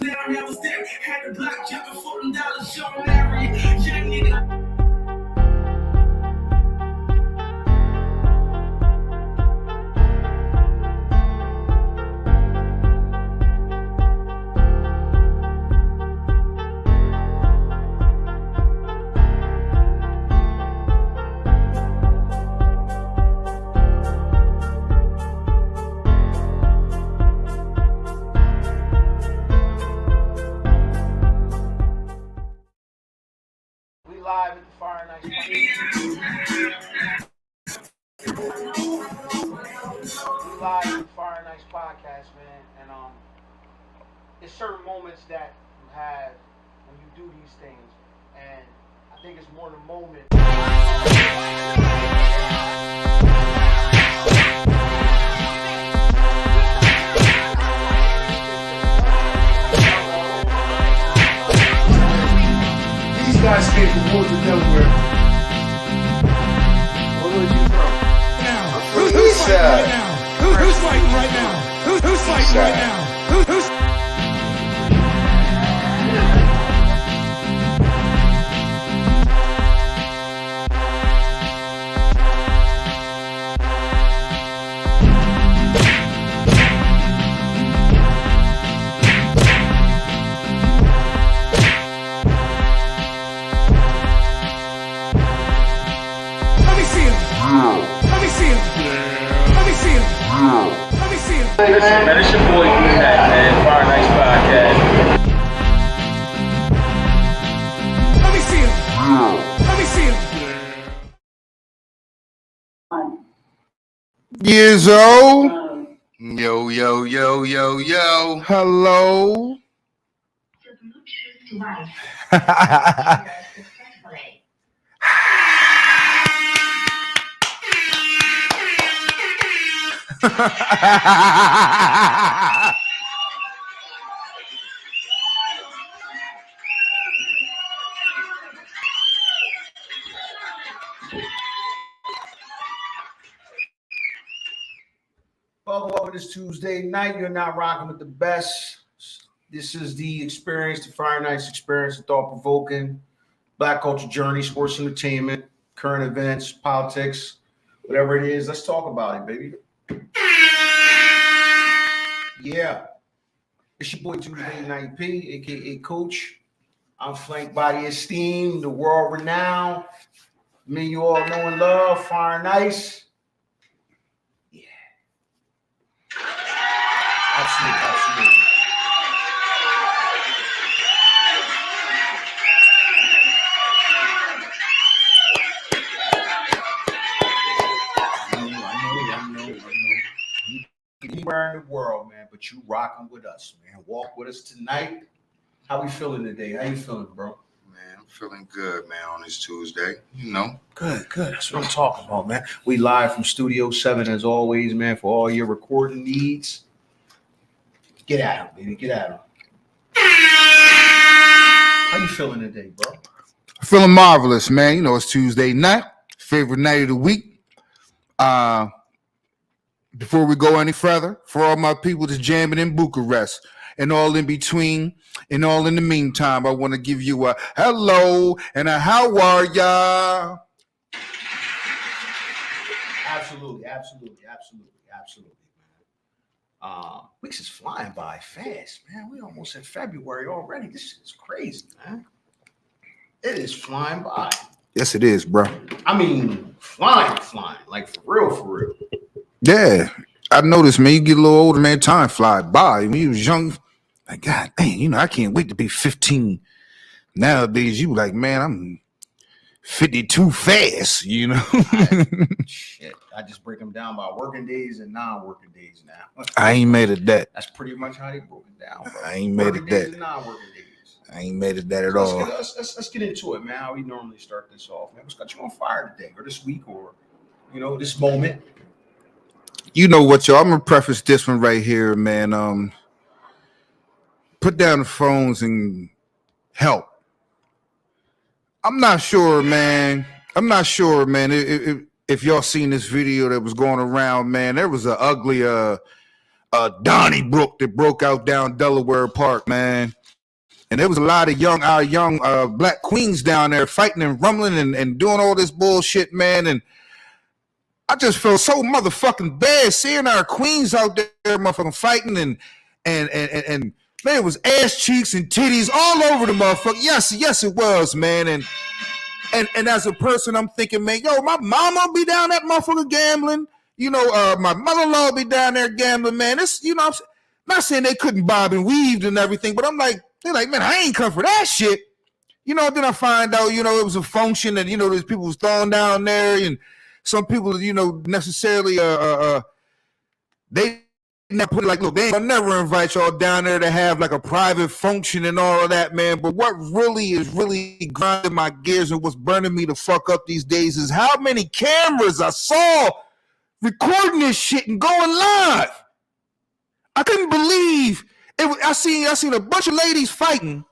now I was there. Had the block jumping $40 show Mary. Young nigga. Live at the Fire Nights podcast, man, and there's certain moments that you have when you do these things, and I think it's more the moment. These guys came from Woodford, Delaware. Where was you from? Now, who's fighting right now? Who's fighting right now? Who's fighting right now? Who's Listen, man, it's your boy D-Mac, man. Fire Nights Podcast. Let me see him. Let me see him. Yizzo. Yo, yo, yo, yo, yo. Hello. Welcome this Tuesday night. You're not rocking with the best. This is the experience, the Fire Nights experience, the thought-provoking, Black culture journey, sports entertainment, current events, politics, whatever it is. Let's talk about it, baby. Yeah. It's your boy Tuesday Night P, a.k.a. Coach. I'm flanked by the esteemed, the world-renowned, me you all know and love, Fire Nights. Yeah. Absolutely. I know. Anywhere in the world, man, but you rocking with us, man. Walk with us tonight. How we feeling today? How you feeling, bro? Man, I'm feeling good, man, on this Tuesday. You know. Good. That's what I'm talking about, man. We live from Studio 7 as always, man, for all your recording needs. Get at him, baby. Get at him. How you feeling today, bro? Feeling marvelous, man. You know, it's Tuesday night, favorite night of the week. Before we go any further, for all my people that's jamming in Bucharest and all in between and all in the meantime, I want to give you a hello and a how are ya? Absolutely, man. Weeks is flying by fast, man. We almost in February already. This is crazy, man. It is flying by. Yes, it is, bro. I mean, flying, like for real. Yeah, I noticed, man, you get a little older, man, time fly by. When you was young, like, God dang, you know, I can't wait to be 15. Nowadays, you like, man, I'm 52 fast, you know? Shit, I just break them down by working days and non-working days now. I ain't made it that. That's pretty much how they broke it down, bro. I ain't made it that. And non-working days. I ain't made it that at all. Let's get into it, man. How we normally start this off, man. What's got you on fire today, or this week, or this moment? You know what, y'all? I'm gonna preface this one right here, man. Put down the phones and help. I'm not sure, man. If y'all seen this video that was going around, man. There was an ugly Donnybrook that broke out down Delaware Park, man. And there was a lot of our young black queens down there fighting and rumbling and doing all this bullshit, man. And I just felt so motherfucking bad seeing our queens out there motherfucking fighting and man, it was ass cheeks and titties all over the motherfucker. Yes, it was, man. And as a person, I'm thinking, man, yo, my mama be down that motherfucker gambling. You know, my mother-in-law be down there gambling, man. This, you know, I'm not saying they couldn't bob and weave and everything, but I'm like, they're like, man, I ain't come for that shit. You know, then I find out, you know, it was a function and, you know, there's people was thrown down there and some people, you know, necessarily, they never put it like, look, they'll never invite y'all down there to have like a private function and all of that, man. But what really is grinding my gears and what's burning me the fuck up these days is how many cameras I saw recording this shit and going live. I couldn't believe it. I seen a bunch of ladies fighting,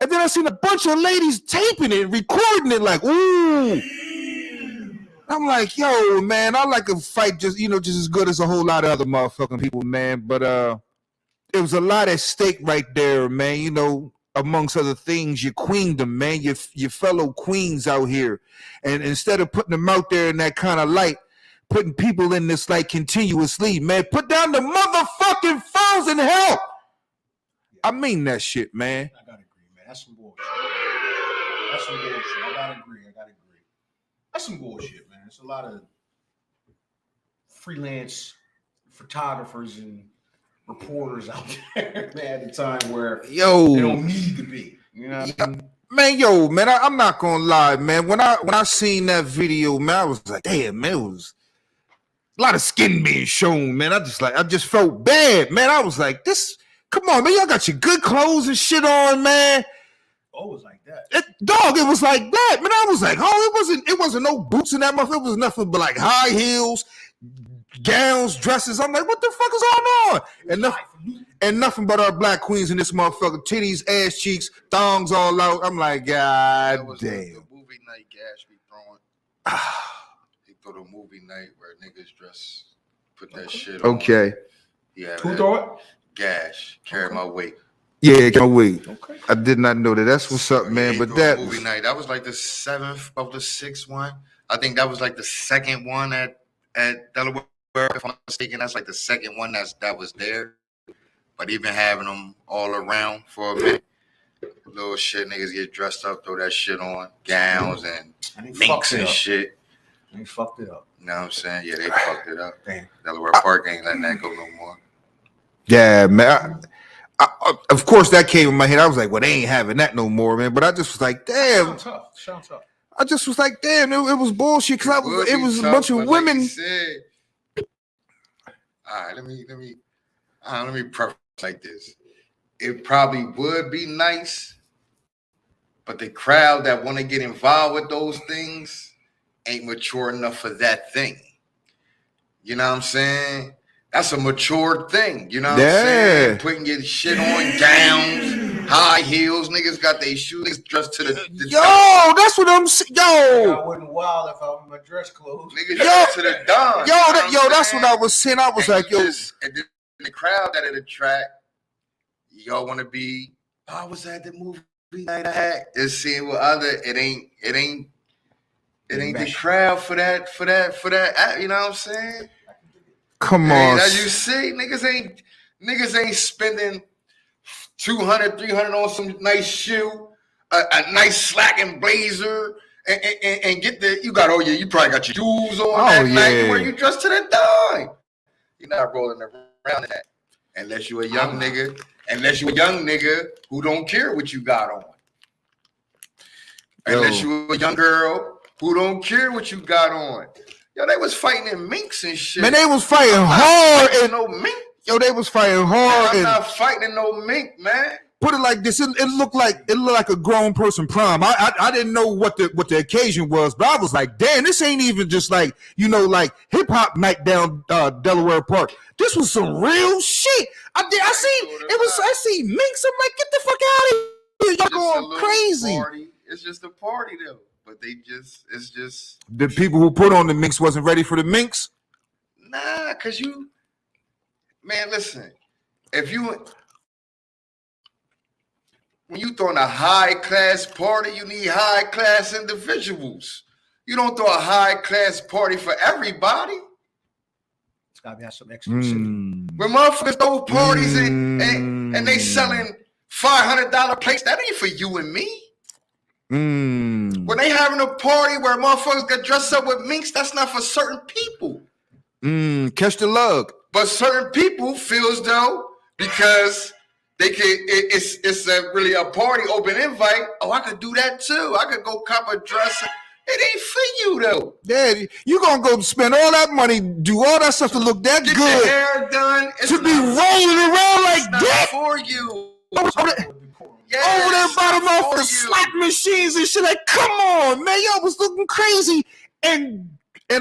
and then I seen a bunch of ladies taping it, recording it, like, ooh. I'm like, yo, man, I like a fight just as good as a whole lot of other motherfucking people, man. But it was a lot at stake right there, man. You know, amongst other things, your queendom, man, your fellow queens out here. And instead of putting them out there in that kind of light, putting people in this light continuously, man, put down the motherfucking phones and help. I mean that shit, man. I gotta agree, man. That's some bullshit. I gotta agree. That's some bullshit, man. There's a lot of freelance photographers and reporters out there, man, at a time where they don't need to be. You know what I mean? Man, I'm not gonna lie, man. When I seen that video, man, I was like, damn, man, it was a lot of skin being shown, man. I just felt bad, man. I was like, come on, man, y'all got your good clothes and shit on, man. Oh, it was like that. It was like that, man. I was like, oh, it wasn't no boots in that motherfucker. It was nothing but like high heels, gowns, dresses. I'm like, what the fuck is going on? And nothing but our black queens in this motherfucker, titties, ass cheeks, thongs all out. I'm like, God damn. The movie night Gash be throwing. He threw the movie night where niggas put that shit on. Okay. Yeah. Who throw it? Gash, carry my weight. Yeah, can't wait. Okay. I did not know that. That's what's up, man. But that movie night, that was like the 7th of the 6th one. I think that was like the second one at Delaware, if I'm not mistaken. That's like the second one that was there. But even having them all around for a minute, little shit, niggas get dressed up, throw that shit on, gowns and minks and shit. They fucked it up. You know what I'm saying? Yeah, they fucked it up. Damn. Delaware Park ain't letting that go no more. Yeah, man. Of course, that came in my head. I was like, well, they ain't having that no more, man. But I just was like, damn. Sound tough. I just was like, damn, it was bullshit because it was a bunch of women. Like all right, let me preface like this. It probably would be nice, but the crowd that want to get involved with those things ain't mature enough for that thing. You know what I'm saying? That's a mature thing, you know what I'm saying? Putting your shit on, gowns, high heels, niggas got their shoes dressed to the Yo, that's what I'm saying. Yo, I wouldn't wild if I was in my dress clothes. Niggas dressed to the dawn. That's what I was saying. I was like, yo. And the crowd that it attract, y'all want to be, I was at the movie night I had. It's seeing what other, it ain't the crowd for that, you know what I'm saying? Come on. As you see, niggas ain't spending $200, $300 on some nice shoe, a nice slacking blazer, and get you probably got your shoes on that night where you dressed to the dime. You're not rolling around in that. Unless you a young nigga who don't care what you got on. Unless you a young girl who don't care what you got on. Yo, they was fighting in minks and shit. Man, they was fighting hard and no mink. Yo, they was fighting hard. I'm not fighting in no mink, man. Put it like this: it looked like a grown person prom. I didn't know what the occasion was, but I was like, damn, this ain't even just like like hip hop night down Delaware Park. This was some real shit. I see minks. I'm like, get the fuck out of here! Y'all going crazy. Party. It's just a party though. But it's just the people who put on the minks wasn't ready for the minks. Nah, cause Man, listen. When you throwing a high class party, you need high class individuals. You don't throw a high class party for everybody. It's gotta have some exclusivity. When motherfuckers throw parties and they selling $500 plates, that ain't for you and me. When they having a party where motherfuckers got dressed up with minks, that's not for certain people. Catch the lug. But certain people feel as though because they can, it's really a party open invite. Oh, I could do that too. I could go cop a dress. It ain't for you though. Yeah, you gonna go spend all that money, do all that stuff to look that Get good, your hair done. It's to be rolling around like not that. for you. Over there by the motherfucking slot machines and shit. Like, come on, man, y'all was looking crazy and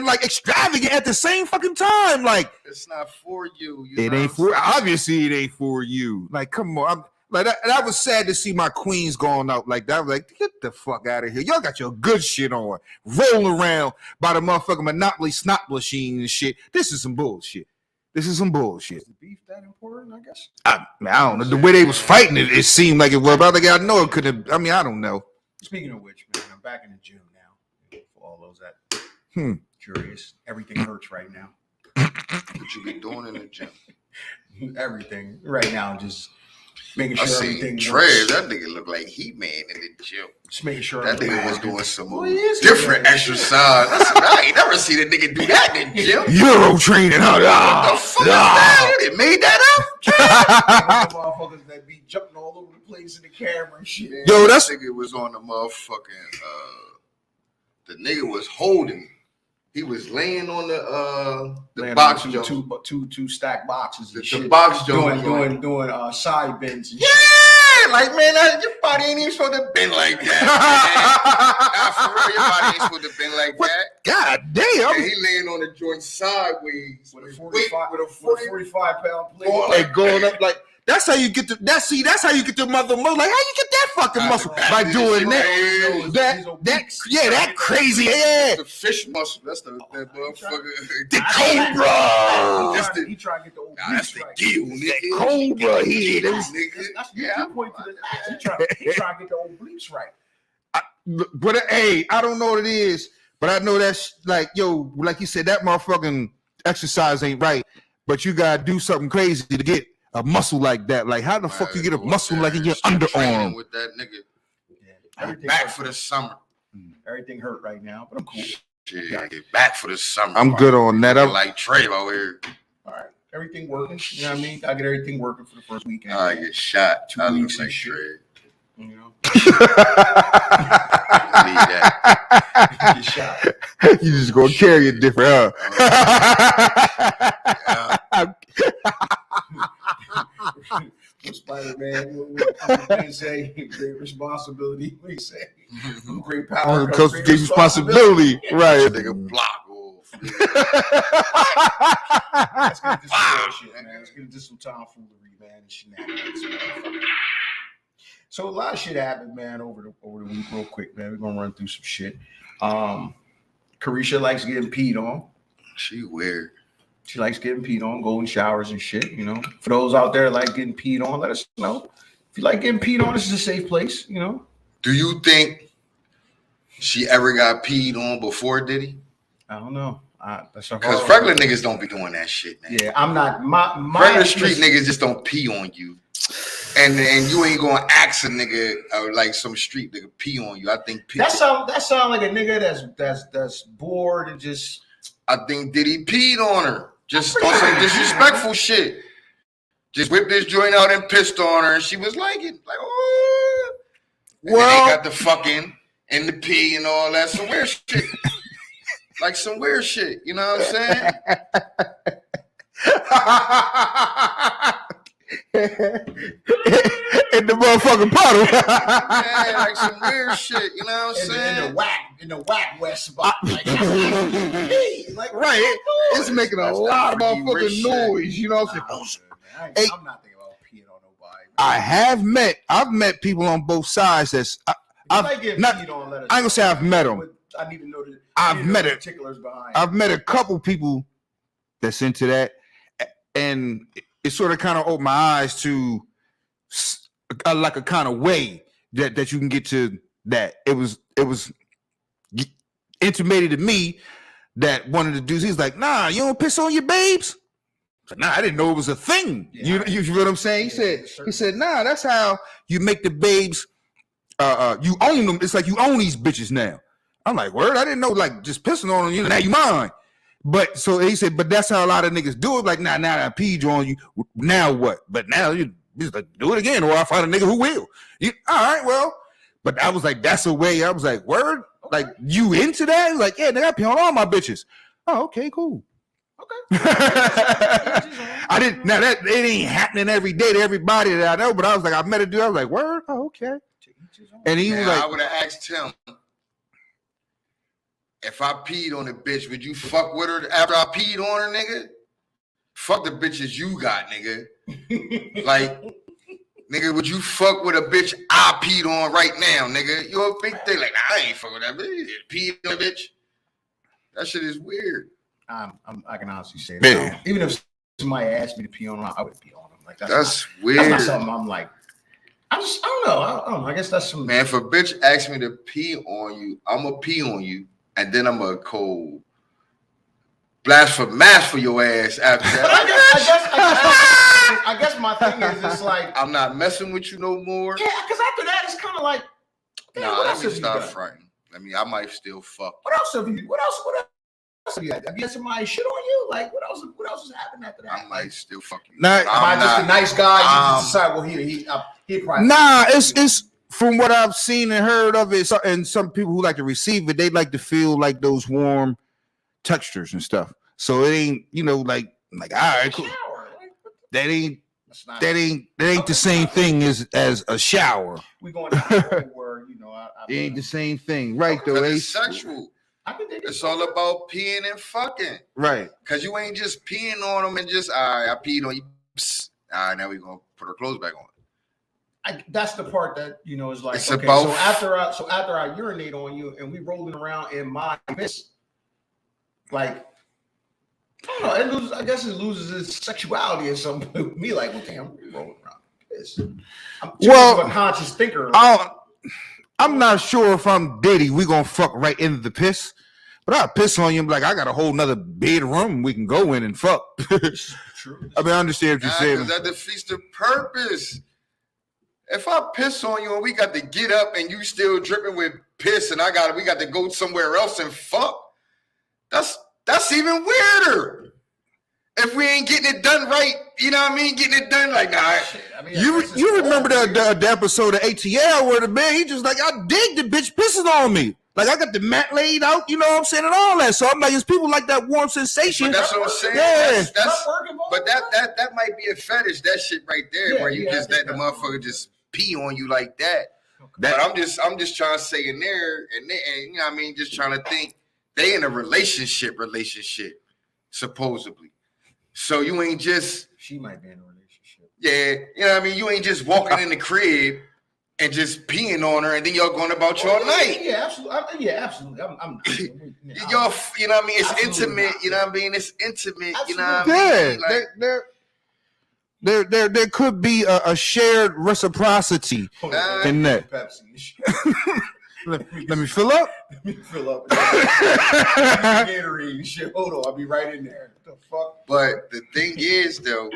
like extravagant at the same fucking time. Like, it's not for you. It ain't for. Obviously, it ain't for you. Like, come on. Like that was sad to see my queens going out like that. I was like, get the fuck out of here. Y'all got your good shit on, rolling around by the motherfucking Monopoly snot machine and shit. This is some bullshit. Is the beef that important, I guess? I don't know. The way they was fighting it seemed like it was. But I know it could have. I mean, I don't know. Speaking of which, man, I'm back in the gym now. For all those that curious, everything hurts right now. What you be doing in the gym? Everything right now, just making sure I see everything Trey. works. That nigga look like He-Man in the gym. Just making sure That nigga was everything- doing some Well, he is different doing exercise. I ain't never seen a nigga do that in the gym. Euro training, huh? What the fuck is that? They made that up? motherfuckers that be jumping all over the place in the camera and shit. Yo, that's nigga was on the motherfucking. The nigga was holding. He was laying on the box on jump. two stacked boxes. And The shit. box jump. doing side bends. And Yeah, like man, your body ain't even supposed to bend like that. Nah, for real, your body ain't supposed to bend like What? that. God damn. And he laying on the joint sideways with a weight, 45-pound plate. Like going up like that's how you get that's how you get the mother muscle. Like how you get that fucking muscle by doing that crazy The fish muscle. That's that motherfucker. the cobra. He trying to get the old That's the right. gill, nigga. Cobra here. That's the point to the he trying to get the old bleeps right. But hey, I don't know what it is, but I know that's like yo, like you said, that motherfucking exercise ain't right. But you gotta do something crazy to get a muscle like that. Like how the fuck you get a muscle like in your underarm? With that nigga. Everything Back hurt. for the summer. Everything hurt right now, but I'm cool. Shit, get back for the summer. I'm good on that. I'm like Trey over here. All right, everything working. You know what I mean? I get everything working for the first weekend. I get shot. 2 I look weeks like and shit. Trey. You know, Leave that. get shot. You just gonna carry it different, huh? Spider-Man, what they say? Great responsibility. What do you say? Great power. Comes with great responsibility, right? That nigga block off. Let's get into some real shit, man. Let's get into some tomfoolery, man, and shenanigans. Man. So a lot of shit happened, man, over the week. Real quick, man. We're gonna run through some shit. Carisha likes getting peed on. She weird. She likes getting peed on, golden showers and shit. You know, for those out there that like getting peed on, let us know. If you like getting peed on, this is a safe place. You know. Do you think she ever got peed on before Diddy? I don't know. Because regular niggas don't be doing that shit, man. Yeah, I'm not. My regular street niggas just don't pee on you, and you ain't gonna ask a nigga like some street nigga pee on you. I think that sound like a nigga that's bored and just. I think Diddy peed on her, just on some disrespectful shit. Just whipped this joint out and pissed on her, and she was like it, like oh. Well, they got the fucking and the pee and all that, some weird shit. Like some weird shit, you know what I'm saying? In the motherfucking puddle. Yeah, like some weird shit, you know what I'm saying? In the whack west spot. Like, right. It's making a lot of motherfucking noise, you know what I'm saying? I'm not thinking about peeing on nobody. I've met people on both sides that's I ain't gonna say I've met them. I need to know the particulars behind. I've met a couple people that's into that, and it sort of kind of opened my eyes to like a kind of way that you can get to that. It was intimated to me that one of the dudes, he's like, nah, you don't piss on your babes. I said, nah, I didn't know it was a thing. Yeah, you feel what I'm saying? He said, nah, that's how you make the babes. You own them. It's like you own these bitches now. I'm like, word, I didn't know, like, just pissing on them, now you mine. But so he said, but that's how a lot of niggas do it. Like, now that I peed on you, now what? But now you just like, do it again, or I'll find a nigga who will. All right, well, but I was like, that's a way. I was like, word, like, you into that? He's like, yeah, nigga, I pee on all my bitches. Oh, okay, cool. Okay. I didn't. Now that it ain't happening every day to everybody that I know, but I was like, I met a dude. I was like, word, oh, okay. And he was like, I would have asked him, if I peed on a bitch, would you fuck with her after I peed on her, nigga? Fuck the bitches you got, nigga. Like, nigga, would you fuck with a bitch I peed on right now, nigga? You a big thing? Like, nah, I ain't fucking with that bitch. Peed on a bitch. That shit is weird. I can honestly say Man. that. Even if somebody asked me to pee on them, I would pee on them. Like That's not, weird. That's not something I'm like. I don't know. I guess that's some. Man, if a bitch asks me to pee on you, I'm gonna pee on you, and then I'm gonna cold blast for mass for your ass after that. I guess my thing is, it's like I'm not messing with you no more. yeah, because after that, it's kind of like. Nah, what let else me have you stop done? fronting. I might still fuck. What else have you? What else have you had? Have you had somebody shit on you? Like what else? What else has happened after that? I might still fuck you. Nah, But Am I just a nice guy? You just decide, well, he probably. nah, it's from what I've seen and heard of it, and some people who like to receive it, they like to feel like those warm textures and stuff. So it ain't, like all right, cool. That ain't the same thing as a shower. We going to the word, It ain't the same thing, right? Though, It's Ace? sexual. I can dig it. It's all about peeing and fucking. Right. Cause you ain't just peeing on them and just, all right, I peed on you. Psst. All right, now we gonna put our clothes back on. That's the part that is like. It's okay, about- so after I urinate on you and we rolling around in my piss, like I don't know. I guess it loses its sexuality or something. With me, like, well, damn, we rolling around in piss. I'm too much of a conscious thinker. I'm not sure if I'm Diddy, we gonna fuck right into the piss. But I'll piss on you. I'm like, I got a whole nother bedroom we can go in and fuck. True. I mean, I understand what you're saying. Because that defeats the purpose. If I piss on you and we got to get up and you still dripping with piss and we got to go somewhere else and fuck, that's even weirder. If we ain't getting it done right, you know what I mean? Getting it done like, nah. You remember the episode of ATL where the man, he just like, I dig the bitch pissing on me. Like, I got the mat laid out, you know what I'm saying, and all that. So I'm like, it's people like that warm sensation. But that's what I'm saying. Yeah. But that might be a fetish, that shit right there, where you just let the motherfucker just pee on you like that. But I'm just trying to say in there, and you know what I mean, just trying to think they in a relationship, supposedly. So you ain't just. She might be in a relationship. Yeah, you know what I mean? You ain't just walking in the crib and just peeing on her and then y'all going about your night. Yeah, absolutely. Absolutely. I'm not. Y'all, you know what I mean? It's intimate, you know what I mean? It's intimate, you know what I mean? Like, there could be a shared reciprocity in that. Let me fill up. Let me fill up. Gatorade shit. Hold on, I'll be right in there. What the fuck? But the thing is, though,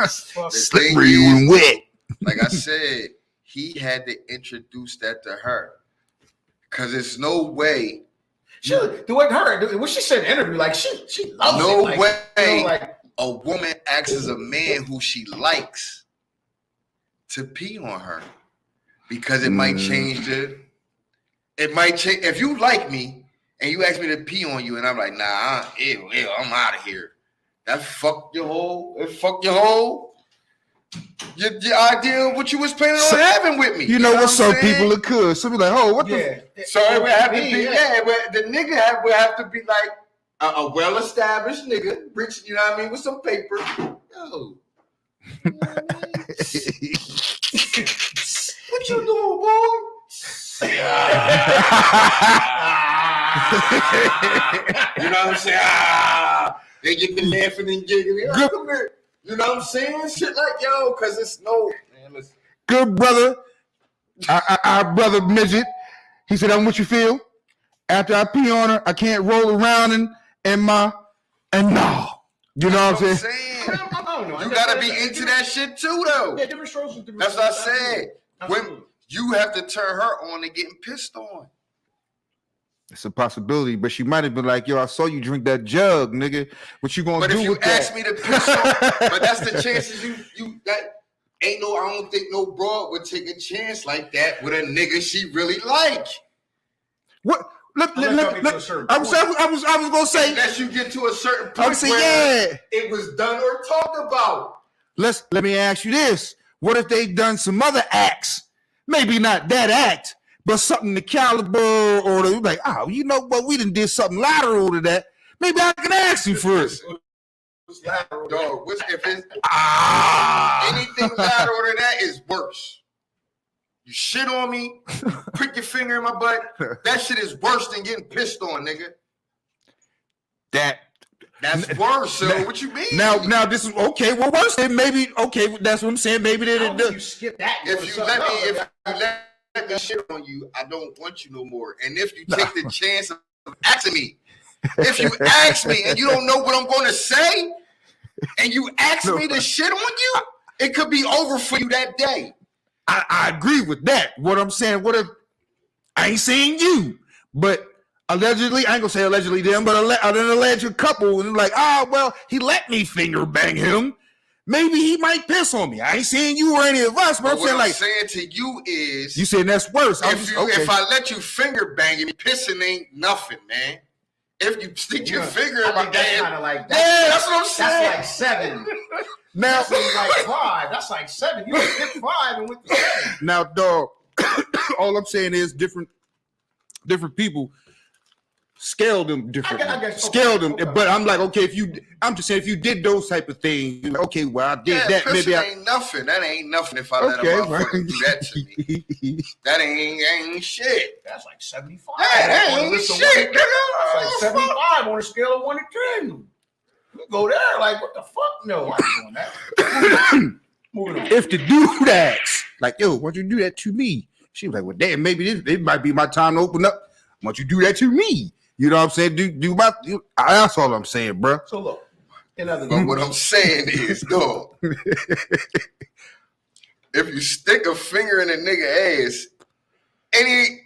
slippery and wet. Like I said, he had to introduce that to her. Because there's no way. What she said in the interview, like she loves no it. way a woman asks a man who she likes to pee on her. Because it might change it might change. If you like me and you ask me to pee on you and I'm like, nah, ew, I'm out of here. That fuck your whole your idea of what you was planning on having with me. You know what? Some people are good. Some people like, oh, what the? So it would have to be, but the nigga would have to be like a well-established nigga, rich, you know what I mean, with some paper. Yo. You know what I mean? What you doing, boy? You know what I'm saying? They get the laughing and giggling. Good. Come here. You know what I'm saying? Shit like, yo, because it's no. Man, listen. Good brother, our brother midget. He said, "I'm what you feel. After I pee on her, I can't roll around in my no." You know what I'm saying? I don't know. You gotta be into that shit too, though. Yeah, different strokes. Different That's what I strokes. said. Absolutely. When you have to turn her on and getting pissed on. It's a possibility, but she might have been like, "Yo, I saw you drink that jug, nigga. What you gonna But do if you with that?" ask me to piss on, but that's the chances you that ain't no. I don't think no broad would take a chance like that with a nigga she really like. What? Look, Unless y'all get to a certain I was gonna say. Unless you get to a certain I point was saying, where yeah. it was done or talked about. Let me ask you this: what if they done some other acts? Maybe not that act, but something the caliber, or the, like, oh, you know what? We done did something lateral to that. Maybe I can ask you first. Dog, if it's Ah, anything lateral to that is worse. You shit on me, prick your finger in my butt. That shit is worse than getting pissed on, nigga. That's worse. So what you mean? now this is okay. Well, worse than maybe okay. That's what I'm saying. Maybe they I don't didn't think do. you skip that. If you let me shit on you, I don't want you no more. And if you take the chance of asking me, if you ask me and you don't know what I'm going to say, and you ask me to shit on you, it could be over for you that day. I agree with that. What I'm saying, what if I ain't saying you, but allegedly, I ain't gonna say allegedly them, but an alleged couple, and like, well, he let me finger bang him. Maybe he might piss on me. I ain't saying you or any of us, but I'm what saying, like, saying to you is, you saying that's worse. If I let you finger bang me, pissing ain't nothing, man. If you stick your finger in my that's hand, kind of like yeah, that's what I'm saying. That's like 7. Now, That's like 5. That's like 7. You hit 5 and went to 7. now, dog. All I'm saying is different people scale them differently. I guess, scale them, okay. but I'm like, okay, I'm just saying, if you did those type of things, you're like, okay, well, I did that. Maybe ain't nothing. That ain't nothing. If I let a motherfucker do that to me, that ain't shit. That's like 75. That ain't shit, nigga. That's like 75 on a scale of 1 to 10. You go there like, what the fuck? No, I ain't doing that. Moving on. If the dude asks, like, yo, why don't you do that to me? She was like, well, damn, maybe it might be my time to open up. Why don't you do that to me? You know what I'm saying? That's all I'm saying, bro. So look, in other But words, what I'm saying is, dog, if you stick a finger in a nigga ass, and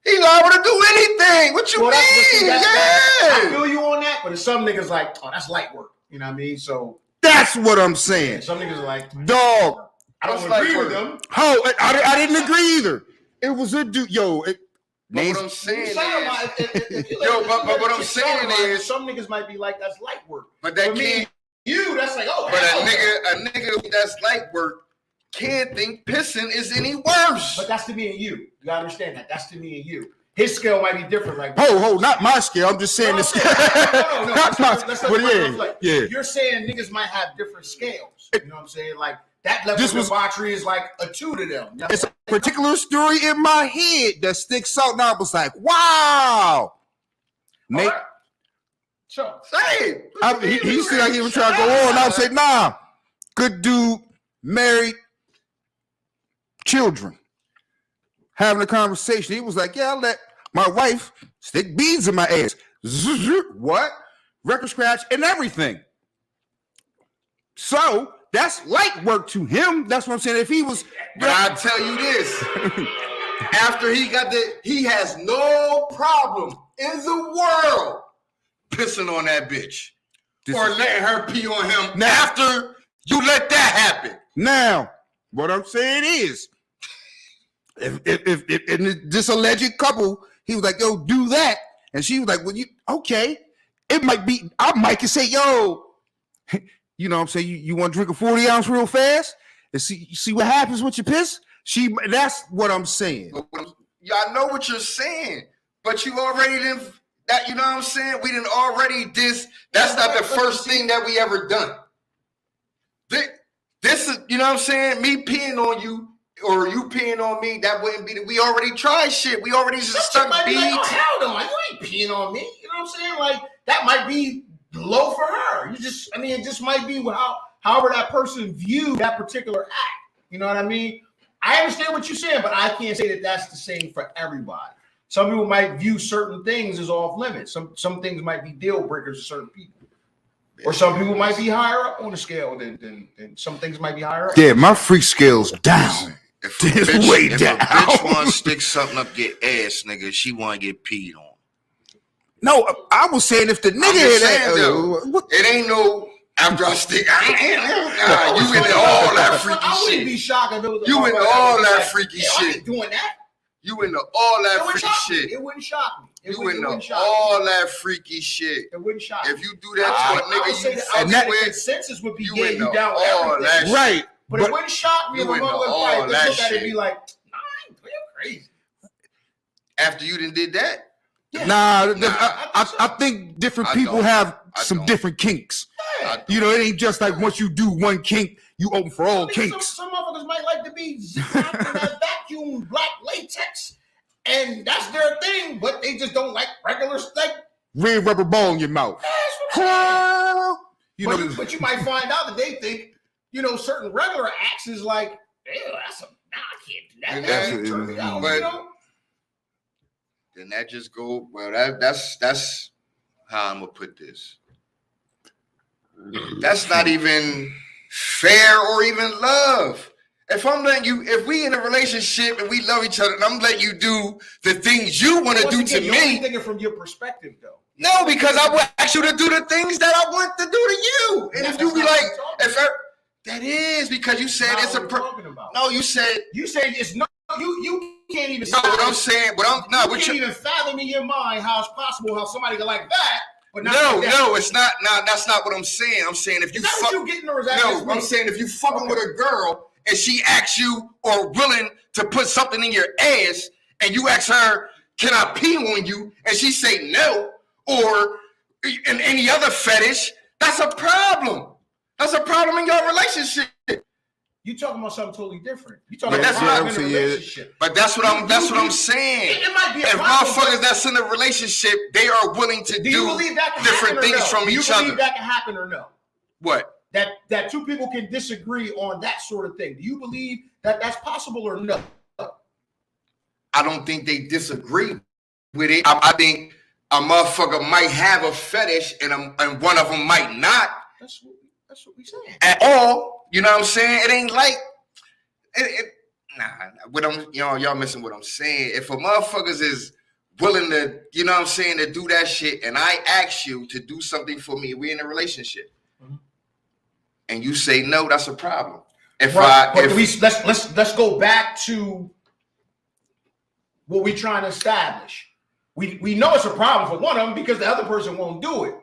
he liable to do anything. What you mean? I feel you on that, but some niggas like, oh, that's light work. You know what I mean? So That's what I'm saying. some niggas are like, Dog. I don't That's agree light with work. them. Oh, I didn't agree either. It was a dude. Yo, But what I'm saying is, But what I'm saying is, some niggas might be like, that's light work. but that For me, can't. you, that's like, oh, But hell a nigga that's light work can't think pissing is any worse. But that's to me and you. You gotta understand that. That's to me and you. His scale might be different. Like, not my scale. I'm just saying this. No. Not my. Let's But yeah. You're saying niggas might have different scales. You know what I'm saying? Like that level of debauchery is like a 2 to them. You know? It's a particular story in my head that sticks out. Now I was like, wow. Nate, Right. Sure. Say it. he said like he was trying to go on. I would say, nah, good dude, married, children, having a conversation. He was like, yeah, I let my wife stick beads in my ass. What? Record scratch and everything. So that's light work to him. That's what I'm saying. If he was, But I tell you this, after he has no problem in the world pissing on that bitch or letting her pee on him Now- after you let that happen. now, what I'm saying is, if in this alleged couple, he was like, yo, do that. And she was like, well, okay. It might be, I might can say, yo, you know what I'm saying? You want to drink a 40 ounce real fast and see what happens with your piss? That's what I'm saying. Y'all know what you're saying, but you already didn't, that, you know what I'm saying? We didn't already that's not the first thing that we ever done. This is, you know what I'm saying? Me peeing on you or you peeing on me, that wouldn't be, we already tried shit. We already just stuck beads. Like, oh, hell no, you ain't peeing on me. You know what I'm saying? Like, that might be low for her. It just might be however that person viewed that particular act. You know what I mean? I understand what you're saying, but I can't say that that's the same for everybody. Some people might view certain things as off limits. Some things might be deal breakers to certain people. Or some people might be higher up on the scale than some things might be higher up. Yeah, my freak scale's down. If It's a bitch, way if down. a bitch want to stick something up your ass, nigga, she want to get peed on. No, I was saying if the I'm nigga just had saying, though, it ain't no after I stick. You into all that freaky I wouldn't be shit. shocked if it was You into all that freaky I shit. ain't doing that. You into all It that wouldn't freaky shock me. shit. It wouldn't shock me. You wouldn't into shock me. all that freaky shit. It wouldn't shock me. If you do that to a I would say nigga, you that I would fuck say the with, consensus would be you yeah, into you down with all everything. that shit. right. But it wouldn't shock me if a You into motherfucker all probably that look at it and shit. be like, nah, you're crazy. After you done did that, Yeah. I think different I people don't. have I some don't. different kinks. Yeah. You know, it ain't just like once you do one kink, you open for all kinks. Some motherfuckers might like to be zipped in that vacuum black latex, and that's their thing, but they just don't like regular like. Red rubber ball in your mouth. That's what I'm saying. You but, know, but you might find out that they think, certain regular acts is like, ew, that's a nah, I can't do that. And That that's- turn me out, but- then that just go. Well, that's how I'm gonna put this. That's not even fair or even love. If I'm letting you, if we in a relationship and we love each other, and I'm letting you do the things you want to Once do again, to you're only me, thinking from your perspective, though. no, because I will ask you to do the things that I want to do to you. And if you be like, that is because you said it's a. talking about. No, you said You say it's no. You can't even. no. What I'm saying, You can't even fathom in your mind how it's possible how somebody can like that, but not like that. No, it's not. No, that's not what I'm saying. I'm saying if you Is that fuck, what you getting, or is that just no, I'm me? saying if you fucking with a girl and she asks you or willing to put something in your ass, and you ask her, "Can I pee on you?" and she say no, or in any other fetish, that's a problem. That's a problem in your relationship. You talking about something totally different. You talking But about that's how what I'm in a I'm saying, relationship. But that's what I'm saying. It might be a If problem, motherfuckers but that's in a relationship, they are willing to do you believe that can different happen or things no? from Do you each believe other. that can happen or no? What? That two people can disagree on that sort of thing. Do you believe that that's possible or no? I don't think they disagree with it. I think a motherfucker might have a fetish and one of them might not That's what we saying. at all. You know what I'm saying? It ain't like nah. What I'm y'all missing what I'm saying. If a motherfuckers is willing to, you know what I'm saying, to do that shit, and I ask you to do something for me, we in a relationship, and you say no, that's a problem. If Right, but if let's go back to what we're trying to establish. We know it's a problem for one of them because the other person won't do it.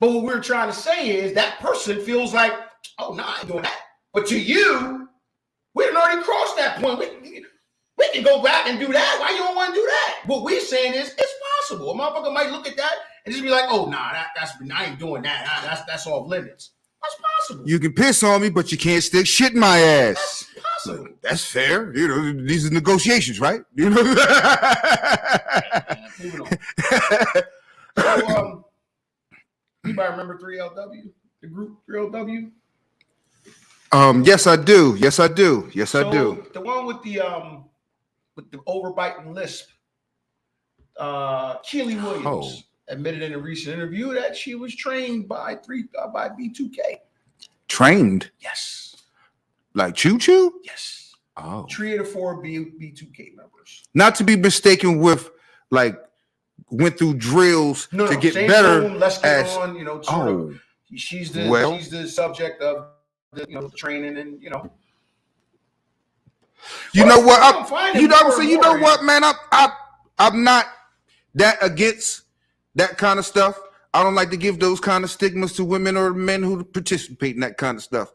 But what we're trying to say is that person feels like, oh, no, I ain't doing that. But to you, we done already crossed that point. We can go back and do that. Why you don't want to do that? What we're saying is it's possible. A motherfucker might look at that and just be like, oh, nah, I ain't doing that. That's off limits. That's possible. you can piss on me, but you can't stick shit in my ass. That's possible. That's fair. You know, these are negotiations, right? You know. Moving on. So, anybody remember 3LW? The group 3LW? Yes, I do. Yes, I do. Yes, I do. The one with the overbiting lisp. Keely Williams Oh. admitted in a recent interview that she was trained by B2K. Trained Yes. like choo choo. Yes. Oh, 3 of the 4 B2K members. not to be mistaken with like went through drills to get same better. room, let's get as- on, sort of. Oh, She's well. the subject of the training and you know what? I'm finding You know what I'm more saying? and You know more. what, man? I'm not that against that kind of stuff. I don't like to give those kind of stigmas to women or men who participate in that kind of stuff.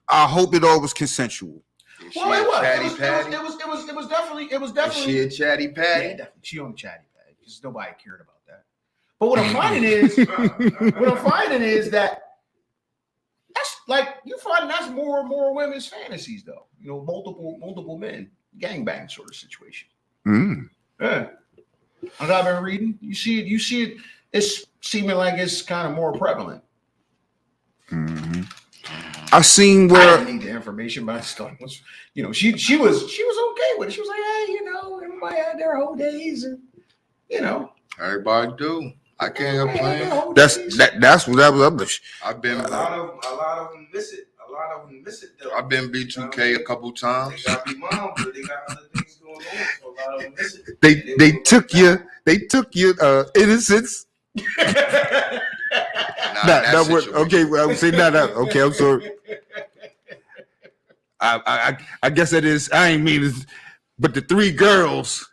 I hope it all was consensual. Is she Well, a it was. chatty It patty? was definitely. Is she a chatty Yeah, patty? definitely. She on the chatty pad because nobody cared about that. But what I'm finding is that that's like you find that's more and more women's fantasies though. Multiple men, gangbang sort of situation. Mm. Yeah. I've been reading. You see it it's seeming like it's kind of more prevalent. I seen I where didn't need the information, but I just thought, you know, she was okay with it. She was like, hey, you know, everybody had their whole days, and you know, Everybody do. I can't complain. that's what that was. I've been A lot of them miss it. A lot of them miss it though. I've been B2K a couple times. They got to be moms, but they got other things going on. So a lot of them miss it. They took your innocence. That word. Okay, well, I would say not that. Okay, I'm sorry. I guess that is. I ain't mean it, but the 3 girls,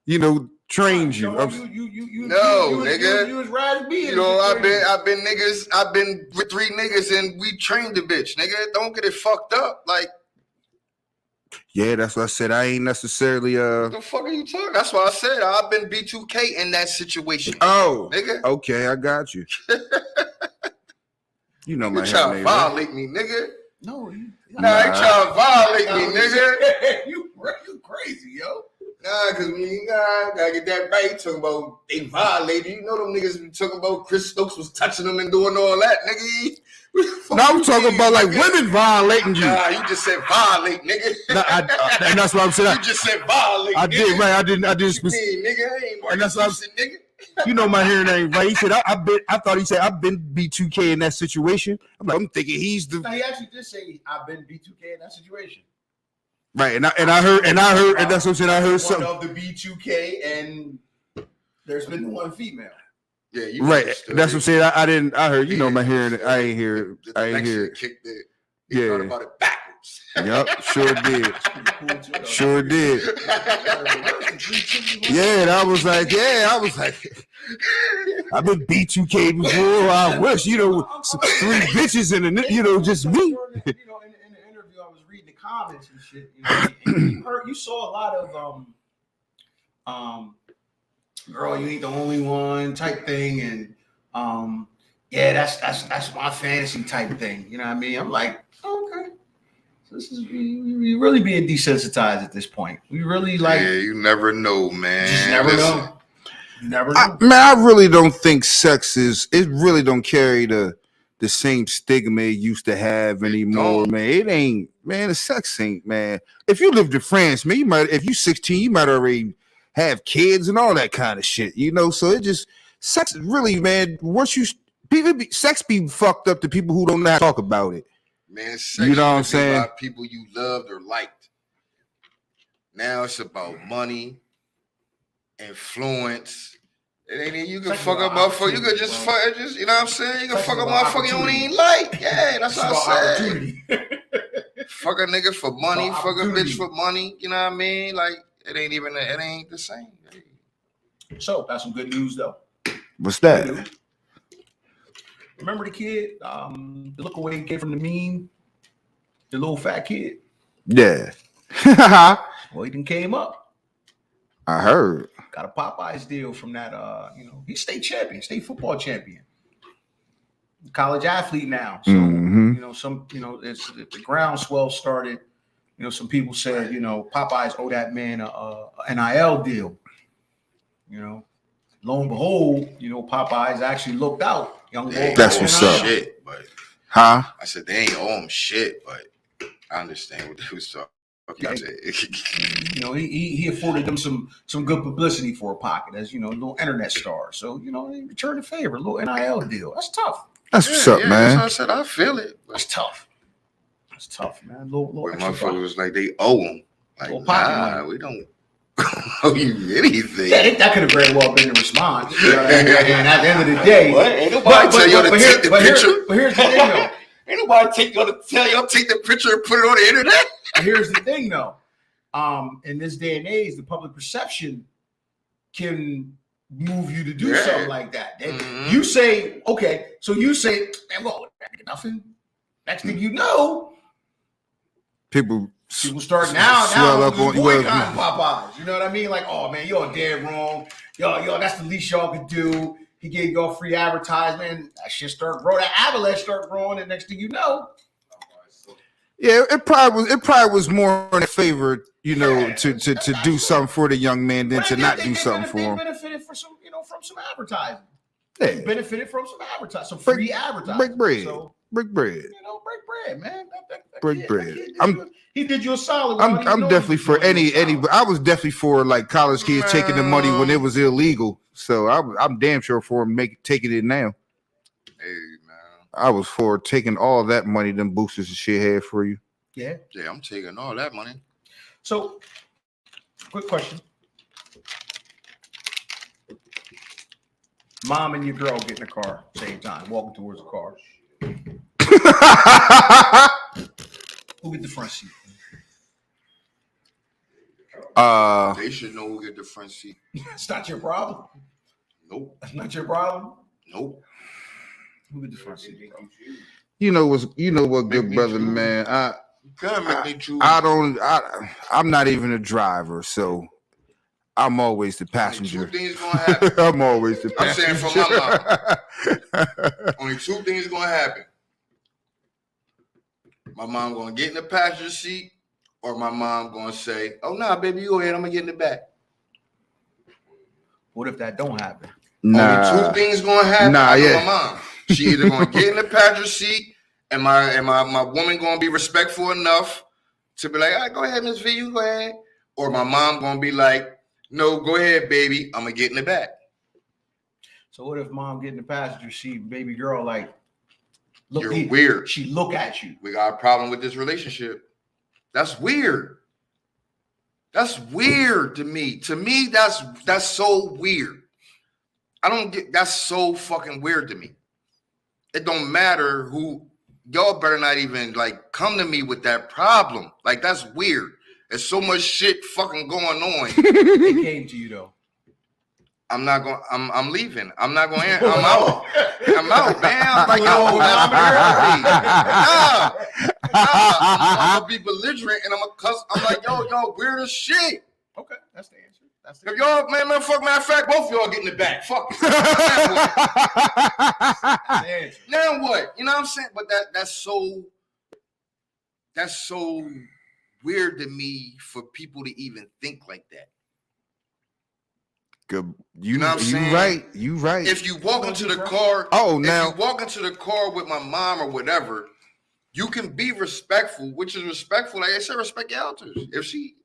you know, trained you. No, nigga. You was riding me. You know, I've been with 3 niggas and we trained the bitch, nigga. Don't get it fucked up. Like, Yeah, that's what I said. I ain't necessarily what the fuck are you talking? That's what I said. I've been B2K in that situation. Oh, Nigga. okay, I got you. You know You my trying to name, right? violate me, nigga. No, you. Nah, you trying to violate me, nigga. you crazy, yo. Nah, cause you gotta get that right. You talking about they violated. You know them niggas be talking about Chris Stokes was touching them and doing all that, nigga. No, I'm talking about like women violating you. Nah, you just said violate, nigga. Nah, and that's what I'm saying. You just said violate. I did nigga. right. I didn't. Nigga, I ain't And that's what I'm- nigga. You know my hearing ain't right. He said I thought he said I've been B2K in that situation. I'm thinking he's the No, he actually did say I've been B2K in that situation. right. And I heard and that's what I'm saying. I heard One something. of the B2K, and there's been one female. Yeah, you Right. understood That's what I'm it. saying. I didn't. I heard. You know my hearing. I ain't hear it. The I ain't next hear shit it. kicked it. Yeah. He thought about it backwards. Yup. Sure did. Cool too, though. Sure did. Yeah. And I was like, I've been B2K before. I wish, you know, some 3 bitches and just me. You know, in the interview, I was reading the comments and shit. You know, and you saw a lot of girl, you ain't the only one type thing, and yeah, that's my fantasy type thing. You know what I mean? I'm like, okay, so this is we really being desensitized at this point. We really like Yeah, you never know, man. just never Listen, know. You never know. Man, I really don't think sex is. It really don't carry the same stigma it used to have anymore, don't. man. It ain't, man. The sex ain't, man. If you lived in France, man, you might. If you 16, you might already have kids and all that kind of shit, you know. So it just sex is really, man. Once you sex be fucked up to people who don't know how to talk about it. Man, sex You know what I'm should be saying? about people you loved or liked. Now it's about money, influence. It ain't you can Sex fuck a about motherfucker. You could just opportunity, fuck just, you know what I'm saying? You can Sex fuck a about motherfucker you don't opportunity. even like. Yeah, that's It's what about I said. opportunity. Fuck a nigga for money, about fuck a opportunity. bitch for money. You know what I mean? Like it ain't the same. So that's some good news though. What's that? Remember the kid, the look away kid from the meme, the little fat kid? Yeah. Well, he done came up. I heard. Got a Popeyes deal from that. He's state champion, state football champion, college athlete now. So Mhm. it's the groundswell started. You know, some people said, Popeyes owe that man a NIL deal. You know, lo and behold, Popeyes actually looked out. Young They ain't boy, That's owe what's him up. Shit, but Huh? I said they ain't owe him shit, but I understand what they was talking. Yeah. He afforded them some good publicity for a pocket as a little internet star. So he returned the favor, a little NIL deal. That's tough. That's what's up, That's man. what I said. I feel it. But That's tough. That's tough, man. Little when extra motherfuckers buck. was like they owe him. Like, Little pocket nah, money. we don't owe you anything. Yeah, that could have very well been the response. You know what I mean? And at the end of the day, What? Ain't nobody tell y'all to take the picture. But here's the thing, though. Ain't nobody tell y'all take the picture and put it on the internet. Here's the thing, though. In this day and age, the public perception can move you to do Yeah. something like that. Mhm. You say, okay, so you say, man, well, nothing. Next thing you know, People start now swell up on boycotting Popeyes. You know what I mean? Like, oh man, y'all dead wrong. Yo, that's the least y'all could do. He gave y'all free advertisement. That shit start growing. That avalanche start growing, and next thing you know, Yeah, it probably was more in favor, to do something for the young man than to not do something for They him. benefited from some advertising. Yeah. benefited from some advertising, some free advertising. Break bread. So, Break bread. you know, break bread, man. Break That bread. kid he did you a solid. Ronnie. I'm You know definitely he for did you a any. solid. I was definitely for like college kids taking the money when it was illegal. So I'm damn sure for taking it now. Hey man, I was for taking all that money them boosters and shit had for you. Yeah. yeah, I'm taking all that money. So, quick question. Mom and your girl get in the car same time, walking towards the car. Who get the front seat? They should know who get the front seat. It's not your problem. Nope, That's not your problem. nope. Who get the front seat? Bro? You know what, good me brother, choose. man. Gotta make me choose. I'm not even a driver, so I'm always the Only passenger. 2 things gonna happen. I'm always the I'm passenger. saying for my Only 2 things gonna happen. My mom gonna get in the passenger seat, or my mom gonna say, "Oh nah, baby, you go ahead. I'm gonna get in the back." What if that don't happen? Nah, Only 2 things gonna happen. Nah, I know yeah. my mom. She either gonna get in the passenger seat, and my woman gonna be respectful enough to be like, "All right, go ahead, Miss V, you go ahead," or my mom gonna be like, "No, go ahead, baby. I'm gonna get in the back." So what if mom get in the passenger seat, baby girl like look You're weird. She look at you. We got a problem with this relationship. That's weird. That's weird to me. To me, that's so weird. I don't get. That's so fucking weird to me. It don't matter who. Y'all better not even like come to me with that problem. Like that's weird. There's so much shit fucking going on. They came to you though. I'm not going. I'm leaving. I'm not going. I'm out. I'm out, man. I'm like, yo, man, I'm I'm gonna be belligerent and I'm gonna cuss. I'm like, yo, weird as shit. Okay, that's the answer. That's the If y'all, man, fuck, matter of fact, both of y'all get in the back. Fuck it. answer. Now what? You know what I'm saying? But that's so weird to me for people to even think like that. good. You know what I'm saying? Right. You right. If you walk into the car, if you walk into the car with my mom or whatever, you can be respectful, which is respectful. Like I said, respect your elders. If she,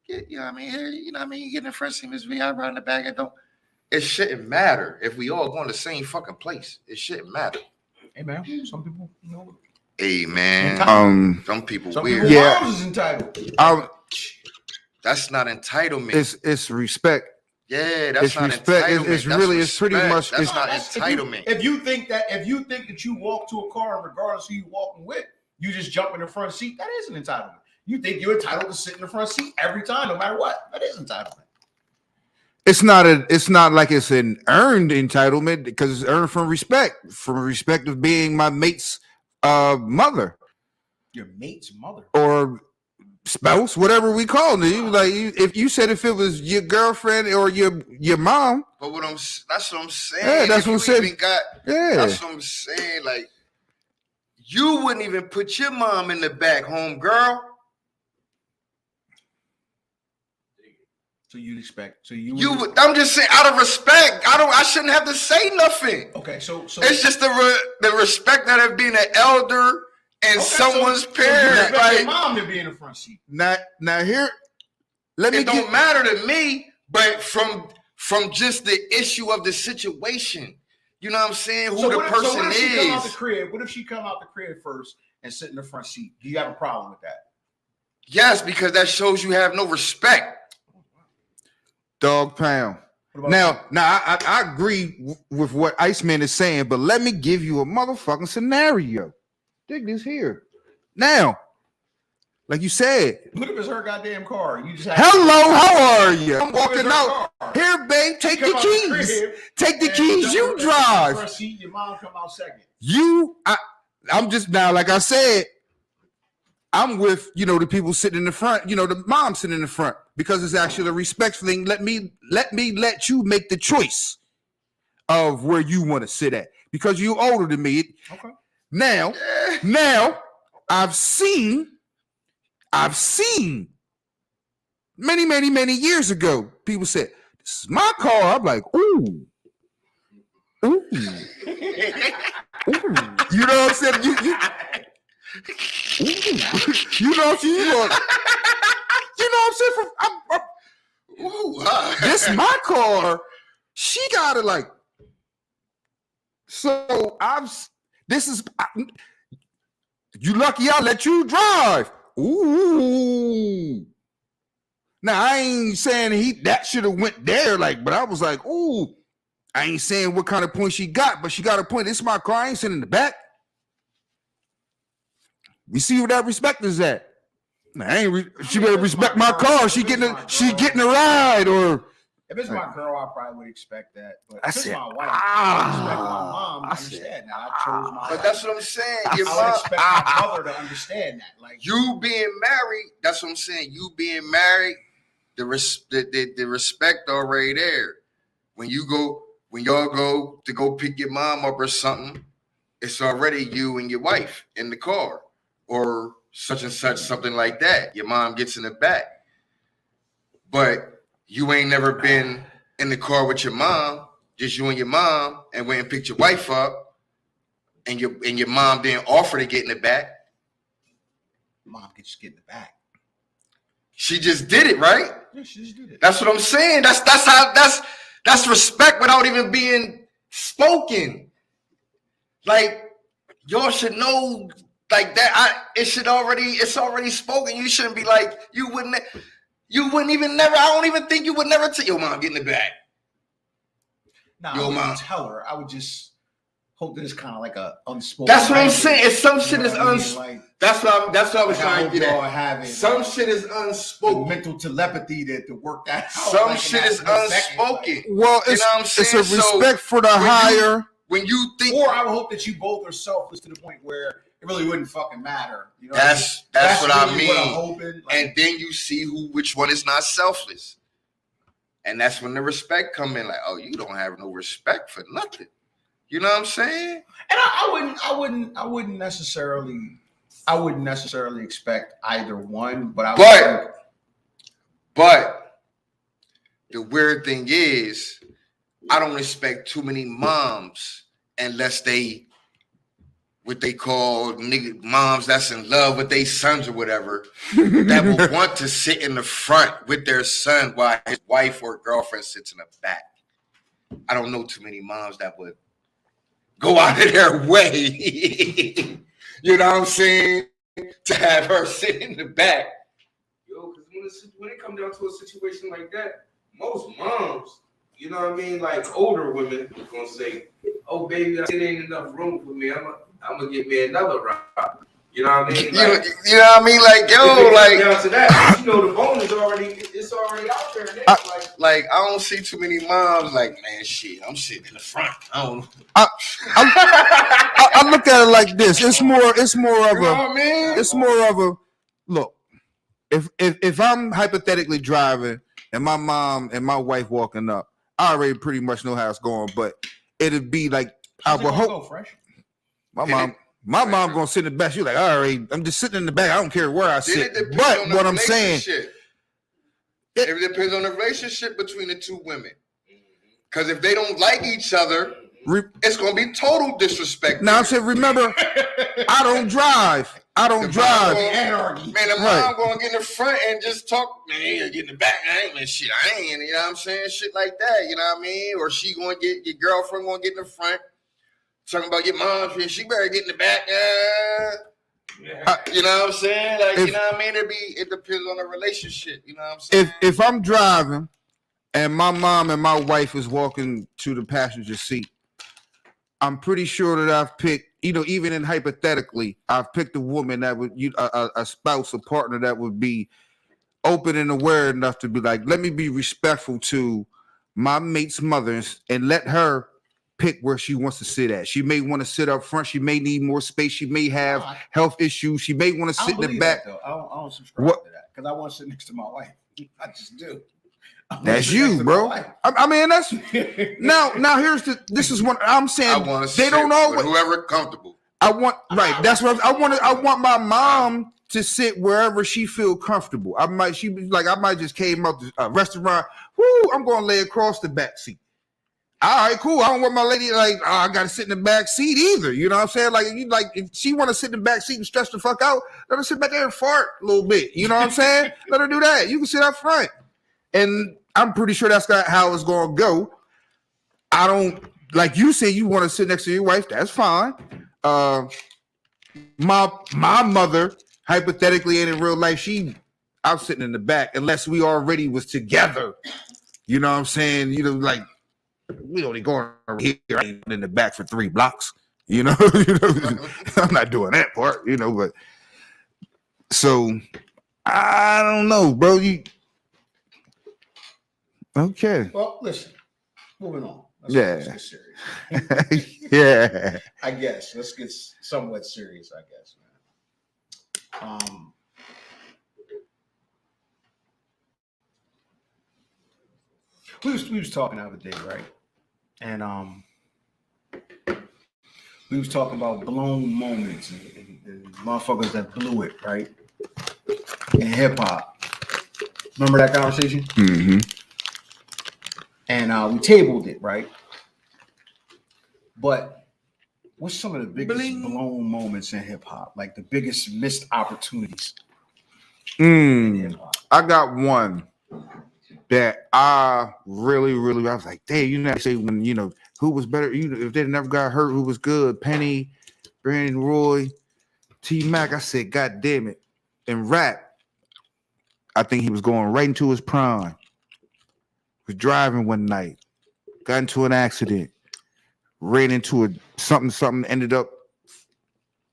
you know what I mean? Here, you know what I mean? You get in the front seat, Miss V, I ride in the back. It shouldn't matter if we all going to the same fucking place. It shouldn't matter. Hey man, some people, you know. Hey man, some people weird. People moms is entitled. That's not entitlement. It's respect. Yeah, that's It's not respect. entitlement. It's That's really, it's pretty respect. much. That's It's not entitlement. If you think that you walk to a car and regardless who you walking with, you just jump in the front seat, that is an entitlement. You think you're entitled to sit in the front seat every time, no matter what. That is entitlement. It's not like it's an earned entitlement because it's earned from respect of being my mate's mother Your mate's mother. or spouse, whatever we call it. Like if you said if it was your girlfriend or your mom. But that's what I'm saying. Yeah, that's If what I'm you saying. even that's what I'm saying. Like you wouldn't even put your mom in the back, home girl. So you'd expect. So you would. I'm just saying, out of respect, I shouldn't have to say nothing. Okay, so it's just the respect that of being an elder and someone's parent. You like your mom to be in the front seat. Now here, it don't matter to me, but from just the issue of the situation, you know what I'm saying? Who the person is. She come out the crib? What if she come out the crib first and sit in the front seat? Do you have a problem with that? Yes, because that shows you have no respect. Dog pound. Now I agree with what Iceman is saying, but let me give you a motherfucking scenario. Dig this here. Now, like you said, what if it's her goddamn car? You just have hello, how are you? I'm walking out. Car? Here, babe, take the keys. Take the keys. You drive. Front seat, your mom come out second. I'm just now, like I said, I'm with, the people sitting in the front, the mom sitting in the front, because it's actually a respect thing. Let you make the choice of where you want to sit at, because you're older than me. Okay. Now, I've seen many years ago, people said, "This is my car." I'm like, "Ooh, Ooh. Ooh. You know what I'm saying? You know what I'm saying? You know what I'm saying? Ooh, This my car. She got it like. So you lucky I let you drive. Ooh. Now I ain't saying that should have went there, like, but I was like, ooh. I ain't saying what kind of point she got, but she got a point. This is my car. I ain't sitting in the back. You see where that respect is at? She better respect my car. She getting a ride, or if it's my girl, I probably would expect that. But I if it's said, my wife, I respect my mom. I understand that. I chose my But wife. that's what I'm saying. Your I would mom, expect my mother to understand that. Like you being married, that's what I'm saying. You being married, the respect already there. When y'all go to go pick your mom up or something, it's already you and your wife in the car, or such and such, something like that. Your mom gets in the back, but you ain't never been in the car with your mom, just you and your mom, and went and picked your wife up, and your mom didn't offer to get in the back. mom can just get in the back. She just did it, right? Yeah, she just did it. That's what I'm saying. That's respect without even being spoken. Like, y'all should know, like that. It's already spoken. You shouldn't be like, you wouldn't even never. I don't even think you would never tell your mom get in the back. No, Yo, I wouldn't mom. tell her. I would just hope that it's kind of like a unspoken. That's what I'm language. saying. If some shit You know is what I mean? Like, that's what I was I trying hope to get y'all at. have it. Some shit is the unspoken. mental telepathy to work that out. Some like, shit in is that second, unspoken. like, well, You know what I'm it's a saying? So, respect for the when you- higher. When you think, or I would hope that you both are selfless to the point where it really wouldn't fucking matter. You know, that's what I really mean. What I'm hoping. Like, And then you see which one is not selfless, and that's when the respect come in. Like, oh, you don't have no respect for nothing. You know what I'm saying? and I wouldn't necessarily expect either one, but I would think, But the weird thing is, I don't expect too many moms unless they what they call nigga moms that's in love with their sons or whatever that will want to sit in the front with their son while his wife or girlfriend sits in the back. I don't know too many moms that would go out of their way. You know what I'm saying? To have her sit in the back. Yo, because when it comes down to a situation like that, most moms, you know what I mean, like older women, gonna say, "Oh, baby, it ain't enough room for me. I'm gonna get me another ride." You know what I mean? You know what I mean? Like, yo, if it like, comes down to that, you know, the bone is already out there. Now. like I don't see too many moms like, man, shit, I'm sitting in the front. I don't know. I look at it like this. It's more of You know a. what I mean? It's more of a look. If I'm hypothetically driving and my mom and my wife walking up, I already pretty much know how it's going. But it'd be like I would hope my mom gonna sit in the back. She's like, all right, I'm just sitting in the back. I don't care where I Then sit. it depends But on the what I'm saying, relationship. It depends on the relationship between the two women. Because if they don't like each other, it's gonna be total disrespect. now I said, remember, I don't drive. I don't drive. Man, the mom gonna get in the front and just talk, man, get in the back. I ain't shit. I ain't, you know what I'm saying? Shit like that, you know what I mean? Or she gonna get your girlfriend gonna get in the front, talking about your mom, she better get in the back. You know what I'm saying? Like, you know what I mean? It depends on the relationship, you know what I'm saying? If I'm driving and my mom and my wife is walking to the passenger seat, I'm pretty sure that I've picked, even in hypothetically, I've picked a woman that would, a spouse, a partner that would be open and aware enough to be like, let me be respectful to my mate's mother and let her pick where she wants to sit at. She may want to sit up front. She may need more space. She may have health issues. She may want to sit in the back. I don't subscribe to that because I want to sit next to my wife. I just do. That's you, bro. I mean, that's now. This is what I'm saying. I want to they don't know whoever comfortable. That's what I want my mom to sit wherever she feel comfortable. I might just came out to a restaurant. Whoo, I'm going to lay across the back seat. all right, cool. I don't want my lady like, oh, I gotta sit in the back seat either. You know what I'm saying? Like if she want to sit in the back seat and stress the fuck out, let her sit back there and fart a little bit. You know what I'm saying? Let her do that. You can sit up front. And I'm pretty sure that's not how it's gonna go. I don't like you say you want to sit next to your wife, that's fine. My mother, hypothetically and in real life, I was sitting in the back unless we already was together. You know what I'm saying? You know, like we only going here in the back for 3 blocks. You know, I'm not doing that part. You know, but so I don't know, bro. Okay? Well, listen. Moving on. Yeah. Let's get serious. Yeah. I guess. Let's get somewhat serious. I guess, man. We was talking the other day, right? And we was talking about blown moments and motherfuckers that blew it, right? In hip hop. Remember that conversation? Mm-hmm. And we tabled it, right? But what's some of the biggest blown moments in hip hop? Like the biggest missed opportunities in hip hop? I got one that I really, I was like, hey, you know, I say when, you know, who was better, you know, if they never got hurt, who was good? Penny, Brandon Roy, T Mac. I said, God damn it. In rap, I think he was going right into his prime. Was driving one night, got into an accident, ran into something, ended up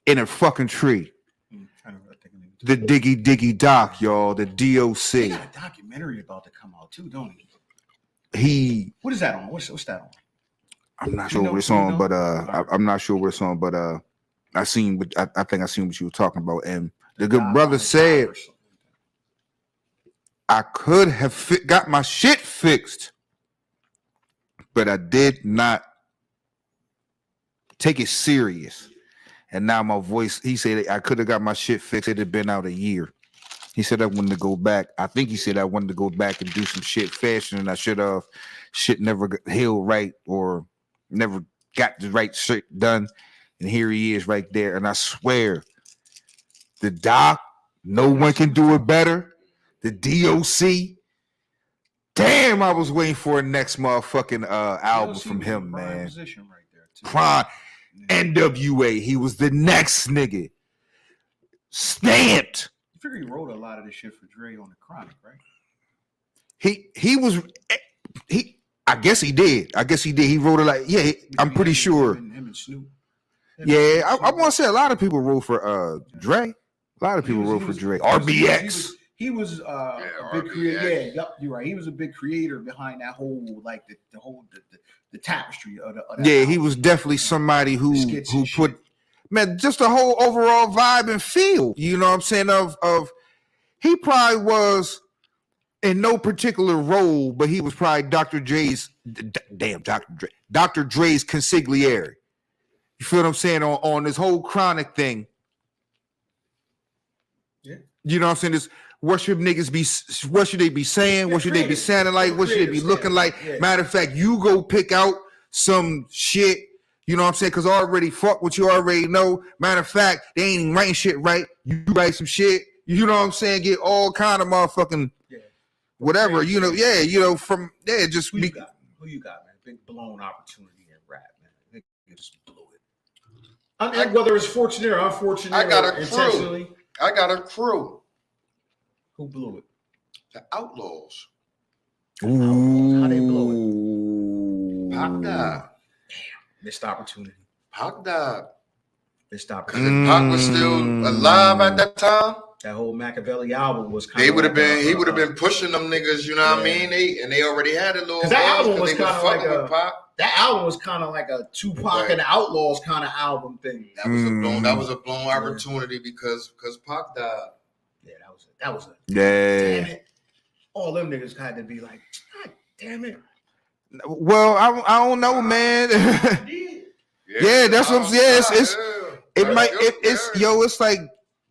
in a fucking tree. The Diggy Doc, y'all, the DOC. They got a documentary about to come out too, don't he? What is that on? What's that on? I'm not sure what it's on, but I'm not sure what it's on, but I think I seen what you were talking about, and the good brother said I could have got my shit fixed, but I did not take it serious. And now my voice, he said I could have got my shit fixed. It had been out a year. He said I wanted to go back. I think he said I wanted to go back and do some shit fashion, and I should have. Shit never healed right or never got the right shit done. And here he is right there. And I swear, the Doc, no one can do it better. The DOC, damn, I was waiting for a next motherfucking album from him, man. Position right there too. Prime, NWA, he was the next nigga. Stamped. You figure he wrote a lot of this shit for Dre on the Chronic, right? I guess he did. He wrote it like, yeah, I'm pretty sure. Him and Snoop. Yeah, I want to say a lot of people wrote for Dre. A lot of people wrote for Dre. RBX. He was a big creator. Yeah, yep, you're right. He was a big creator behind that whole, like the tapestry of that yeah, album. he was definitely somebody who put, man, just the whole overall vibe and feel. You know what I'm saying? Of he probably was in no particular role, but he was probably Dr. Dre's consigliere. You feel what I'm saying on this whole Chronic thing? Yeah. You know what I'm saying? This. What should niggas be? What should they be saying? What should they be sounding like? What should they be looking like? Yeah. Matter of fact, you go pick out some shit. You know what I'm saying? Because I already fuck what you already know. Matter of fact, they ain't even writing shit right. You write some shit. You know what I'm saying? Get all kind of motherfucking whatever. You know, yeah. You know, from there, just Who you got, man? Big blown opportunity in rap, man. They just blew it. And whether it's fortunate or unfortunate, I got or a crew. intentionally. I got a crew. Who blew it? The Outlaws. How they blew it? Pac died. Missed opportunity. Pac died. Missed opportunity. If Pac was still alive at that time, That whole Machiavelli album was kind they of would have like been. He would have been pushing them niggas. You know what I Yeah. mean? They already had a little. 'Cause that buzz album was they were kinda fucking like with Pac. That album was kind of like a Tupac and the Outlaws kind of album thing. That was a blown. That was a blown opportunity because Pac died. Yeah, that was a yeah. damn it. All them niggas had to be like, God damn it. Well, I don't know, man. Yeah, that's what I'm saying. It's like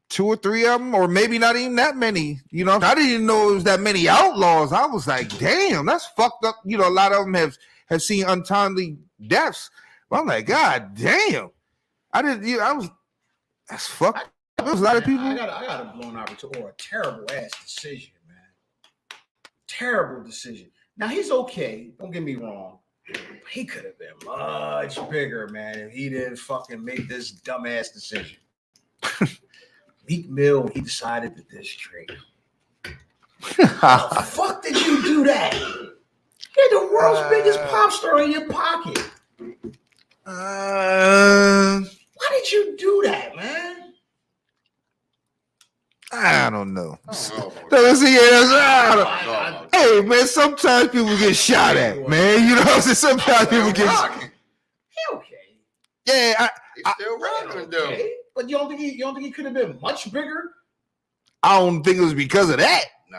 2 or 3 of them, or maybe not even that many. You know, I didn't even know it was that many Outlaws. I was like, damn, that's fucked up. You know, a lot of them have have seen untimely deaths. But I'm like, God damn. That's fucked. There was a lot of people. I got a blown opportunity or a terrible ass decision, man. Terrible decision. Now he's okay. Don't get me wrong. He could have been much bigger, man, if he didn't fucking make this dumbass decision. Meek Mill, he decided to diss Drake. How the fuck did you do that? You're the world's biggest pop star in your pocket. Why did you do that, man? I don't know. Hey, man, sometimes people get shot at, man. You know what I'm saying? Sometimes people get shot. He okay. Yeah, He's still rocking though. Okay. But you don't think he could have been much bigger? I don't think it was because of that. Nah,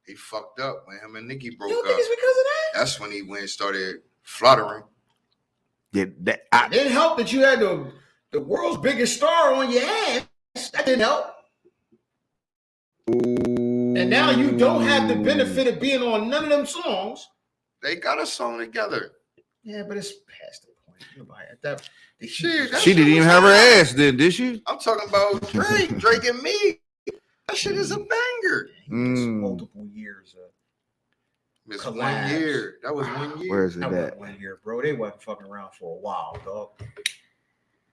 he fucked up when him and Nicki broke You don't up. think it's because of that? That's when he went and started fluttering. Yeah, It didn't help that you had the world's biggest star on your ass. That didn't help. And now you don't have the benefit of being on none of them songs. They got a song together. Yeah, but it's past the point. Shit, that she didn't even have her ass then, did she? I'm talking about Drake and me. That shit is a banger. Multiple years. It's Collabs. 1 year. That was 1 year. Where is it That at? wasn't 1 year, bro. They wasn't fucking around for a while, dog.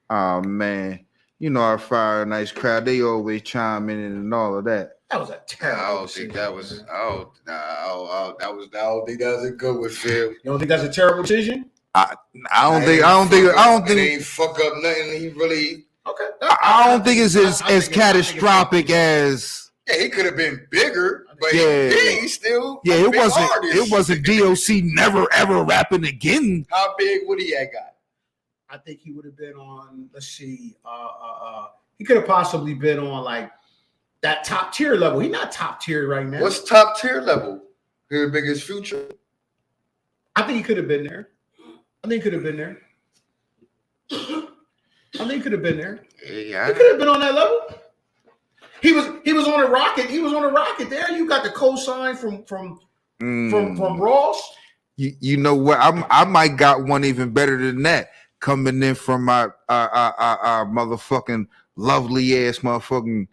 Oh man, you know our Fire and Ice crowd. They always chime in and all of that. That was a terrible. I don't think that was. I don't think that was a good one, Phil. You don't think that's a terrible decision? I don't think. It ain't fuck up nothing. He really. Okay. I don't think it's I as think catastrophic as. Yeah, he could have been bigger, but Yeah. he's still. Yeah, a it big wasn't. artist. It wasn't DOC never ever rapping again. How big would he have got? I think he would have been on. Let's see. He could have possibly been on like that top tier level. He's not top tier right now. What's top tier level? His biggest future. I think he could have been there. I think he could have been there. Yeah. He could have been on that level. He was on a rocket. He was on a rocket there. You got the cosign from Ross. You know what? I might got one even better than that coming in from my motherfucking lovely ass motherfucking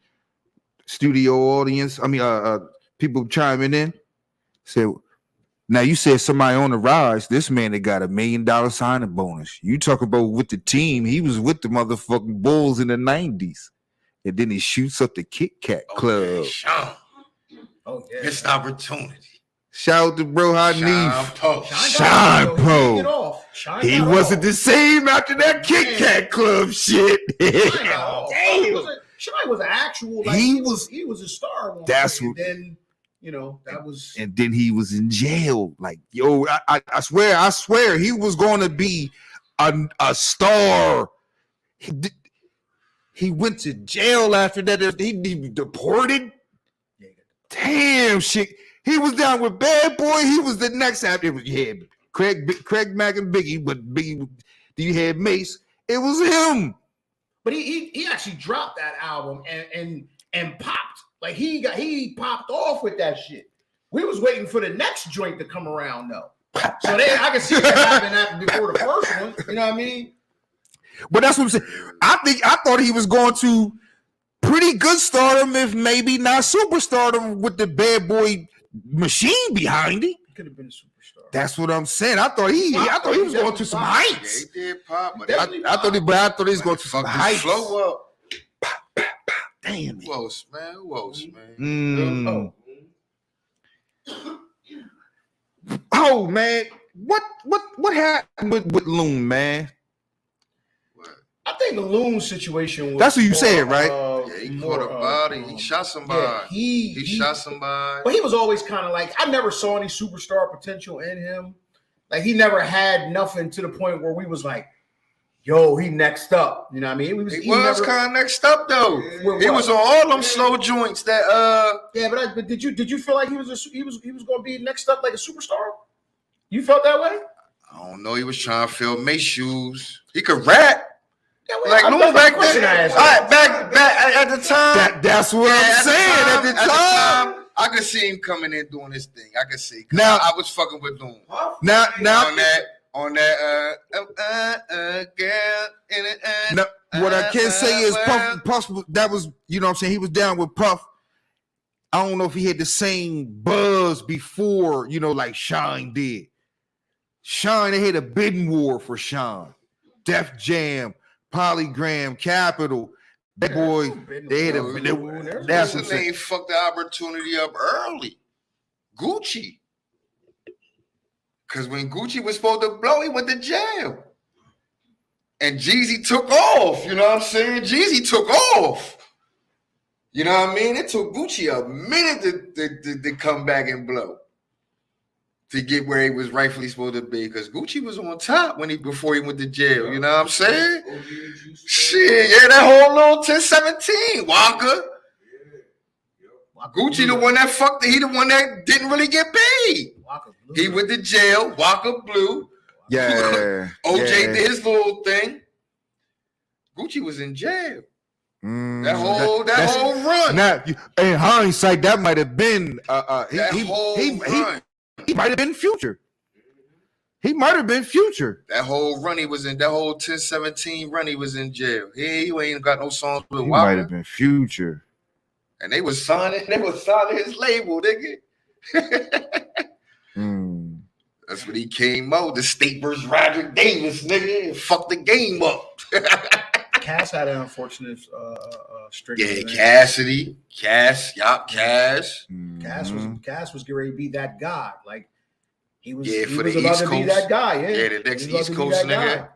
studio audience. I mean, people chiming in. Said, now you said somebody on the rise. This man that got $1 million signing bonus. You talk about with the team. He was with the motherfucking Bulls in the 90s. And then he shoots up the Kit Kat Club. Okay, Sean. Oh yeah. Missed opportunity. Shout out to bro Sean Hanif. Poe. Shine, bro. He wasn't the same after that Kit Kat Club shit. Shine was an actual. Like, he was a star. That's what. what. Then that was. And then he was in jail. Like, yo, I swear, he was going to be a star. He went to jail after that. He deported. Damn shit. He was down with Bad Boy. He was the next after. It was Craig Mack and Biggie, but Biggie, you had Mace. It was him. But he actually dropped that album and popped. Like he popped off with that shit. We was waiting for the next joint to come around though. So I can see that happening before the first one. You know what I mean? But that's what I'm saying. I thought he was going to pretty good stardom, if maybe not superstardom, with the Bad Boy machine behind him. He could have been a superstar. That's what I'm saying. I thought he was going to some heights. Yeah, he did pop, but I thought he was going to some fuck his heights. flow up. Damn it. Who else, man? Oh man, what happened with Loon, man? I think the Loon situation was. That's what you said, right? Yeah, he caught a body. He shot somebody. Yeah, he shot somebody. But he was always kind of like, I never saw any superstar potential in him. Like he never had nothing to the point where we was like, yo, he next up. You know what I mean? He was kind of next up though. He was on all them slow joints that Yeah, but did you feel like he was going to be next up like a superstar? You felt that way? I don't know. He was trying to fill Mace shoes. He could rap. Yeah, Like Loon back then. Back at the time. That's what I'm saying. At the time. I could see him coming in doing his thing. I could see. Now- I was fucking with Doom Now, on that girl. now, what I can say is Puff, that was, you know what I'm saying, he was down with Puff. I don't know if he had the same buzz before, you know, like Shine did. Shine, they had a bidding war for Shine. Def Jam, Polygram, Capital. That boy, they had a That's the name. Fucked the opportunity up early. Gucci. Because when Gucci was supposed to blow, he went to jail. And Jeezy took off. You know what I'm saying? Jeezy took off. You know what I mean? It took Gucci a minute to come back and blow. To get where he was rightfully supposed to be. Because Gucci was on top before he went to jail. You know what I'm saying? Shit, yeah, that whole little 1017. Walker. Gucci the one that fucked. He the one that didn't really get paid. He went to jail. Walker Blue. Yeah. OJ yeah. did his little thing. Gucci was in jail. That whole run. Now, in hindsight, that might have been he might have been Future. He might have been Future. That whole run he was in. That whole 1017 run he was in jail. He ain't got no songs with He Walker. might have been Future. And they was signing his label, nigga. That's when he came out. The State versus Roger Davis, nigga, and fucked the game up. Cass had an unfortunate streak. Yeah, Cassidy, Cass. Cass was getting ready to be that guy. Like he was. Yeah, he for was the about East to be Coast. that guy. Yeah, the next He was East about to be Coast that nigga. guy.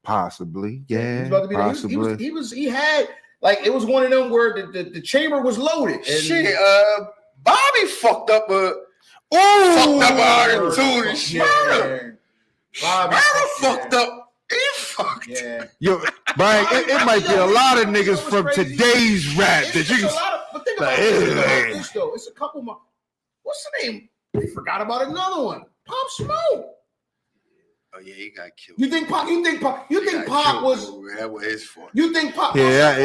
Possibly, He yeah, was about to be possibly. he had like it was one of them where the chamber was loaded. And Shit, Bobby fucked up fucked up our tune. Smurder fucked up. He fucked. Yeah. Yo, Brian, it might be a lot of niggas from crazy? today's rap that It's you a can. lot of, but think about Like, this though. It's a couple more. What's the name? We forgot about another one. Pop Smoke. Oh yeah, he got killed. You think Pop? You think Pop was? That was his fault. You think Pop? Yeah.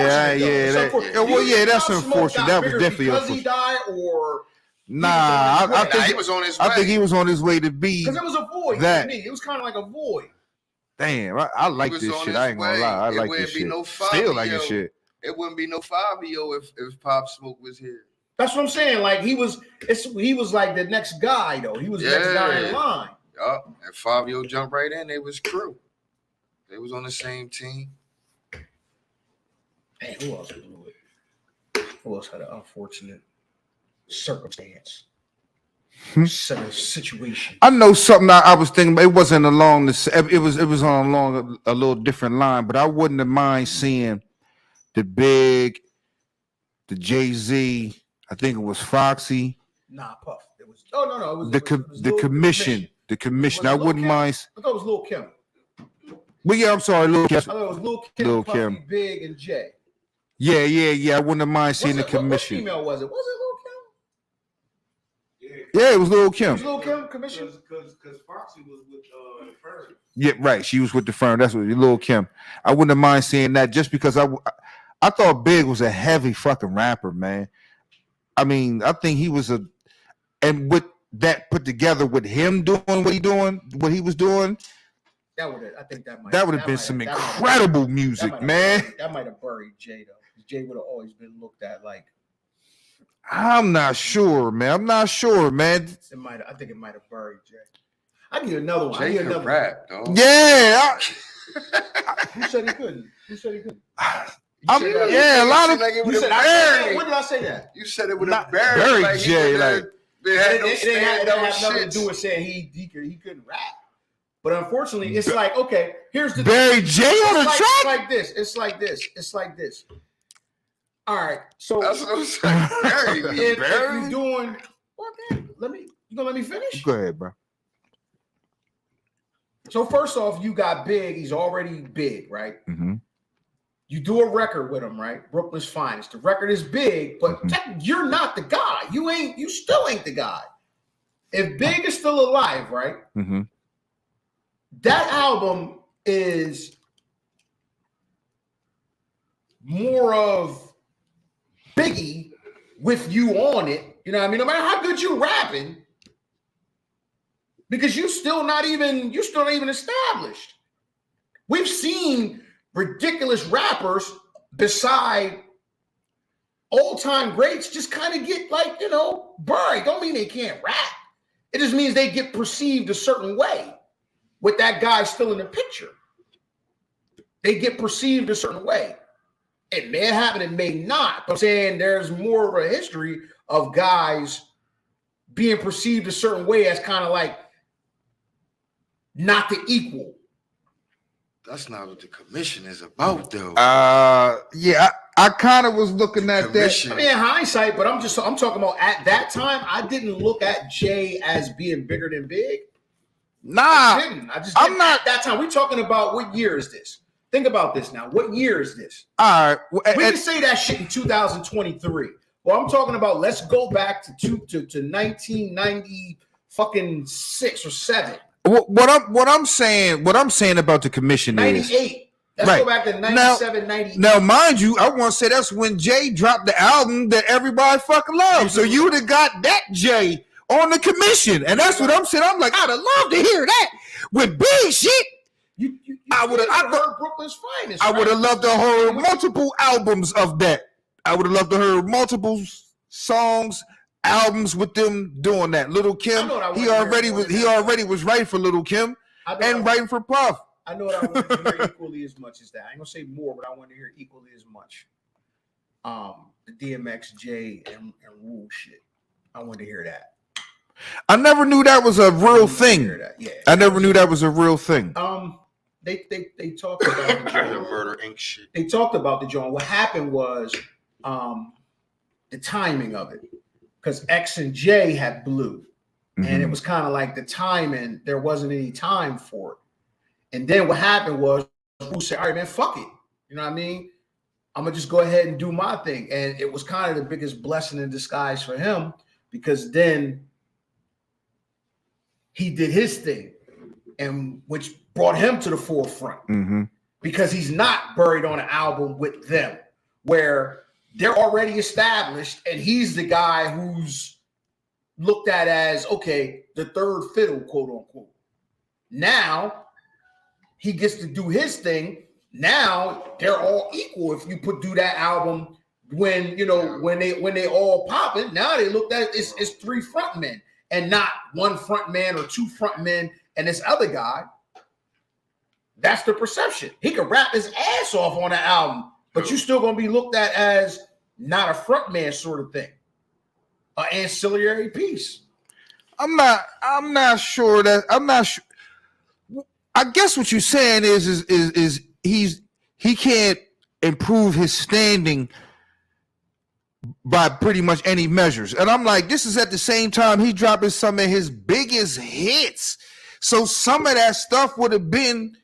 Well, yeah, that's Pop Smoke unfortunate. got That was bigger definitely because he unfortunate. died, or Nah, Nah, he was on his way. I think he was on his way to be. because it was a void That- to me. It was kind of like a void. Damn, I like was this on shit. his I ain't gonna way. lie. I It like wouldn't this be shit. no Still like this Fabio. shit. It wouldn't be no Fabio if Pop Smoke was here. That's what I'm saying. Like he was like the next guy though. He was the next guy in line. Yup. And Fabio jumped right in. They was crew. They was on the same team. Man, who else blew it? Who else had an unfortunate circumstance? Situation. I know something I was thinking, but it wasn't along the. It was on along a little different line, but I wouldn't have mind seeing the Big, the Jay-Z. I think it was Foxy. Nah, Puff. It was. Oh no, it was The commission. The commission. I wouldn't mind. I thought it was Lil Kim. Well, yeah, I'm sorry, Lil Kim. I thought it was Lil Kim, Lil Puffy, Kim. Big, and Jay. Yeah. I wouldn't have mind seeing the What commission. female was it? Was it Lil Kim? Yeah, it was Lil It Kim. was Lil Kim commission. Because Foxy was with Ferg. Yeah, right. She was with the firm. That's what Lil Kim. I wouldn't have mind seeing that just because I thought Big was a heavy fucking rapper, man. I mean, I think he was and with that put together with him doing what he was doing, That would have. I think that might. that would have been some incredible music, man. That might have buried Jay though. Jay would have always been looked at like. I'm not sure, man. I think it might have buried Jay. I need another one. I Jay need could another rap, dog. Yeah. Who said he couldn't? Yeah, a lot of like it You would said have I said, buried. when did I say that? You said it would Not have buried buried like he Jay, would've- like- They had no It didn't have nothing to do shit. with saying he couldn't rap. But unfortunately, it's like, okay, here's the Barry J on the it's track. like this. It's like this. All right. So That's what I'm saying. Buried me. if you're doing you gonna let me finish? Go ahead, bro. So first off, you got Big, he's already big, right? Mm-hmm. You do a record with him, right? Brooklyn's Finest. The record is big, but you're not the guy. You still ain't the guy. If Big is still alive, right? Mm-hmm. That album is more of Biggie with you on it You know what I mean? No matter how good you rapping, because you're still not even established. We've seen ridiculous rappers beside old-time greats just kind of get like, buried. Don't mean they can't rap. It just means they get perceived a certain way with that guy still in the picture. They get perceived a certain way. It may happen, it may not. But I'm saying there's more of a history of guys being perceived a certain way as kind of like not the equal. That's not what the commission is about, though. Yeah, I kind of was looking at Commission. that. I mean, in hindsight, but I'm talking about at that time, I didn't look at Jay as being bigger than Big. Nah, I just I'm didn't not- at that time. We're talking about what year is this? Think about this now. What year is this? all right. We can say that shit in 2023. Well, I'm talking about let's go back to 1990 fucking 6 or 7. What I'm saying about the commission is 98. Let's Right. go back to 97, 98. now, mind you, I want to say that's when Jay dropped the album that everybody fucking loves. So you would have got that Jay on the commission, and that's what I'm saying. I'm like, I'd have loved to hear that with Big shit. You I would've- I heard Brooklyn's Finest. I would have right? loved to hear multiple albums of that. I would have loved to hear multiple songs, albums with them doing that. Little Kim, I know what I he wanna already hear was more he than already was writing for Little Kim I know and what I- writing for Puff. I know what I want to hear equally as much as that. I ain't gonna say more, but I want to hear equally as much. The DMX, J, and Rule shit. I want to hear that. I never knew that was a real thing. Hear that. Yeah. I never knew that was a real thing. They talked about the The joint. Murder Inc. shit. They talked about the joint. What happened was the timing of it, because X and J had Blue, and it was kind of like the timing. There wasn't any time for it. And then what happened was, who said, all right, man, fuck it. You know what I mean? I'm going to just go ahead and do my thing. And it was kind of the biggest blessing in disguise for him, because then he did his thing, and which brought him to the forefront, because he's not buried on an album with them where they're already established, and he's the guy who's looked at as, okay, the third fiddle, quote unquote. Now he gets to do his thing. Now they're all equal. If you do that album when they all popping, now they looked at it's 3 front men and not 1 front man or 2 front men and this other guy. That's the perception. He could rap his ass off on an album, but you're still gonna be looked at as not a front man sort of thing, an ancillary piece. I'm not sure. I guess what you're saying is he can't improve his standing by pretty much any measures. And I'm like, this is at the same time he dropping some of his biggest hits. So some of that stuff would have been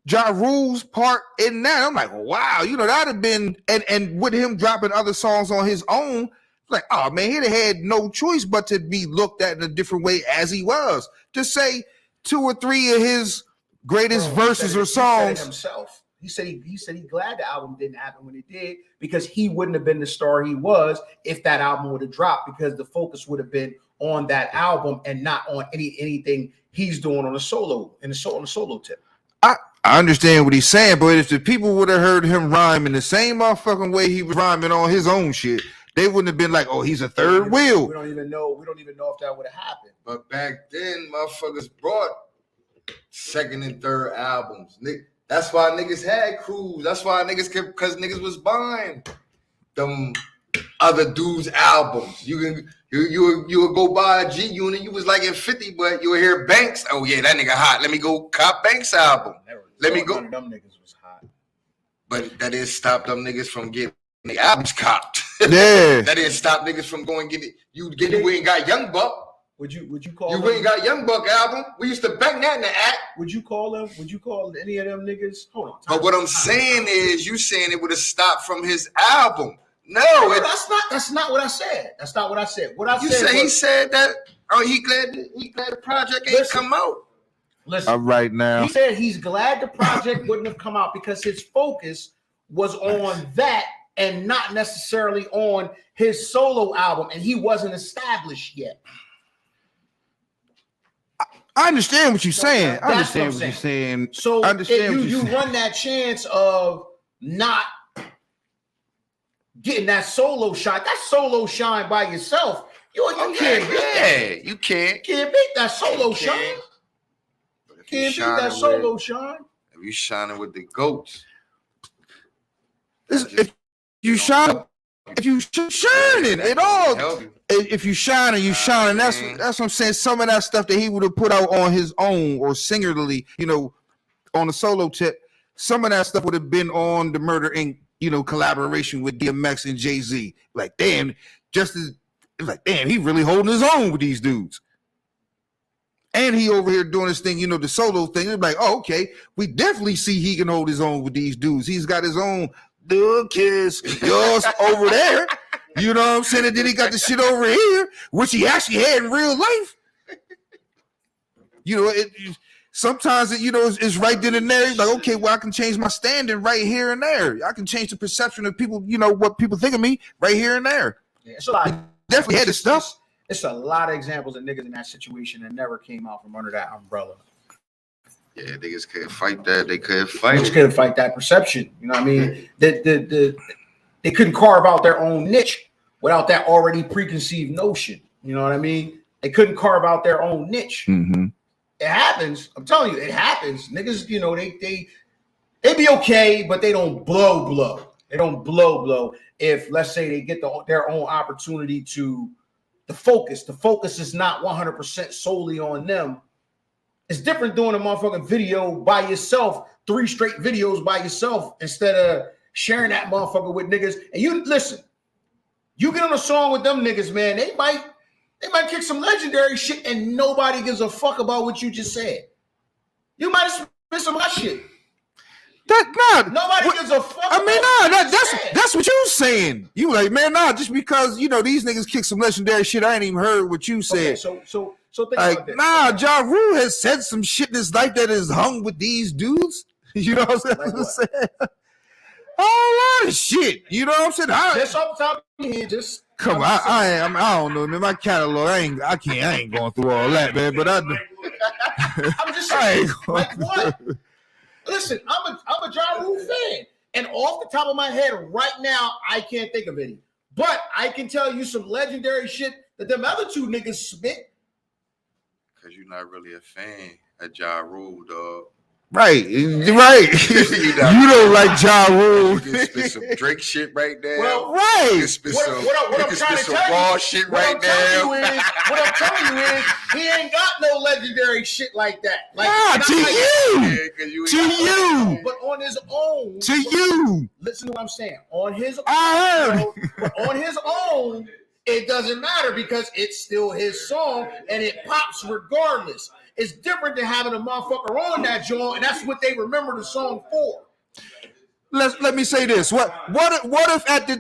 Ja Rule's part in that. I'm like, wow, that'd have been, and with him dropping other songs on his own, like, oh man, he'd have had no choice but to be looked at in a different way as he was. To say 2 or 3 of his greatest verses or songs. He said he glad the album didn't happen when it did, because he wouldn't have been the star he was if that album would have dropped, because the focus would have been on that album and not on anything he's doing on a solo tip. I understand what he's saying, but if the people would have heard him rhyme in the same motherfucking way he was rhyming on his own shit, they wouldn't have been like, oh, he's a third wheel. We don't even know if that would have happened. But back then, motherfuckers brought 2nd and 3rd albums. That's why niggas had crews. That's why because niggas was buying them other dudes' albums. You would go buy a G Unit. You was like at 50, but you would hear Banks. Oh yeah, that nigga hot. Let me go cop Banks' album. Let me go. None of them niggas was hot. But that didn't stop them niggas from getting the albums copped. Yeah. That didn't stop niggas from going get it. You ain't got Young Buck. Would you call You them, ain't got Young Buck album. We used to bang that in the act. Would you call any of them niggas? Hold on. But what I'm saying is, you saying it would have stopped from his album. No, that's not what I said. That's not what I said. What I you said said was, he said that. Oh, he glad the project ain't Listen. come out. listen. All right now. He said he's glad the project wouldn't have come out because his focus was on that and not necessarily on his solo album, and he wasn't established yet. I understand what you're saying. I That's understand what what I'm you're saying. So I understand what you you're saying. run that chance of not getting that solo shot. That solo shine by yourself. You can't beat that. You can't. Can't beat that solo You shine. can't. But if you Can't beat that shining solo with- shine. If you shining with the goats, If you shine, if you shining at all, if you shining, you shining. That's what I'm saying. Some of that stuff that he would have put out on his own or singularly, on the solo tip, some of that stuff would have been on the Murder Inc. Collaboration with DMX and Jay-Z. Like, damn, he really holding his own with these dudes. And he over here doing this thing, the solo thing. It's like, oh, okay, we definitely see he can hold his own with these dudes. He's got his own kiss yours over there. You know what I'm saying? And then he got the shit over here, which he actually had in real life. Sometimes it's right then and there. He's like, okay, well, I can change my standing right here and there. I can change the perception of people, what people think of me right here and there. Yeah, it's a lot. He definitely had the stuff. It's a lot of examples of niggas in that situation that never came out from under that umbrella. yeah, niggas couldn't fight that. They couldn't fight They just it. couldn't fight that perception. You know what I mean? They couldn't carve out their own niche without that already preconceived notion. You know what I mean? They couldn't carve out their own niche. Mm-hmm. It happens. I'm telling you, it happens. Niggas, they be okay, but they don't blow. They don't blow. If let's say they get their own opportunity to the focus is not 100% solely on them. It's different doing a motherfucking video by yourself, 3 straight videos by yourself, instead of sharing that motherfucker with niggas. And you listen, you get on a song with them niggas, man, they might kick some legendary shit and nobody gives a fuck about what you just said. You might have spit some of my shit. Nobody gives a fuck. I mean, that's what you saying. You like, man, just because these niggas kick some legendary shit, I ain't even heard what you said. Okay, so think Like, about this. Ja Rule has said some shit in his life that is hung with these dudes. You know what I'm Like what? saying? A whole lot of shit. You know what I'm saying? Just off the top of your head, just Come on, I don't know, man. My catalog, I ain't going through all that, man. But I'm just I saying, ain't going like what? Listen, I'm a Ja Rule fan, and off the top of my head right now, I can't think of any. But I can tell you some legendary shit that them other 2 niggas spit. Because you're not really a fan of Ja Rule, dog. right. You don't like Ja Rule. You can spit some Drake shit right now. Well, You Right. can spit What some, I'm you trying can to spit some tell raw you- shit What right I'm telling now. you is, he ain't got no legendary shit like that. Like, Nah, not to like- you. Yeah, 'cause you To ain't- you. But on his own, To you. listen to what I'm saying. On his I heard. on his own, it doesn't matter because it's still his song and it pops regardless. It's different than having a motherfucker on that joint, and that's what they remember the song for. Let me say this. What if at the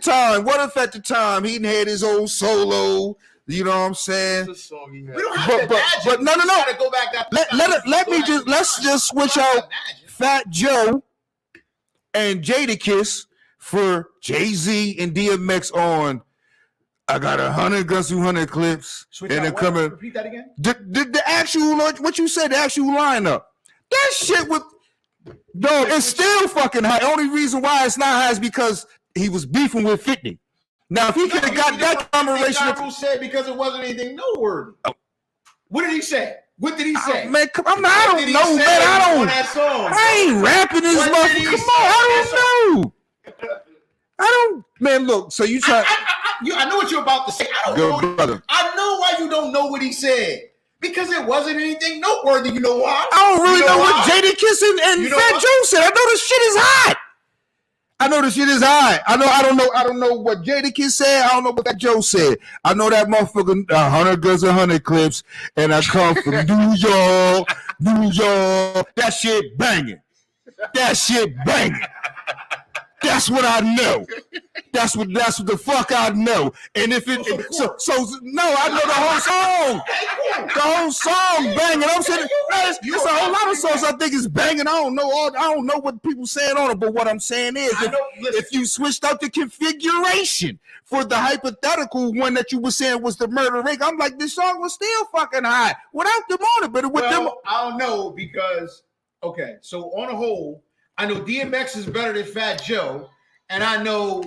time he had his own solo, you know what I'm saying? What's the song he had? We don't have to But imagine. no. We gotta go back that. Let's just switch out Fat Joe and Jadakiss for Jay-Z and DMX on I got 100 guns, 200 clips, Switch and out they're what? coming. Repeat that again. The actual, what you said, the actual lineup. That shit with, dog, it's still fucking high. Only reason why it's not high is because he was beefing with 50. Now, if he could have got that combination Ja Rule said because it wasn't anything noteworthy. What did he say? What did he say? man, come on, I What don't did he know, say man. on that song? I ain't rapping this What did he motherfucker. Come say on, on I don't know. Man, look, so you try. I know what you're about to say. I don't Good know. brother. I know why you don't know what he said. Because it wasn't anything noteworthy. You know why? I don't really You know what why? Jadakiss and You know Fat what? Joe said. I know this shit is hot. I don't know what Jadakiss said. I don't know what Fat Joe said. I know that motherfucker 100 guns, 100 clips, and I come from New York. That shit banging. That's what I know. That's what the fuck I know. And if it so no, I know the whole song. The whole song banging. I'm saying it's a whole lot of songs I think is banging. I don't know what people saying on it, but what I'm saying is if you switched out the configuration for the hypothetical one that you were saying was the Murder Inc., I'm like, this song was still fucking high without them on it, but with them. I don't know because okay, so on a whole, I know DMX is better than Fat Joe, and I know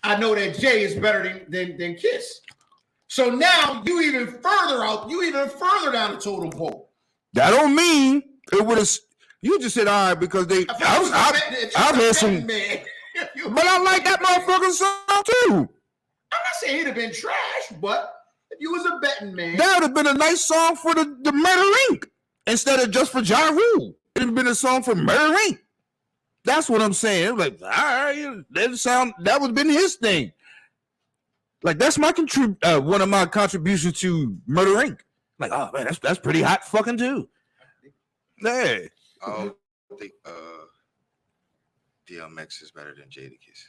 that Jay is better than Kiss. So now you even further down the totem pole. That don't mean it would have. You just said all right because I've heard some, but I like that motherfucking song too. I'm not saying he'd have been trash, but if you was a betting man, that would have been a nice song for the Murder Inc. instead of just for Ja Rule. It would have been a song for Murder Inc. That's what I'm saying. Like, all right, that would have been his thing. Like, that's my one of my contributions to Murder Inc. Like, oh man, that's pretty hot fucking too. Yeah. I think DMX is better than Jadakiss.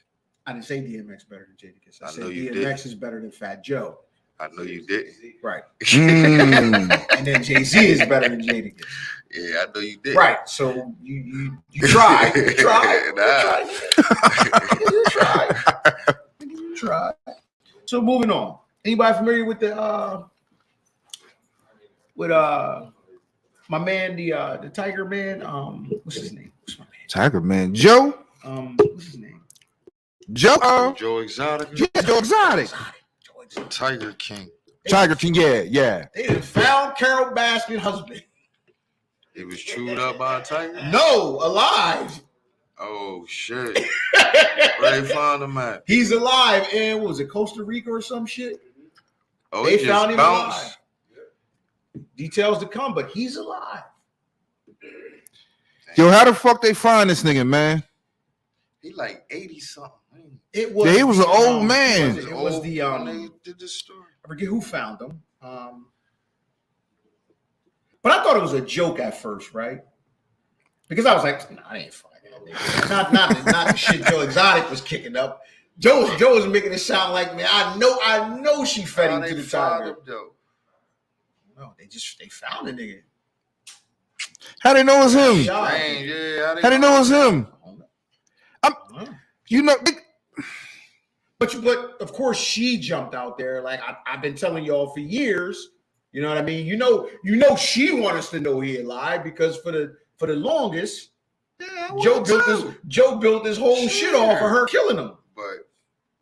I didn't say DMX better than Jadakiss. I said you DMX did. is better than Fat Joe. I know you did. Right. Mm. And then Jay-Z is better than Jadakiss. Yeah, I know you did. Right. So you tried. You tried. You tried. So moving on. Anybody familiar with my man, the Tiger Man? What's his name? What's my man? Tiger Man. Joe? What's his name? Joe? Joe Exotic. Yeah, Joe Exotic. Tiger King. Tiger King, yeah. They done found Carol Baskin's husband. He was chewed up by a tiger? No, alive. Oh, shit. Where they found him at? He's alive in, what was it, Costa Rica or some shit? Oh, They he found just him bounced. alive. Details to come, but he's alive. Yo, how the fuck they find this nigga, man? He like 80-something. It was. Yeah, he was an old man. It was the when they did this story. I forget who found him. But I thought it was a joke at first, right? Because I was like, nah, I ain't finding that nigga. Not the shit Joe Exotic was kicking up. Joe was making it sound like, man, I know she fed him to the tiger. No, they found the nigga. How they know it's him? Dang, yeah, How they know it's him? You know, But of course she jumped out there. Like I've been telling y'all for years. You know what I mean? You know she wanted us to know he alive because for the longest, Joe built this whole shit off of her killing him. But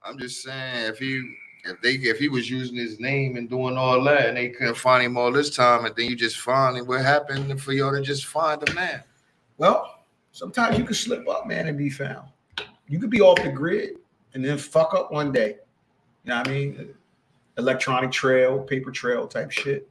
I'm just saying, if he was using his name and doing all that, and they couldn't find him all this time, and then you just find him, what happened for y'all to just find him, man? Well, sometimes you can slip up, man, and be found. You could be off the grid and then fuck up one day. You know what I mean? Electronic trail, paper trail type shit.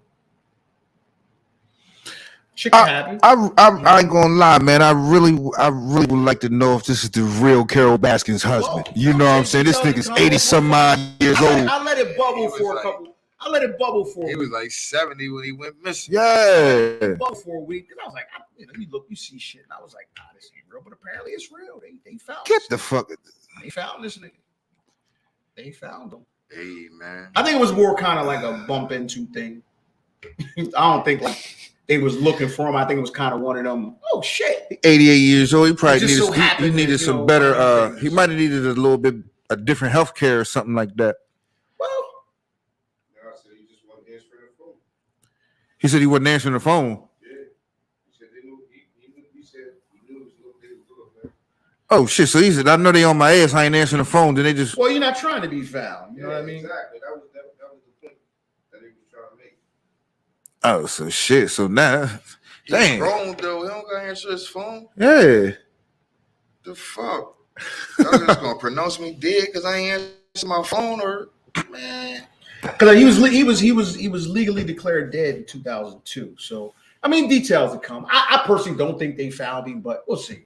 Shit can happen. I ain't gonna lie, man. I really would like to know if this is the real Carol Baskin's husband. You know what I'm saying? This nigga's 80-some odd years old. I let it bubble for a couple. I let it bubble for a He week. was like 70 when he went missing. Yeah. Bubble for a week. Because I was like, you see shit. And I was like, nah, this ain't real. But apparently it's real. They found Get this the nigga. fuck. They found this nigga. They found him. Hey, man. I think it was more kind of like a bump into thing. I don't think like they was looking for him. I think it was kind of one of them. Oh shit! 88 years old. He probably It just needed. so He happened needed that, some you know, better. He might have needed a little bit a different health care or something like that. Well, He said he wasn't answering the phone. Oh shit! So he said, "I know they on my ass. I ain't answering the phone." Then they just. well, you're not trying to be found. You know what I mean? Exactly. That was the point that he was trying to make. Oh, so shit. So now, He's damn. grown, though. He don't got to answer his phone. Yeah. The fuck? Y'all just gonna pronounce me dead because I ain't answer my phone, or man? Because he was legally declared dead in 2002. So I mean, details to come. I personally don't think they found him, but we'll see.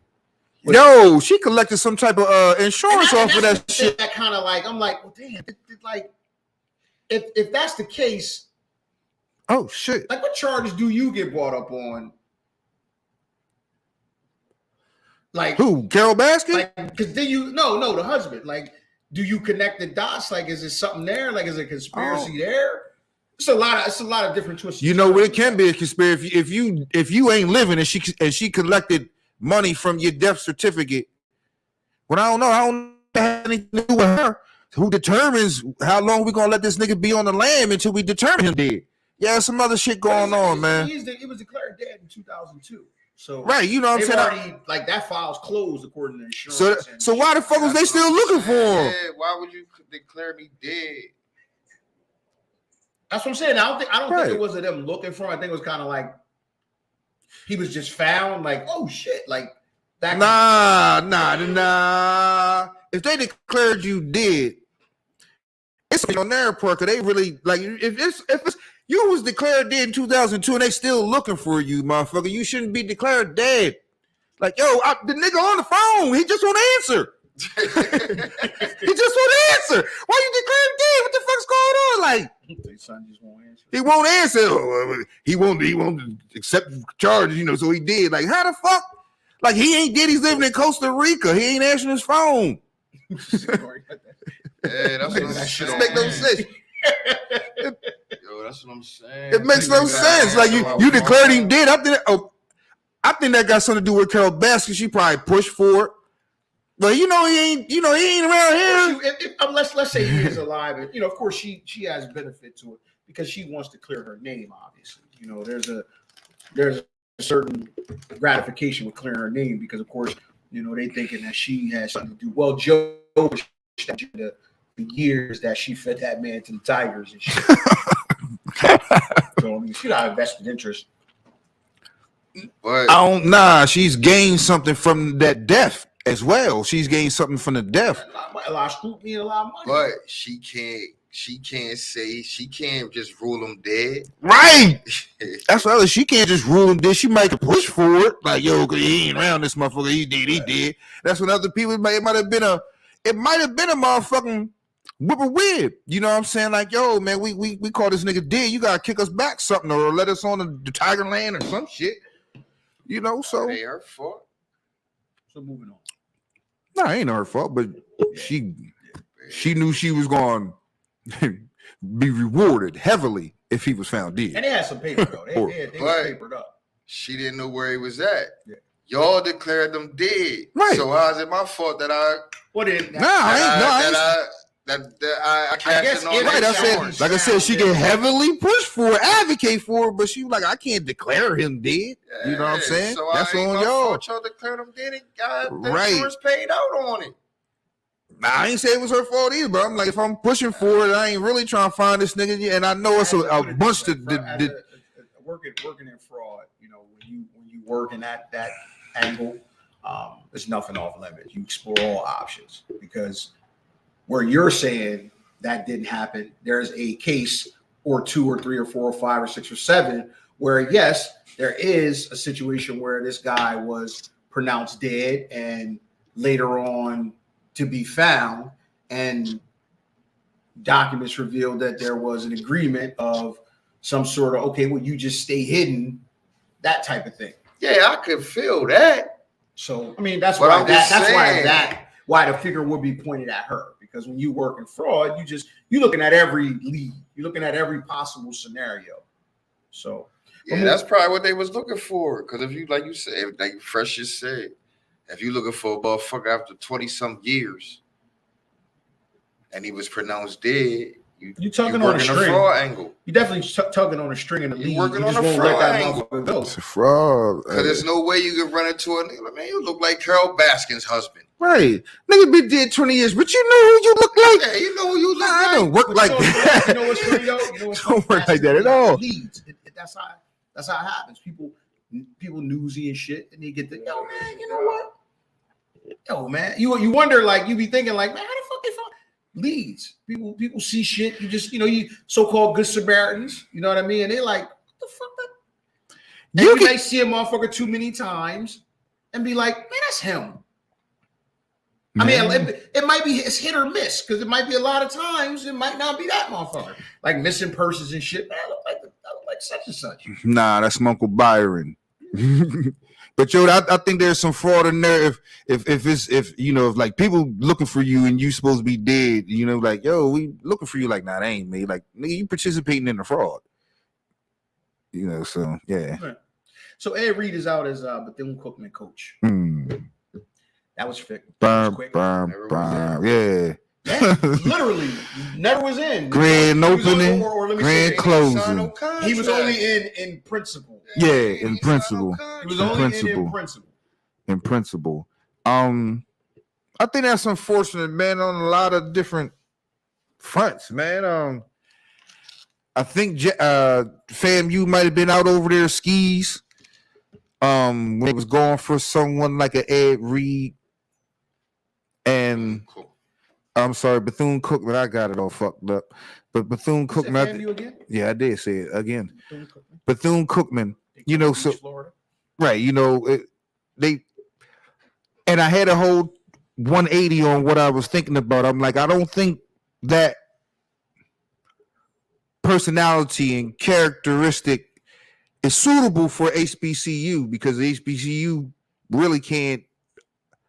No, she collected some type of insurance off of that shit. That kind of like I'm like, well, damn, like if that's the case, Oh shit! like what charges do you get brought up on? Like Who? Carol Baskin? Like, because then no, the husband. Like, do you connect the dots? Like, is there something there? Like, is there a conspiracy there? It's a lot of different twists. You know, it can be a conspiracy if you ain't living and she collected money from your death certificate. Well, I don't have anything to do with her. Who determines how long we gonna let this nigga be on the lam until we determine him dead? Yeah, some other shit going on, man. It was declared dead in 2002. So right, you know what I'm saying? Already, like that file's closed according to insurance. So why the fuck was they still looking for him? Why would you declare me dead? That's what I'm saying. I don't think it was them looking for him. I think it was kind of like he was just found. Like, oh shit, like that. Nah. If they declared you dead, it's on their part. Cause they really like if it's you was declared dead in 2002 and they still looking for you, motherfucker. You shouldn't be declared dead. Like, yo, the nigga on the phone, he just won't answer. He just won't answer. Why you declared dead? What the fuck's going on? Like, son just won't answer. He won't answer. He won't accept charges, you know, so he did. Like, how the fuck? Like, he ain't dead. He's living in Costa Rica. He ain't answering his phone. Yeah, that's what I'm saying. It makes no sense. Yo, that's what I'm saying. It makes no sense. Like, you declared him dead. I think that got something to do with Carol Baskin. She probably pushed for it. But he ain't around here. Unless let's say he is alive, and of course she has benefit to it because she wants to clear her name. Obviously, there's a certain gratification with clearing her name because, of course, they thinking that she has something to do. Well, Joe, the years that she fed that man to the Tigers and shit. So I mean, she got a vested interest. But she's gained something from that death as well. She's gained something from the death. A lot of scrutiny and a lot of money. But she can't just rule him dead. Right. That's what she can't just rule him dead. She might push for it. Like, yo, he ain't around this motherfucker. He did. That's when other people it might have been a motherfucking whippoorwill. You know what I'm saying? Like, yo, man, we call this nigga dead. You gotta kick us back something or let us on the Tiger Land or some shit. So they her fault. So moving on. No, it ain't her fault, but she knew she was going to be rewarded heavily if he was found dead. And they had some paper though. They papered up. She didn't know where he was at. Yeah. Y'all declared them dead. Right. So how is it my fault that I? Well, then, I guess right. I said, she can heavily push for it, advocate for it, but she was like, I can't declare him dead. You know what I'm saying? So that's on y'all. Y'all declared him dead and got the right. insurance paid out on it. Nah, I ain't say it was her fault either, but I'm like, if I'm pushing for it, I ain't really trying to find this nigga yet. And I know it's a bunch to working in fraud. When you work in that angle, there's nothing off limits. You explore all options because where you're saying that didn't happen, there's a case or 2 or 3 or 4 or 5 or 6 or 7 where yes, there is a situation where this guy was pronounced dead and later on to be found, and documents revealed that there was an agreement of some sort of, okay, well, you just stay hidden, that type of thing. Yeah, I could feel that. So I mean, that's why the figure would be pointed at her, because when you work in fraud, you're looking at every lead, you're looking at every possible scenario. So yeah, that's probably what they was looking for. Because if you, like you said, like Fresh just said, if you looking for a motherfucker after 20-some years and he was pronounced dead, you tugging on a string. Fraud angle. You definitely tugging on a string in the lead. Working you on just a won't fraud let that angle. motherfucker go. It's a fraud. Because there's no way you can run into a nigga. Like, man, you look like Carol Baskin's husband. Right. Nigga been dead 20 years, but you know who you look like. Yeah, you know who you look like. I don't work like that. You know what's funny though? Don't work like that at all. Leads. That's how it happens. People newsy and shit, and they get the yo man. You know what? Yo man, you wonder, like, you be thinking like, man, how the fuck they find leads? People see shit. You so-called good Samaritans. You know what I mean? And they like, what the fuck? You might see a motherfucker too many times and be like, man, that's him. I mean, it might be it's hit or miss, because it might be a lot of times it might not be that motherfucker. Like missing purses and shit. Man, I look like such and such. Nah, that's my Uncle Byron. But yo, I think there's some fraud in there. If you know, if like people looking for you and you supposed to be dead, you know, like yo, we looking for you. Like, nah, that ain't me. Like, nigga, you participating in the fraud. You know, so yeah. Right. So Ed Reed is out as Bethune-Cookman coach. That was quick. Yeah. Literally, never was in. Grand opening, grand closing. He was only in principle. Yeah, in principle. He was only in principle. In principle. I think that's unfortunate, man, on a lot of different fronts, man. I think FAMU might have been out over their skis when it was going for someone like an Ed Reed and I'm sorry, Bethune-Cookman. I got it all fucked up. But Bethune-Cookman. Yeah, I did say it again. Bethune-Cookman. You know, so Florida. Right. You know, and I had a whole 180 on what I was thinking about. I'm like, I don't think that personality and characteristic is suitable for HBCU because HBCU really can't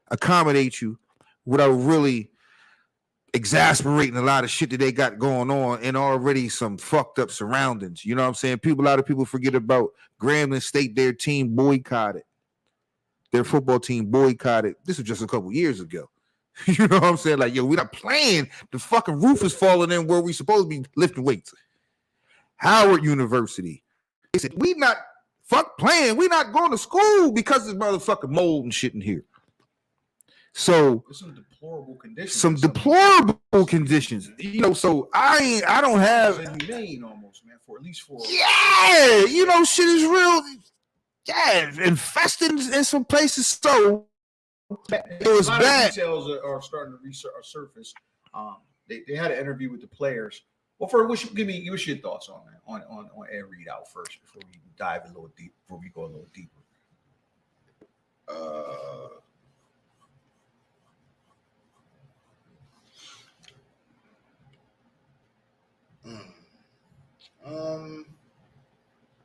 accommodate you without really exasperating a lot of shit that they got going on and already some fucked up surroundings. You know what I'm saying? A lot of people forget about Grambling State. Their team boycotted. Their football team boycotted. This was just a couple years ago. You know what I'm saying? Like, yo, we're not playing. The fucking roof is falling in where we supposed to be lifting weights. Howard University. They said, we not playing. We not going to school because of motherfucking mold and shit in here. So some deplorable conditions. Some deplorable conditions. You know, so I don't have inhumane almost, man, for at least 4 Yeah, you know, shit is real. Yeah, infested in some places. So it was bad. Details are starting to surface. They had an interview with the players. Well, first, give me your thoughts on that, on Ed Reed out first before we dive a little deep, before we go a little deeper.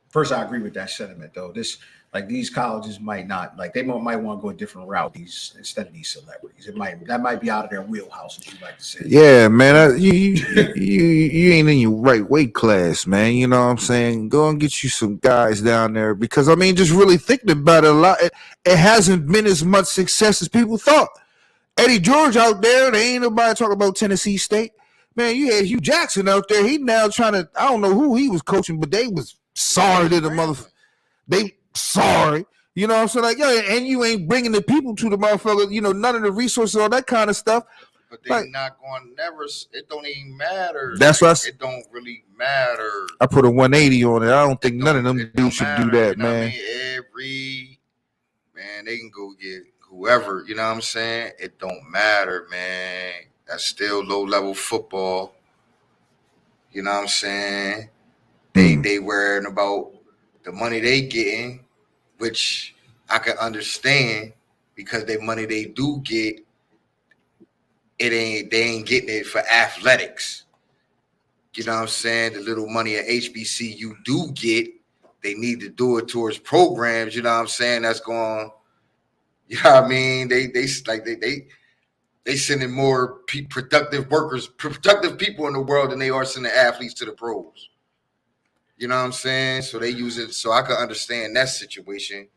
First, I agree with that sentiment, though. These colleges might not they might want to go a different route. Instead of these celebrities, that might be out of their wheelhouse, as you like to say. Yeah, man, you ain't in your right weight class, man. You know what I'm saying? Go and get you some guys down there because I mean, just really thinking about it a lot, it hasn't been as much success as people thought. Eddie George out there, there ain't nobody talking about Tennessee State. Man, you had Hugh Jackson out there. He now trying to, I don't know who he was coaching, but they was sorry to the motherfucker. They sorry. You know what I'm saying? Like, yo, and you ain't bringing the people to the motherfucker, you know, none of the resources, all that kind of stuff. But they not going to never, it don't even matter. That's what it don't really matter. I put a 180 on it. I don't think none of them dudes should do that, man. I mean, every, man, they can go get whoever, you know what I'm saying? It don't matter, man. That's still low-level football. You know what I'm saying? They worrying about the money they getting, which I can understand because the money they do get, they ain't getting it for athletics. You know what I'm saying? The little money at HBCU do get, they need to do it towards programs. You know what I'm saying? That's going. You know what I mean? They sending more productive people in the world than they are sending athletes to the pros. You know what I'm saying? So they use it. So I can understand that situation.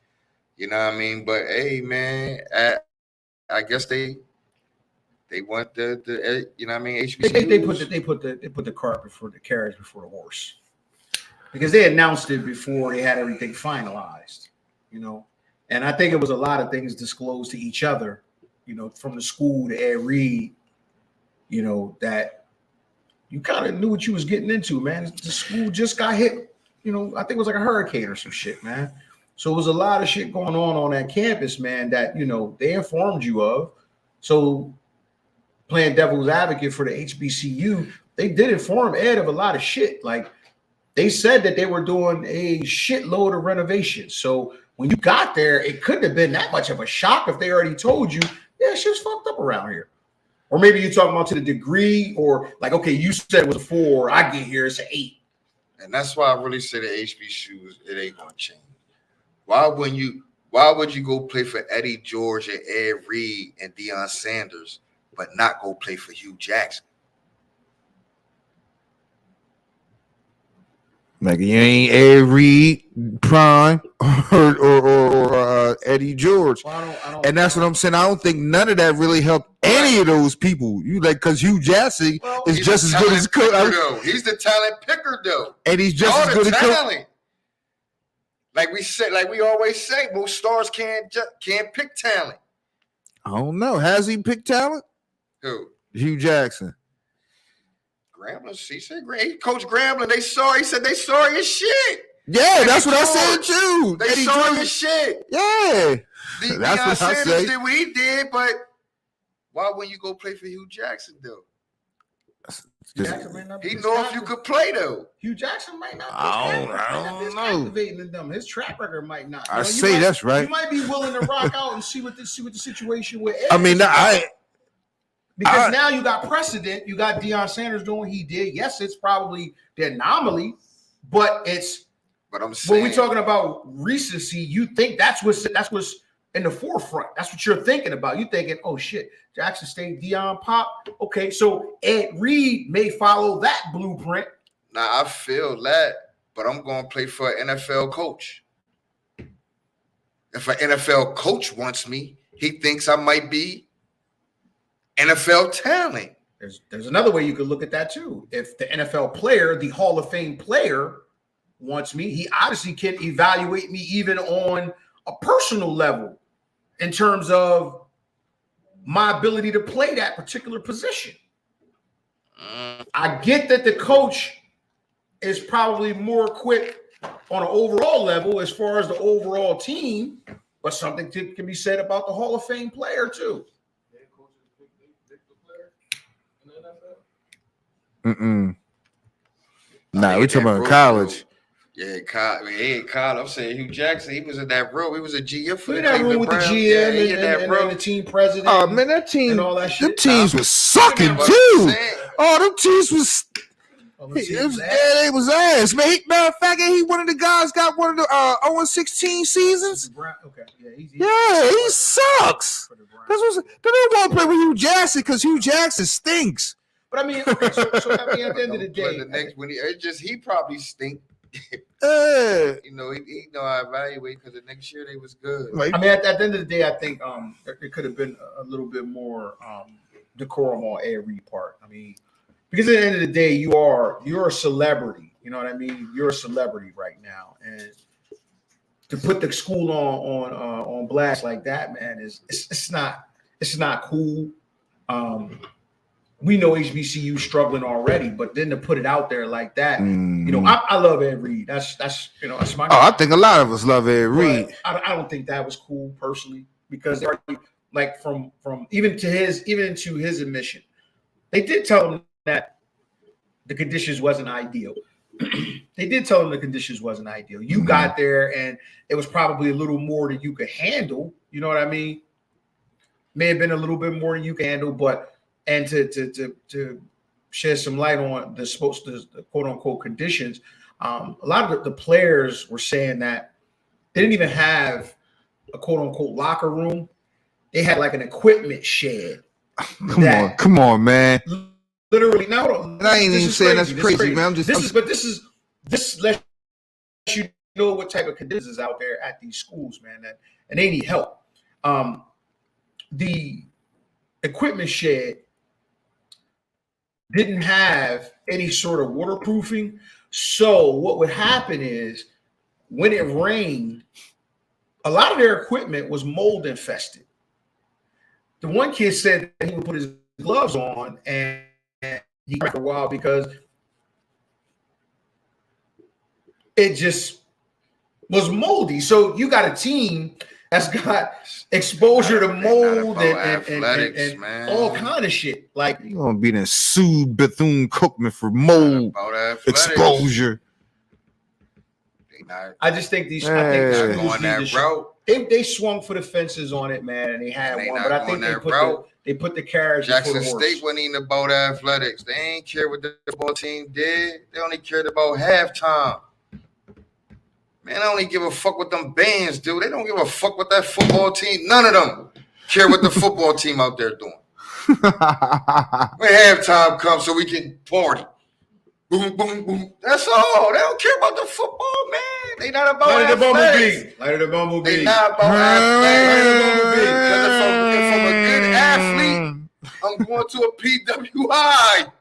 You know what I mean? But hey, man, I guess they want the you know what I mean? HBCUs. They put the cart before the carriage before the horse, because they announced it before they had everything finalized. You know, and I think it was a lot of things disclosed to each other. You know, from the school to Ed Reed, you know, that you kind of knew what you was getting into, man. The school just got hit, you know, I think it was like a hurricane or some shit, man. So it was a lot of shit going on that campus, man, that, you know, they informed you of. So playing devil's advocate for the HBCU, they did inform Ed of a lot of shit. Like, they said that they were doing a shitload of renovations. So when you got there, it couldn't have been that much of a shock if they already told you, yeah, shit's fucked up around here. Or maybe you're talking about to the degree, or like, okay, you said it was a 4, I get here, it's an 8. And that's why I really say the HBCUs, it ain't gonna change. Why wouldn't you Why would you go play for Eddie George and Ed Reed and Deion Sanders, but not go play for Hugh Jackson? Like you ain't Ed Reed, Prime, or Eddie George. Well, I don't, And that's what I'm saying. I don't think none of that really helped any of those people. You like because Hugh Jackson is He's just the as good as talent coach, picker, though. He's the talent picker, though. and he's just All as the good as coach. talent. Like we always say, most stars can't pick talent. I don't know. Has he picked talent? Who? Hugh Jackson. Grambling. He said he coached Grambling. He said they saw his shit. Yeah, that's what I George. said too. They Eddie saw George. his shit. Yeah. That's Deion what I Sanders say. did what he did, but why wouldn't you go play for Hugh Jackson though? Jackson might not be He as know if you could play though. Hugh Jackson might not be I don't know. captivating to them. His track record might not. I You say might- that's right. You might be willing to rock out and see what the situation with Ed I mean, is. Because now you got precedent. You got Deion Sanders doing what he did. Yes, it's probably the anomaly, but it's But I'm saying when we're talking about recency, you think that's what's in the forefront. That's what you're thinking about. You're thinking, oh shit, Jackson State, Deion Pop. Okay, so Ed Reed may follow that blueprint. now I feel that, but I'm going to play for an NFL coach. If an NFL coach wants me, he thinks I might be NFL talent. There's another way you could look at that too. If the NFL player, the Hall of Fame player, wants me, he obviously can evaluate me even on a personal level in terms of my ability to play that particular position. I get that the coach is probably more equipped on an overall level as far as the overall team, but something can be said about the Hall of Fame player too. Nah, They we're in talking that about room, college. though. Yeah, Kyle. I'm saying Hugh Jackson. He was in that room. He was a GM for In the that room Cleveland with the Browns. GM Yeah, he in and, that and room. the team president. Oh man, that team, and all that shit. them teams was sucking But I'm too. saying, Oh, them teams was. Oh, them teams It was, was ass. yeah, they was ass, man. Matter of fact, he one of the guys got one of the 0-16 seasons. Okay, yeah, Yeah, he sucks. for the Browns. That's what they don't want to play with Hugh Jackson because Hugh Jackson stinks. But I mean, okay, so I mean, at the end of the but day, the next when he probably stink. Yeah. You know, he know I evaluate because the next year they was good. Like, I mean, at the end of the day, I think there could have been a little bit more decorum on every part. I mean, because at the end of the day, you're a celebrity. You know what I mean? You're a celebrity right now, and to put the school on blast like that, man, it's not cool. We know HBCU struggling already, but then to put it out there like that, you know, I love Ed Reed. That's that's my. oh, I think a lot of us love Ed Reed. But I don't think that was cool personally because they're like from even into his admission, they did tell him that the conditions wasn't ideal. They did tell him the conditions wasn't ideal. You got there and it was probably a little more than you could handle. You know what I mean? May have been a little bit more than you can handle, but and to shed some light on the quote unquote conditions, a lot of the players were saying that they didn't even have a quote unquote locker room. They had like an equipment shed. Come on, man. Literally, now I ain't even saying that's crazy, man. This lets you know what type of conditions is out there at these schools, man, and they need help. The equipment shed didn't have any sort of waterproofing. So what would happen is when it rained, a lot of their equipment was mold infested. The one kid said that he would put his gloves on and he cried for a while because it just was moldy. So you got a team that's got exposure to mold and all kind of shit. Like You're gonna be in sued Bethune-Cookman for mold exposure. I just think these. Hey. I think the Not schools going need that to route. They swung for the fences on it, man, and they had They one. not But I think going that route. they put the carriage Jackson before the horse. State wasn't even about athletics. They ain't care what the football team did. They only cared about halftime. Man, I don't even give a fuck what them bands do. They don't give a fuck what that football team. None of them care what the football team out there doing. When halftime comes so we can party. Boom, boom, boom. That's all. They don't care about the football, man. They not about Light of the athletics. bumblebee. Light of the bumblebee. They not about athletics. Because if I'm a good athlete, I'm going to a PWI.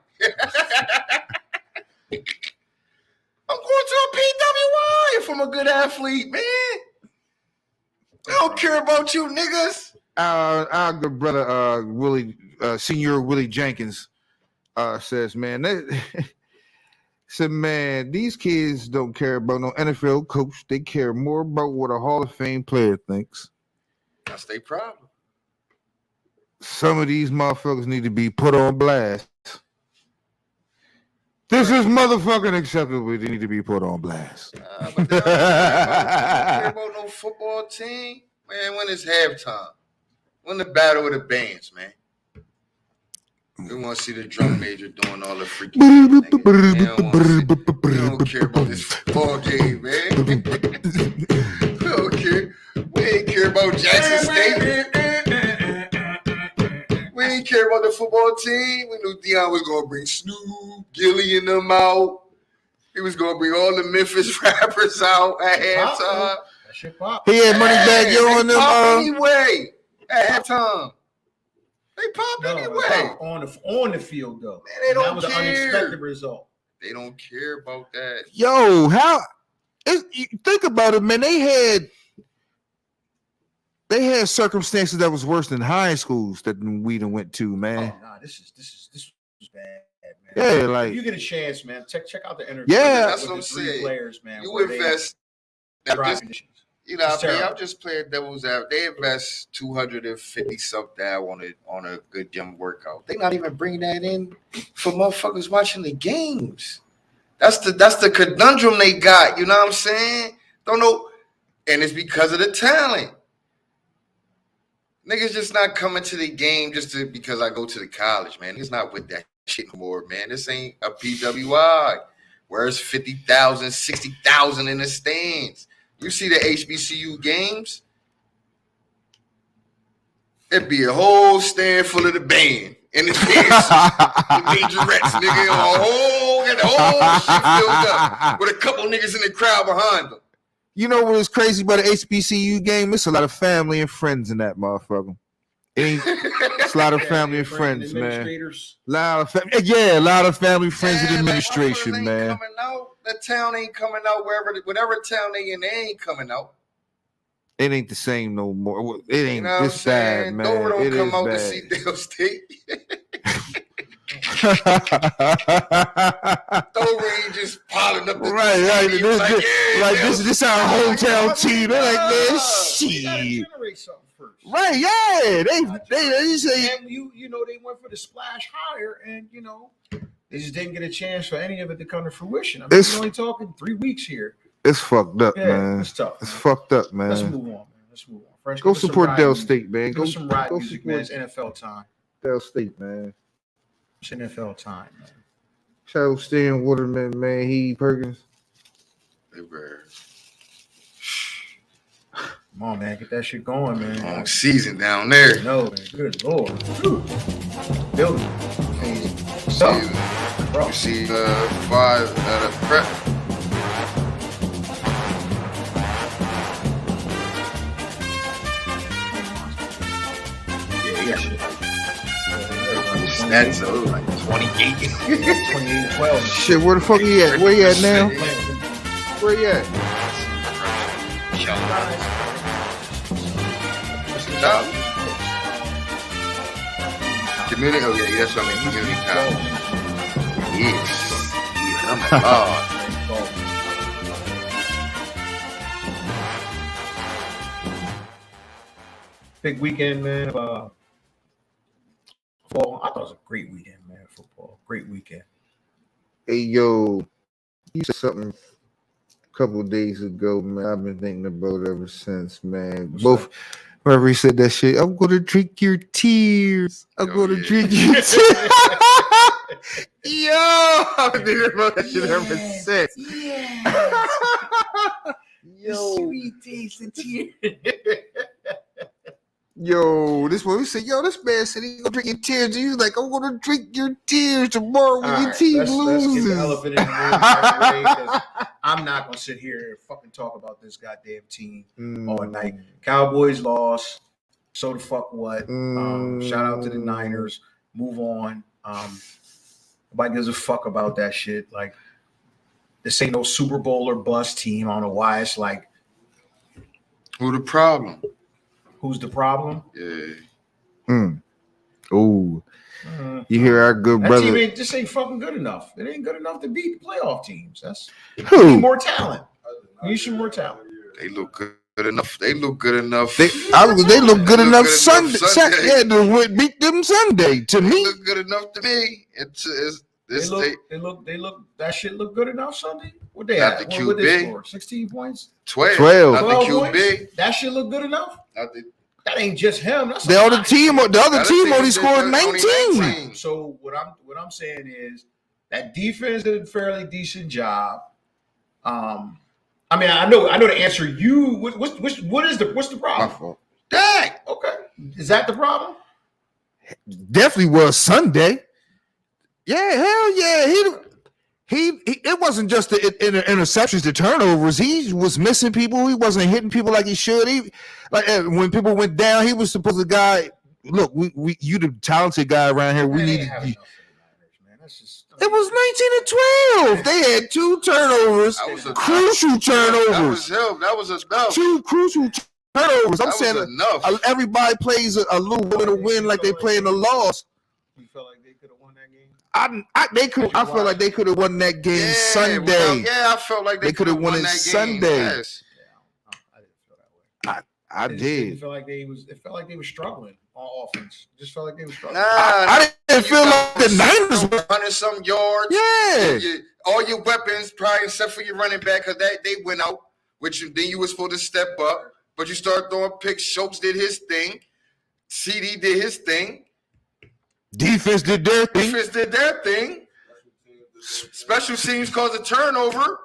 I'm going to a PWI if I'm a good athlete, man. They don't care about you niggas. Our good brother Willie, Senior Willie Jenkins, says, man, said, man, these kids don't care about no NFL coach. They care more about what a Hall of Fame player thinks. That's their problem. Some of these motherfuckers need to be put on blast. This is motherfucking acceptable. They need to be put on blast. But they don't care about no football team. Man, when it's halftime? When the battle of the bands, man? We want to see the drum major doing all the freaky shit, nigga. We don't care about this football game, man. We don't care. We ain't care about Jackson State. We ain't care about the football team. We knew Deion was going to bring Snoop, Gilly and them out. He was going to bring all the Memphis rappers out at halftime. That shit pop. He had money back yo on them. Pop anyway at halftime. They pop anyway. On the field though. Man, they don't that was care. an unexpected result. They don't care about that. Yo, think about it, man. They had circumstances that was worse than high schools that we done went to, man. Oh, nah, this was bad, man. Yeah, like if you get a chance, man, check out the interview. Yeah, that's with what I'm the three saying. players, man. You where invest. they Now, dry this, conditions. you know, It's I mean, terrible. I'm just playing devil's advocate. They invest $250 something on a good gym workout. They not even bringing that in for motherfuckers watching the games. That's the conundrum they got. You know what I'm saying? Don't know, and it's because of the talent. Niggas just not coming to the game because I go to the college, man. It's not with that shit no more, man. This ain't a PWI. Where's 50,000, 60,000 in the stands? You see the HBCU games? It'd be a whole stand full of the band and the dancers, the majorettes, nigga. Got the whole shit filled up with a couple niggas in the crowd behind them. you know what is crazy about the HBCU game? It's a lot of family and friends in that motherfucker. It's a lot of family and friends, man. Administrators. A lot of family, friends, and administration, like, man. Coming out. That town ain't coming out whatever town they in, they ain't coming out. It ain't the same no more. It ain't You know what I'm this bad, saying? man. Dover don't It come is out to bad. see Dale State. Dover ain't just piling up the right. team. Like, yeah, This our hometown team. They're like, man, You gotta shit. generate something first. Right, yeah. They say And you know, they went for the splash higher, and you know, they just didn't get a chance for any of it to come to fruition. I mean, It's- we're only talking 3 weeks here. it's fucked up, Yeah, man. it's tough. It's man. fucked up, Let's man. move on, man. Let's move on. Fresh, Go give us some support ride Dell music. State, man. Give us some ride music, man. It's support NFL time. Dell State, man. It's NFL time, man. Shout out Stan Waterman, man. He Perkins. They were Come on, man. Get that shit going, man. long season down there. No, man. Good Lord. Whew. Building phase. So, bro. You see 5 at a prep. Yeah, shit. That's like 28. 28-12. Shit, where the fuck he at? Where he at now? Where he at? Community, that's what I mean. Community college. Yes. Yeah, I'm a god. Big weekend, man. Football. I thought it was a great weekend, man. Football. Great weekend. Hey, yo. You said something a couple of days ago, man. I've been thinking about it ever since, man. What's Whenever he said that shit, I'm going to drink your tears. I'm Oh, going to yeah. drink your tears. Yo, I've been thinking about that shit ever since. Yo. Sweet taste of tears. Yo, this one we said, yo, this man said he gonna drink your tears. He was like, I'm gonna drink your tears tomorrow when your team let's loses. get the elephant in the room out the way, 'cause I'm not gonna sit here and fucking talk about this goddamn team all night. Cowboys lost. So the fuck what? Shout out to the Niners. Move on. Nobody gives a fuck about that shit. Like, this ain't no Super Bowl or bust team. I don't know why it's like, Who the problem? who's the problem? Yeah. Oh, you hear our good That brother? team just ain't fucking good enough. It ain't good enough to beat playoff teams. That's Who? need more talent. You need some more talent. They look good enough. They look good enough. They look good enough Sunday. Yeah, to beat them Sunday. To They me, look good enough to me. They look. That shit look good enough Sunday. What they Not at? the What they QB. score? 16 points. 12. Not the 12 QB. points? That shit look good enough. Not the, That ain't just him. That's the a other lot. team only Other scored teams did 19. 19. So what I'm saying is that defense did a fairly decent job. I mean, I know the answer. What's the My problem? fault. Dak. Okay, is that the problem? Definitely was Sunday. Yeah, hell yeah. He it wasn't just the interceptions, the turnovers. He was missing people. He wasn't hitting people like he should. When people went down, he was supposed to guy. Look, you the talented guy around here. We Man, they need. ain't have enough for the Niners, man. That's just. It was 19 and 12. They had 2 turnovers, That was crucial That turnovers. was him. That was enough. 2 crucial turnovers. I'm That saying was enough. everybody plays a little bit of win like they play in the loss. You felt like they could have won that game. I feel like they could have won that game Sunday. I felt like They coulda coulda won it that game. Sunday. Yes. I didn't feel that way. I It did. felt like it felt like they were struggling on offense. It just felt like they were struggling. I didn't feel like the Niners were. 100-some yards. Yeah. All your weapons, probably except for your running back, because they went out, which then you were supposed to step up. But you started throwing picks. Schultz did his thing. CD did his thing. Defense did their thing. Defense did their thing. Special teams caused a turnover.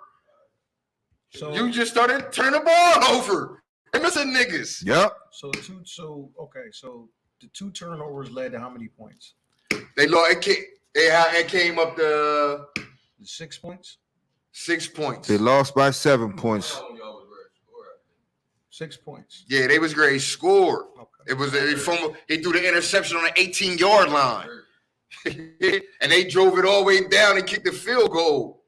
So You just started turning the ball over. They missing niggas. Yep. So the 2 turnovers led to how many points? They lost. It came up to 6 points. 6 points. They lost by 7 points. 6 points. Yeah, they was great. Score. Okay. It was he threw the interception on the 18-yard line. And they drove it all the way down and kicked the field goal.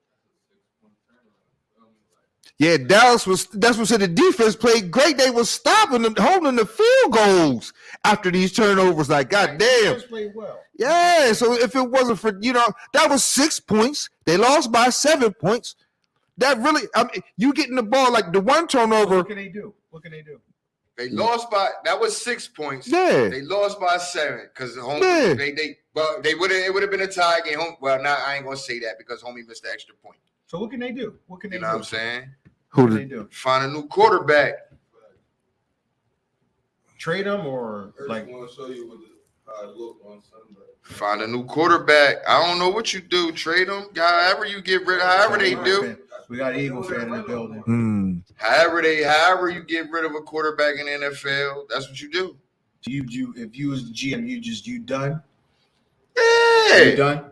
Yeah, that's what said the defense played great. They was stopping them, holding the field goals after these turnovers. Like, goddamn. Defense played well. Yeah, so if it wasn't for, that was 6 points. They lost by 7 points. That really, you getting the ball, like the one turnover. What can they do? They lost by, that was 6 points. Yeah. They lost by 7 because home. Yeah. It would have been a tie game. Home. Well, now I ain't gonna say that because homie missed the extra point. So what can they do? What can they You know do? what I'm saying? What can they do? Find a new quarterback. Trade them or I want to show you how it looked on Sunday. Find a new quarterback. I don't know what you do. Trade them. However you get rid. However they do. We got an Eagle fan in the building. However you get rid of a quarterback in the NFL, that's what you do. If you was the GM, you done? Yeah. You done?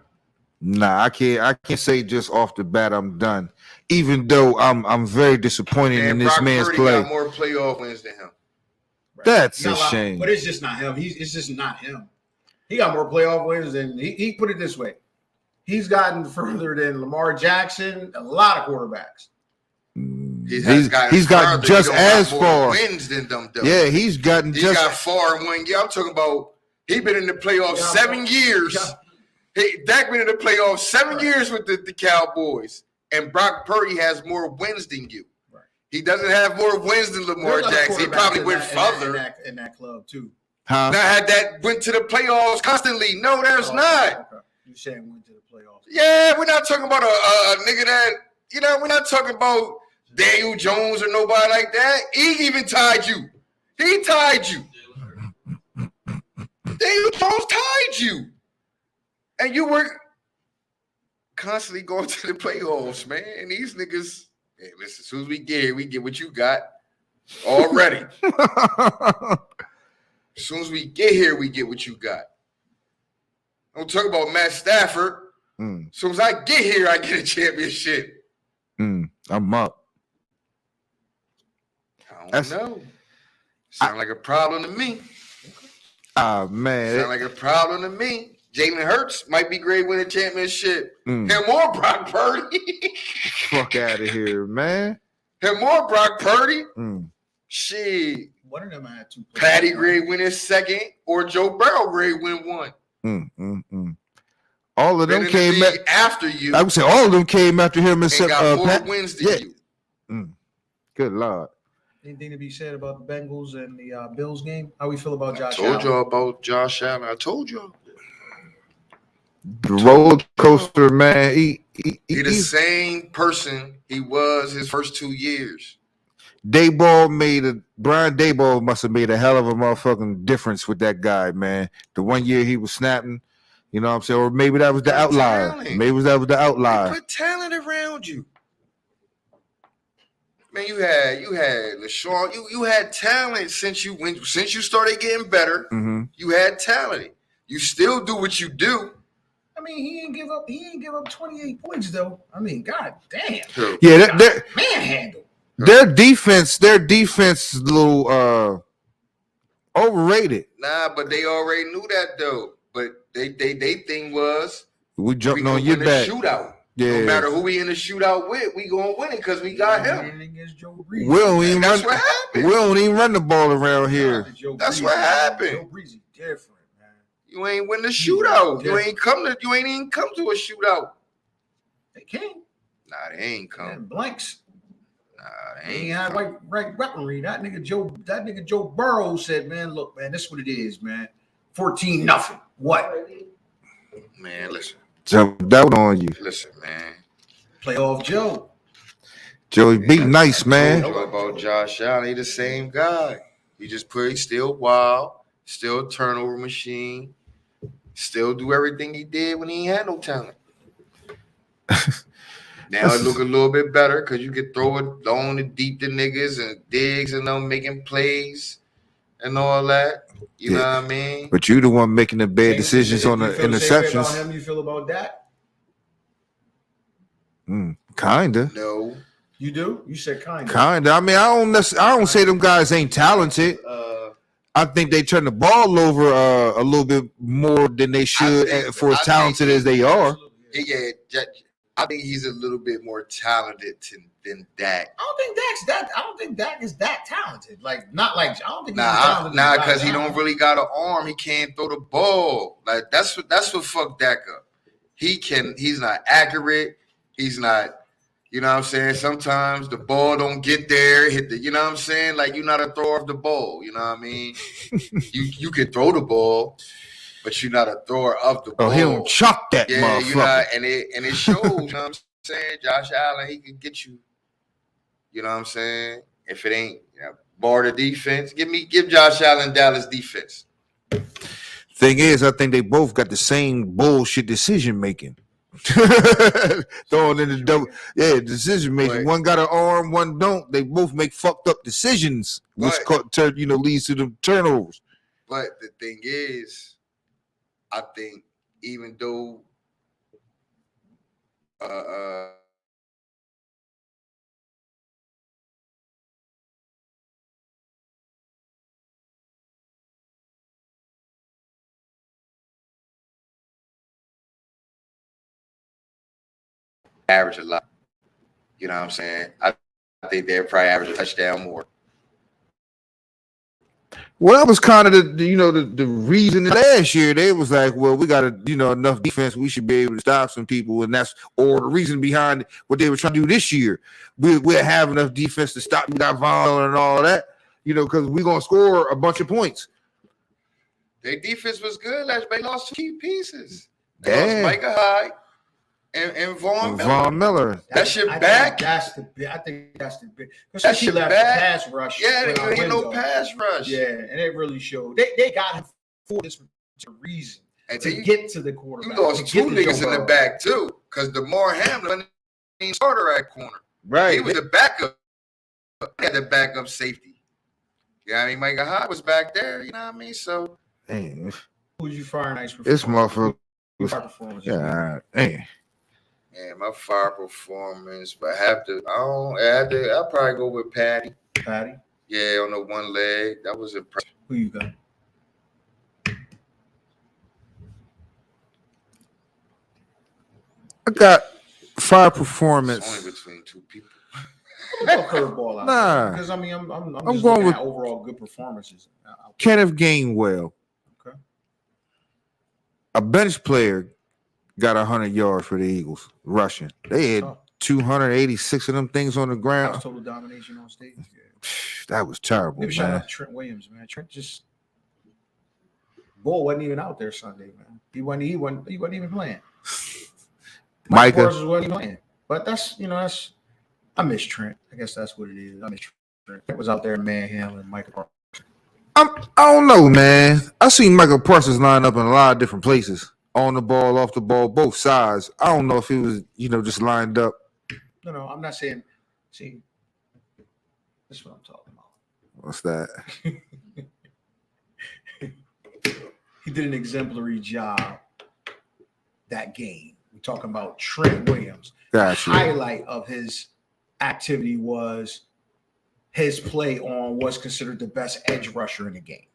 Nah, I can't say just off the bat I'm done. Even though I'm very disappointed in this Brock man's Purdy play. got more playoff wins than him. That's Not a lot, shame. but it's just not him. It's just not him. He got more playoff wins than he put it this way. He's gotten further than Lamar Jackson, a lot of quarterbacks. He's gotten just as far. Wins than them. Though. Yeah, he's gotten He just. got far in 1 year. I'm talking about he been in the playoffs Yeah. 7 years. Yeah. Dak been in the playoffs 7 years with the Cowboys, and Brock Purdy has more wins than you. Right. He doesn't have more wins than Lamar There's a lot of Jackson. He quarterbacks probably in went that- further. in that club too. Huh? Now had that went to the playoffs constantly. No, there's Oh, not. Okay. You saying went to the playoffs? Yeah, we're not talking about a nigga that, we're not talking about Daniel Jones or nobody like that. He even tied you. He tied you. Daniel Jones tied you. And you were constantly going to the playoffs, man. And these niggas, Hey, listen, as soon as we get here, we get what you got already. As soon as we get here, we get what you got. Don't talk about Matt Stafford. As soon as I get here, I get a championship. I'm up. I don't know. Sound like a problem to me. Ah, man. Sound like a problem to me. Jalen Hurts might be great winning championship. Him or Brock Purdy. Fuck out of here, man. Him or Brock Purdy. Shit. One of them had 2. Patty Gray win his second, or Joe Burrow Gray win one. All of them came after you. I would say all of them came after him and except got more Pat. wins than you. Good Lord. Anything to be said about the Bengals and the Bills game? How we feel about Josh I told Allen? y'all about Josh Allen. I told y'all. The roller coaster, man. He the same person he was his first 2 years. Brian Daboll must have made a hell of a motherfucking difference with that guy, man. The 1 year he was snapping, you know what I'm saying? Or maybe that was the outlier. Talent. Maybe that was the outlier. They put talent around you. Man, you had LaShawn. You had talent since you started getting better. You had talent. You still do what you do. I mean, he didn't give up 28 points though. I mean, god damn. Yeah, they're manhandle. Their defense is a little overrated. Nah, but they already knew that though. But they thing was we jumping on your back. Shootout. Yeah. No matter who we in the shootout with, we gonna win it because we got him. We don't even That's what happened. We don't even run the ball around here. That's what happened. Joe Breezy different, man. You ain't win the shootout. You ain't even come to a shootout. They came. Nah, they ain't come. Man, blanks. Nah, they He ain't ain't had right weaponry. That nigga Joe Burrow said, man, look, man, this is what it is, man. 14-0. What? Man, listen. Jump down on you. Listen, man. Playoff Joe. Joey be nice, man. I told you about Josh Allen. He the same guy. He's still wild, still a turnover machine, still do everything he did when he had no talent. Now it look a little bit better because you could throw it long and deep to niggas and Diggs and them making plays and all that. You know what I mean? But you the one making the bad decisions on the interceptions. About him, you feel about that? Kinda. No. You do? You said kinda. Kinda. I mean, I don't say them guys ain't talented. I think they turn the ball over a little bit more than they should for as talented as they are. Yeah, I think he's a little bit more talented than Dak. I don't think Dak is that talented. Like, not like, I don't think he's talented. Nah, because he don't really got an arm. He can't throw the ball. Like, that's what fucked Dak up. He's not accurate. He's not, you know what I'm saying? Sometimes the ball don't get there, you know what I'm saying? Like, you're not a thrower of the ball, you know what I mean? you can throw the ball, but you're not a thrower of the ball. Oh, he don't chuck that motherfucker. You know, and it shows, you know what I'm saying? Josh Allen, he can get you, you know what I'm saying? If it ain't bar the defense, give Josh Allen Dallas defense. Thing is, I think they both got the same bullshit decision making. Throwing in the double, decision making. Right. One got an arm, one don't. They both make fucked up decisions, which leads to the turnovers. But the thing is, I think even though average a lot, you know what I'm saying? I think they're probably average a touchdown more. Well, that was kind of the reason last year. They was like, well, we got enough defense. We should be able to stop some people, and or the reason behind what they were trying to do this year. We'll have enough defense to stop that Von and all that, because we're gonna score a bunch of points. Their defense was good last, but they lost 2 key pieces. They lost Micah Hyde and Von Miller. That shit back. I think that's the big. That shit back. Pass rush. Yeah, they ain't no pass rush. Yeah, and it really showed. They got him for this reason and to get to the quarterback. You lost 2 niggas in the back too, because DeMar Hamlin ain't starter at corner. Right. He was the backup. He had the backup safety. Yeah, I mean, Micah Hyde was back there. You know what I mean? So, Damn, Who was you firing nice this motherfucker. Fire performance this week. Yeah, damn. man, my fire performance, but I'll probably go with Patty. Patty, Yeah, on the one leg. That was impressive. who you got? I got fire It's performance. only between two people. Throw a curveball out Nah. there, because I mean I'm I'm just going looking with- at overall good performances. Kenneth Gainwell. Okay. A bench player got 100 yards for the Eagles rushing. They had Oh, 286 of them things on the that was ground. total domination on stage. Yeah. That was terrible, Give a shout man. out to Trent Williams, man. Trent just Bull wasn't even out there Sunday, man. He wasn't even playing. Mike Micah. Parsons wasn't even playing. But that's I miss Trent. I guess that's what it is. I miss Trent. Trent was out there manhandling Micah Parsons. I don't know, man. I seen Michael Parsons line up in a lot of different places. On the ball, off the ball, both sides. I don't know if he was, just lined up. No, I'm not saying. See, this is what I'm talking about. What's that? He did an exemplary job that game. We're talking about Trent Williams. Gotcha. The highlight of his activity was his play on what's considered the best edge rusher in the game.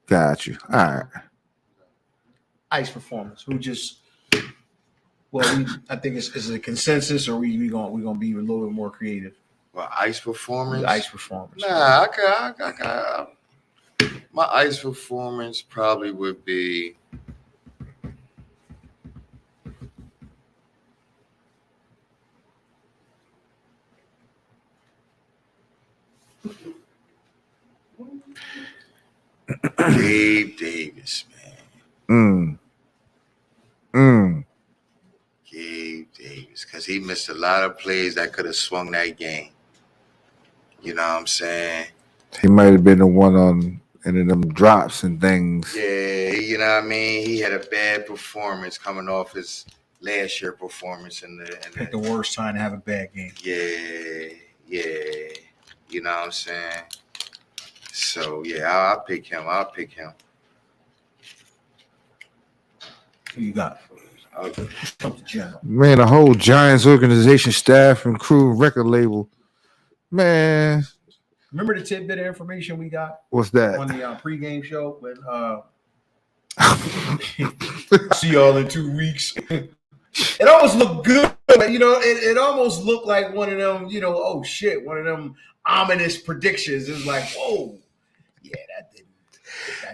Got you. All right. Ice performance. Who just I think it's a consensus, or we gonna be a little bit more creative. Well, ice performance. Ice performance. Nah, I my ice performance probably would be Gabe Davis, man. Gabe Davis, because he missed a lot of plays that could have swung that game. You know what I'm saying? He might have been the one on any of them drops and things. Yeah, you know what I mean? He had a bad performance coming off his last year performance Pick the worst time to have a bad game. yeah. You know what I'm saying? So yeah, I'll pick him. Who you got? Okay. Come to general. Man, the whole Giants organization, staff, and crew, record label. Man, Remember the tidbit of information we got what's that? on the pregame show when see y'all in 2 weeks. It almost looked good. It almost looked like one of them, oh shit, one of them ominous predictions. It was like, whoa, yeah, that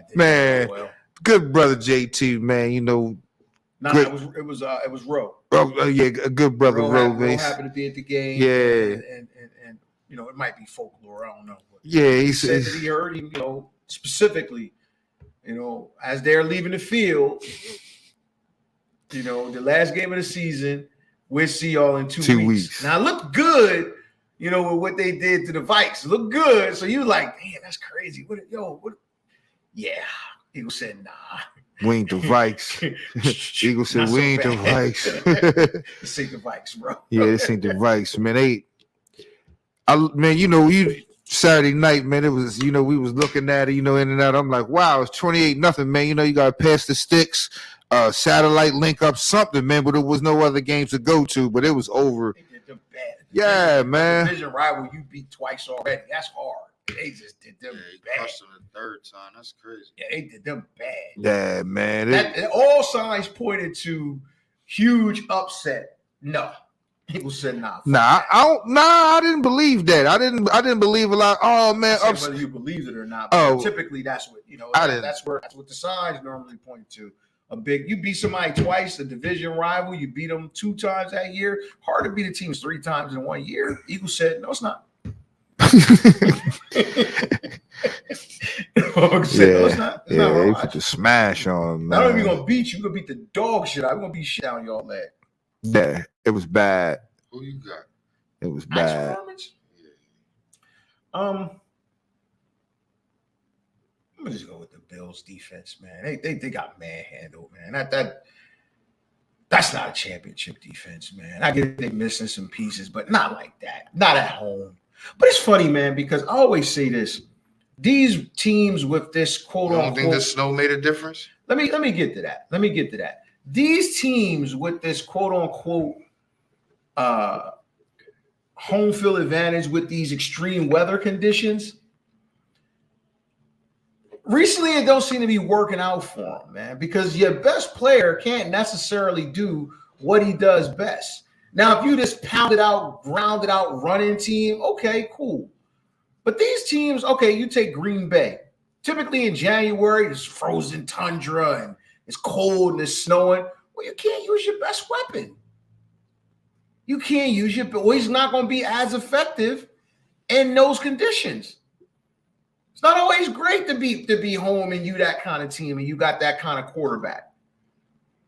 didn't Man. go well. Good brother JT, man. Nah, Good. it was Roe. Yeah, a good brother, Roe Roe. happened to be at the game. Yeah. and it might be folklore. I don't know. But Yeah, he said that he heard him, specifically, as they're leaving the field, the last game of the season, we'll see y'all in 2 weeks. Now, it looked good, with what they did to the Vikes. It looked good. So you like, damn, that's crazy. What? Yeah. Eagles said, nah. we ain't the Vikes. Eagles said, Not so we ain't the bad. Vikes. This ain't the Vikes, bro. Yeah, this ain't the Vikes, man. You Saturday night, man, it was, we was looking at it, in and out. I'm like, wow, it's 28-0, man. You got to pass the sticks, satellite link up, something, man. But there was no other games to go to, but it was over. They did them bad. Yeah, man. Division rival you beat twice already. That's hard. They just did them Yeah, he bad. crushed him the third time. That's crazy. Yeah, they did them bad. Yeah, man. That all signs pointed to huge upset. No, people said nah. I didn't believe that. I didn't believe a lot. Oh man, I said upset. whether you believe it or not. Oh. But typically that's what I didn't. That's what the signs normally point to. You beat somebody twice, a division rival. You beat them 2 times that year. Hard to beat a team 3 times in 1 year. Eagles said no, it's not. It's not They hard. put the smash on, Not only man. we gonna beat you, we're gonna beat the dog shit out. We're gonna beat shit out of y'all leg. Yeah, it was bad. Who you got? It was Nice bad. performance. I'm gonna just go with the Bills defense, man. They got manhandled, man. That's not a championship defense, man. I get they missing some pieces, but not like that. Not at home. But it's funny, man, because I always say this. These teams with this quote You don't unquote. think the snow made a difference? Let me get to that. Let me get to that. These teams with this quote unquote home field advantage with these extreme weather conditions. Recently, it don't seem to be working out for them, man, because your best player can't necessarily do what he does best. Now, if you just pounded out, grounded out running team, okay, cool. But these teams, okay, you take Green Bay. Typically in January, it's frozen tundra and it's cold and it's snowing. Well, you can't use your best weapon. You can't use your, well, he's not going to be as effective in those conditions. It's not always great to be home and you that kind of team and you got that kind of quarterback.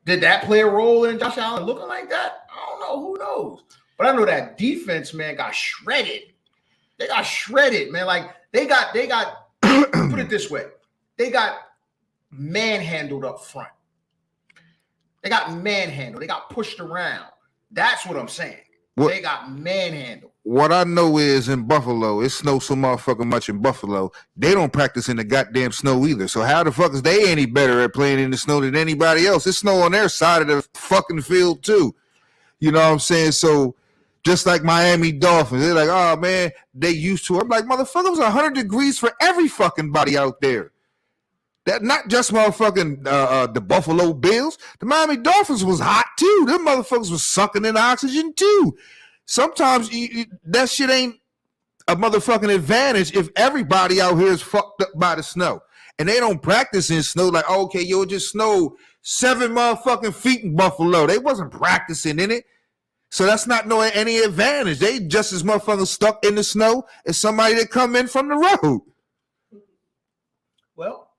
Did that play a role in Josh Allen looking like that? I don't know. Who knows? But I know that defense, man, got shredded. They got shredded, man. Like they got put it this way. They got manhandled up front. They got manhandled. They got pushed around. That's what I'm saying. They got manhandled. What I know is in Buffalo, it snows so motherfucking much in Buffalo, they don't practice in the goddamn snow either. So how the fuck is they any better at playing in the snow than anybody else? It's snow on their side of the fucking field too. You know what I'm saying? So just like Miami Dolphins, they're like, oh man, they used to. I'm like, motherfucker, it was 100 degrees for every fucking body out there. That not just motherfucking the Buffalo Bills. The Miami Dolphins was hot too. Them motherfuckers was sucking in oxygen too. Sometimes that shit ain't a motherfucking advantage if everybody out here is fucked up by the snow. And they don't practice in snow like, oh, okay, yo, it just snowed 7 motherfucking feet in Buffalo. They wasn't practicing in it. So that's not no any advantage. They just as motherfucking stuck in the snow as somebody that come in from the road. Well,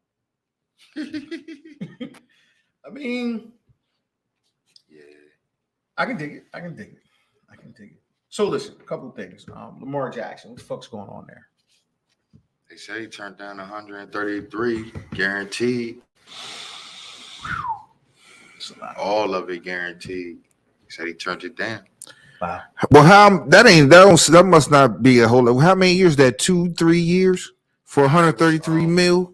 I mean, Yeah. I can dig it. I can dig it. So listen, a couple of things. Lamar Jackson, what the fuck's going on there? They say he turned down 133 guaranteed. All of it guaranteed. He said he turned it down. Wow. Well, that must not be a whole lot. How many years? That 2-3 years for 133 mil?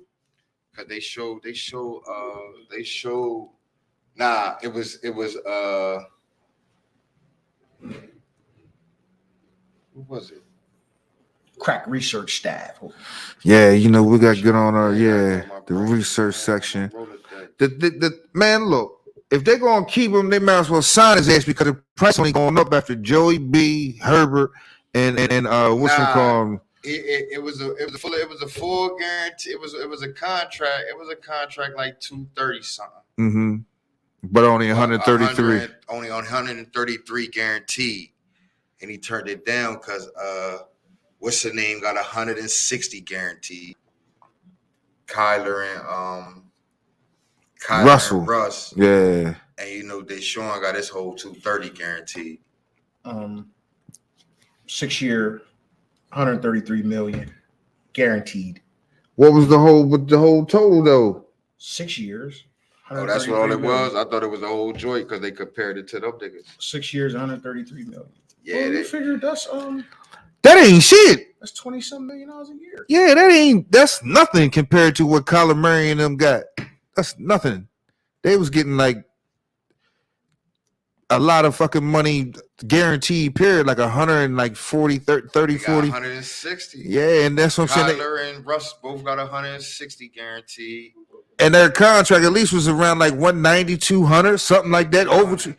Cause they showed. Nah, it was. What was it? Crack research staff. Yeah, you know, we got good on our the research section. The man, look, if they're gonna keep him, they might as well sign his ass because the price only going up after Joey B, Herbert, and what's it called? It was a full guarantee. It was a contract. It was a contract like 230 something. Mm-hmm. But only 133. Only on 133 guaranteed, and he turned it down because what's the name got 160 guaranteed. Kyler and Russell. and Russ. Yeah. And you know Deshaun got his whole 230 guaranteed. 6 year, 133 million guaranteed. What was the whole total though? 6 years. Oh, that's what all it was. I thought it was the whole joint because they compared it to them niggas. 6 years, 133 million. Yeah, well, you figured that's that ain't shit. That's $20-some million a year. Yeah, that's nothing compared to what Kyler Murray and them got. That's nothing. They was getting like a lot of fucking money guaranteed period, like 140, 30, 40. 160. Yeah, and that's what I'm saying. Kyler and Russ both got 160 guaranteed. And their contract at least was around like 190, 200, something like that. Over to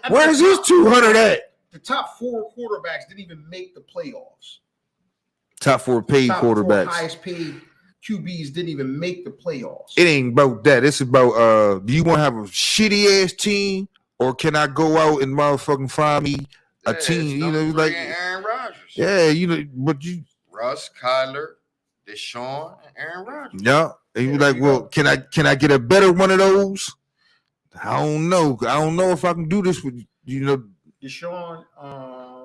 where's his 200 at? The top 4 quarterbacks didn't even make the playoffs. Top 4 paid quarterbacks. 4 highest paid QBs didn't even make the playoffs. It ain't about that. It's about do you want to have a shitty ass team or can I go out and motherfucking find me a team? You know, like Aaron Rodgers. Yeah, you know, but you Russ, Kyler, Deshaun, and Aaron Rodgers. Yeah. And you're like, well, can I get a better one of those? I don't know. I don't know if I can do this with you know. Deshaun,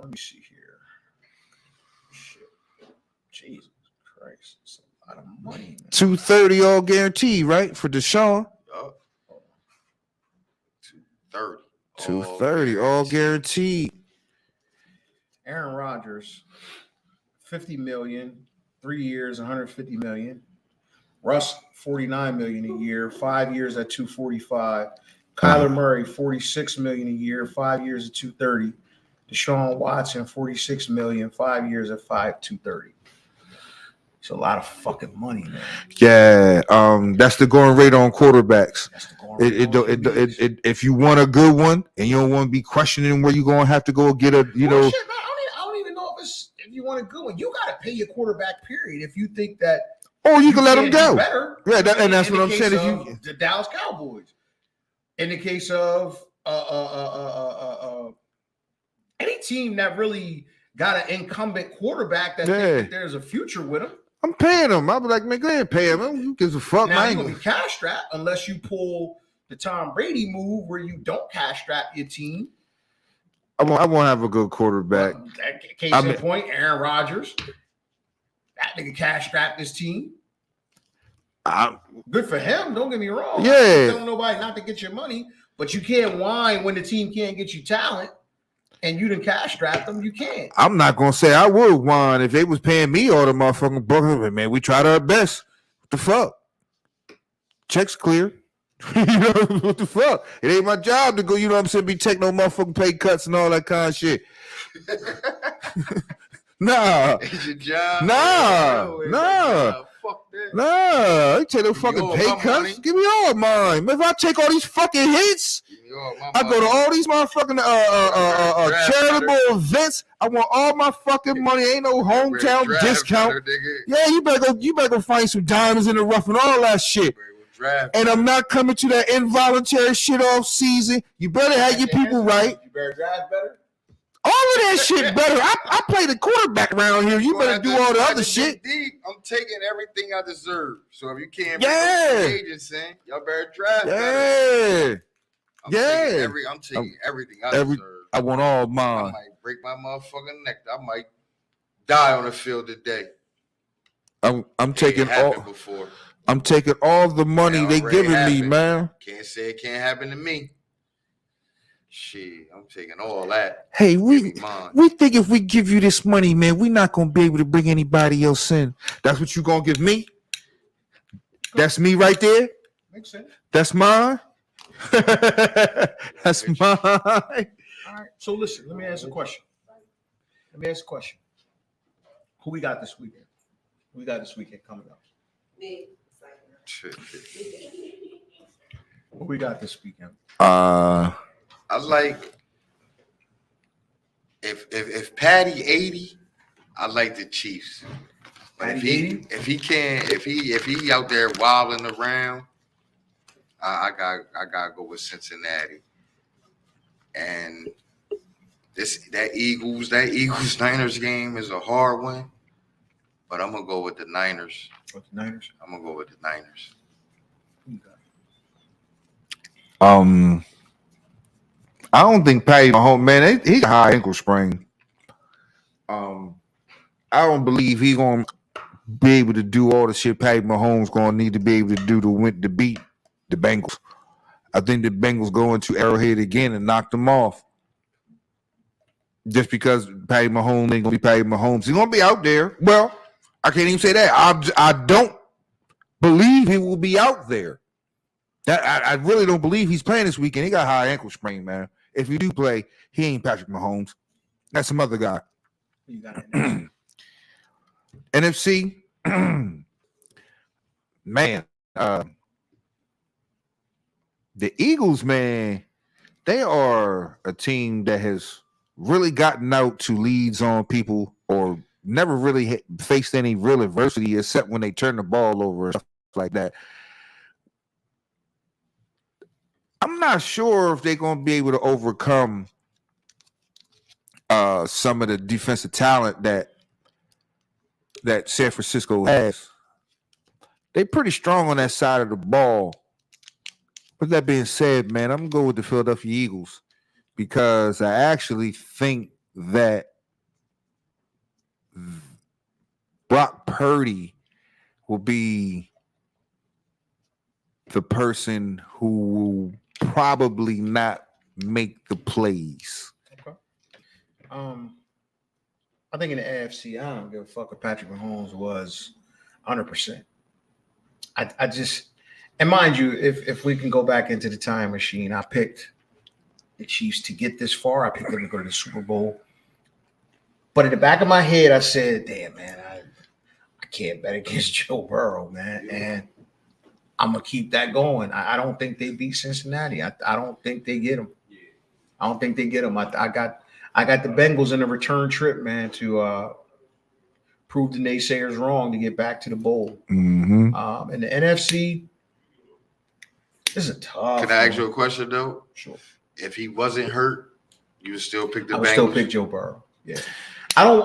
let me see here. Shit. Jesus Christ. It's a lot of money. 230 all guaranteed, right? For Deshaun. 230. 230, all guaranteed. Aaron Rodgers, 50 million, 3 years, 150 million. Russ, 49 million a year, 5 years at 245. Kyler Murray, 46 million a year, 5 years at 230. Deshaun Watson, 46 million, 5 years at 230. It's a lot of fucking money, man. Yeah, that's the going rate on quarterbacks. That's the going rate. If you want a good one and you don't want to be questioning where you're going to have to go get a, Shit, man, I don't even know if you want a good one. You got to pay your quarterback, period. If you think that, or you can let them can't do go. better. Yeah, and that's In what the I'm case saying. of the Dallas Cowboys. In the case of any team that really got an incumbent quarterback that think that there's a future with him, I'm paying them. I'll be like, man, go ahead and pay him. Who gives a fuck? now you're gonna be cash strapped unless you pull the Tom Brady move where you don't cash strap your team. I want to have a good quarterback. Case in point, Aaron Rodgers. That nigga cash strapped his team. Good for him. Don't get me wrong. Yeah. I'm not telling nobody not to get your money, but you can't whine when the team can't get you talent and you done cash strap them. You can't. I'm not gonna say I would whine if they was paying me all the motherfucking bucks. Man, we tried our best. What the fuck? Checks clear. You know what the fuck? It ain't my job to go, you know what I'm saying, be taking no motherfucking pay cuts and all that kind of shit. Nah. It's your job. Nah. Fuck that. Nah. I take no fucking pay cuts. Money. Give me all mine. If I take all these fucking hits, I go to all these motherfucking charitable events. I want all my fucking money. Ain't no hometown discount. Yeah, you better go find some diamonds in the rough and all that shit. And I'm not coming to that involuntary shit off season. You better have your people right. You better draft better. All of that shit better. I play the quarterback around here. You better do all the other shit. Deep. I'm taking everything I deserve. So if you can't bring agents in, y'all better draft better. I'm taking everything I deserve. I want all I mine. might break my motherfucking neck. I might die on the field today. I'm taking all. Before. I'm taking all the money they giving me, man. Can't say it can't happen to me. Shit, I'm taking all that. Hey, we think if we give you this money, man, we're not gonna be able to bring anybody else in. That's what you gonna give me? That's me right there. Makes sense. That's mine. That's mine. All right. So listen, let me ask a question. Who we got this weekend? Who we got this weekend coming up? Me. What we got this weekend? I like if Patty 80, I like the Chiefs. But if he out there wobbling around, I gotta go with Cincinnati. And that Eagles Niners game is a hard one, but I'm gonna go with the Niners. With the Niners? I'm gonna go with the Niners. I don't think Patty Mahomes, man, he got a high ankle sprain. I don't believe he gonna be able to do all the shit Patty Mahomes gonna need to be able to do to beat the Bengals. I think the Bengals go into Arrowhead again and knock them off. Just because Patty Mahomes ain't gonna be Patty Mahomes, he's gonna be out there. Well, I can't even say that. I don't believe he will be out there. I really don't believe he's playing this weekend. He got a high ankle sprain, man. If you do play, he ain't Patrick Mahomes. That's some other guy. You got NFC, man. The Eagles, man, they are a team that has really gotten out to leads on people or never really faced any real adversity except when they turn the ball over and stuff like that. I'm not sure if they're going to be able to overcome some of the defensive talent that San Francisco has. They're pretty strong on that side of the ball. With that being said, man, I'm going to go with the Philadelphia Eagles because I actually think that Brock Purdy will be the person who will probably not make the plays. Okay. I think in the AFC, I don't give a fuck if Patrick Mahomes was 100%. I just, and mind you, if we can go back into the time machine, I picked the Chiefs to get this far. I picked them to go to the Super Bowl. But in the back of my head, I said, damn, man, I can't bet against Joe Burrow, man. And I'm going to keep that going. I don't think they beat Cincinnati. I don't think they get them. I don't think they get them. I got the Bengals in a return trip, man, to prove the naysayers wrong to get back to the bowl. Mm-hmm. And the NFC, this is a tough. Can I ask you a question though? Sure. If he wasn't hurt, you would still pick the I would Bengals. still pick Joe Burrow. Yeah. I don't